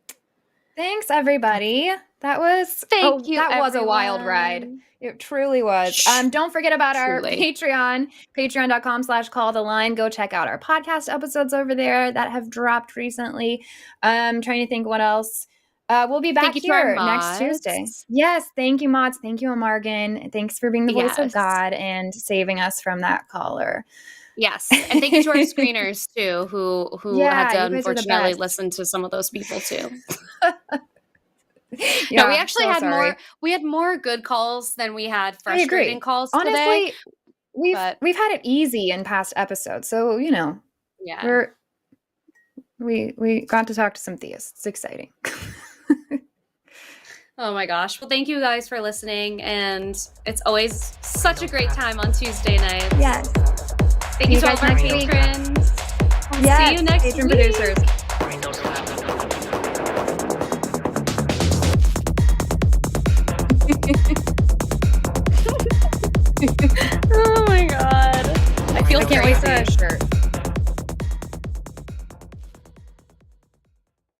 Thanks, everybody. That was was a wild ride. It truly was. Don't forget about our Patreon, patreon.com/calltheline. Go check out our podcast episodes over there that have dropped recently. I'm trying to think what else. We'll be back here next Tuesday. Yes. Thank you, mods. Thank you, Amargan. Thanks for being the voice of God and saving us from that caller. Yes. And thank you to our screeners too, who had to unfortunately listen to some of those people too. No, we actually had more. We had more good calls than we had frustrating calls today. Honestly, we've had it easy in past episodes, so you know, we got to talk to some theists. It's exciting. Oh my gosh! Well, thank you guys for listening, and it's always such a great time on Tuesday nights. Yes. Thank you to all of our patrons. Yes. See you next week. Patron producers. Oh my god. I feel I can't wait to shirt.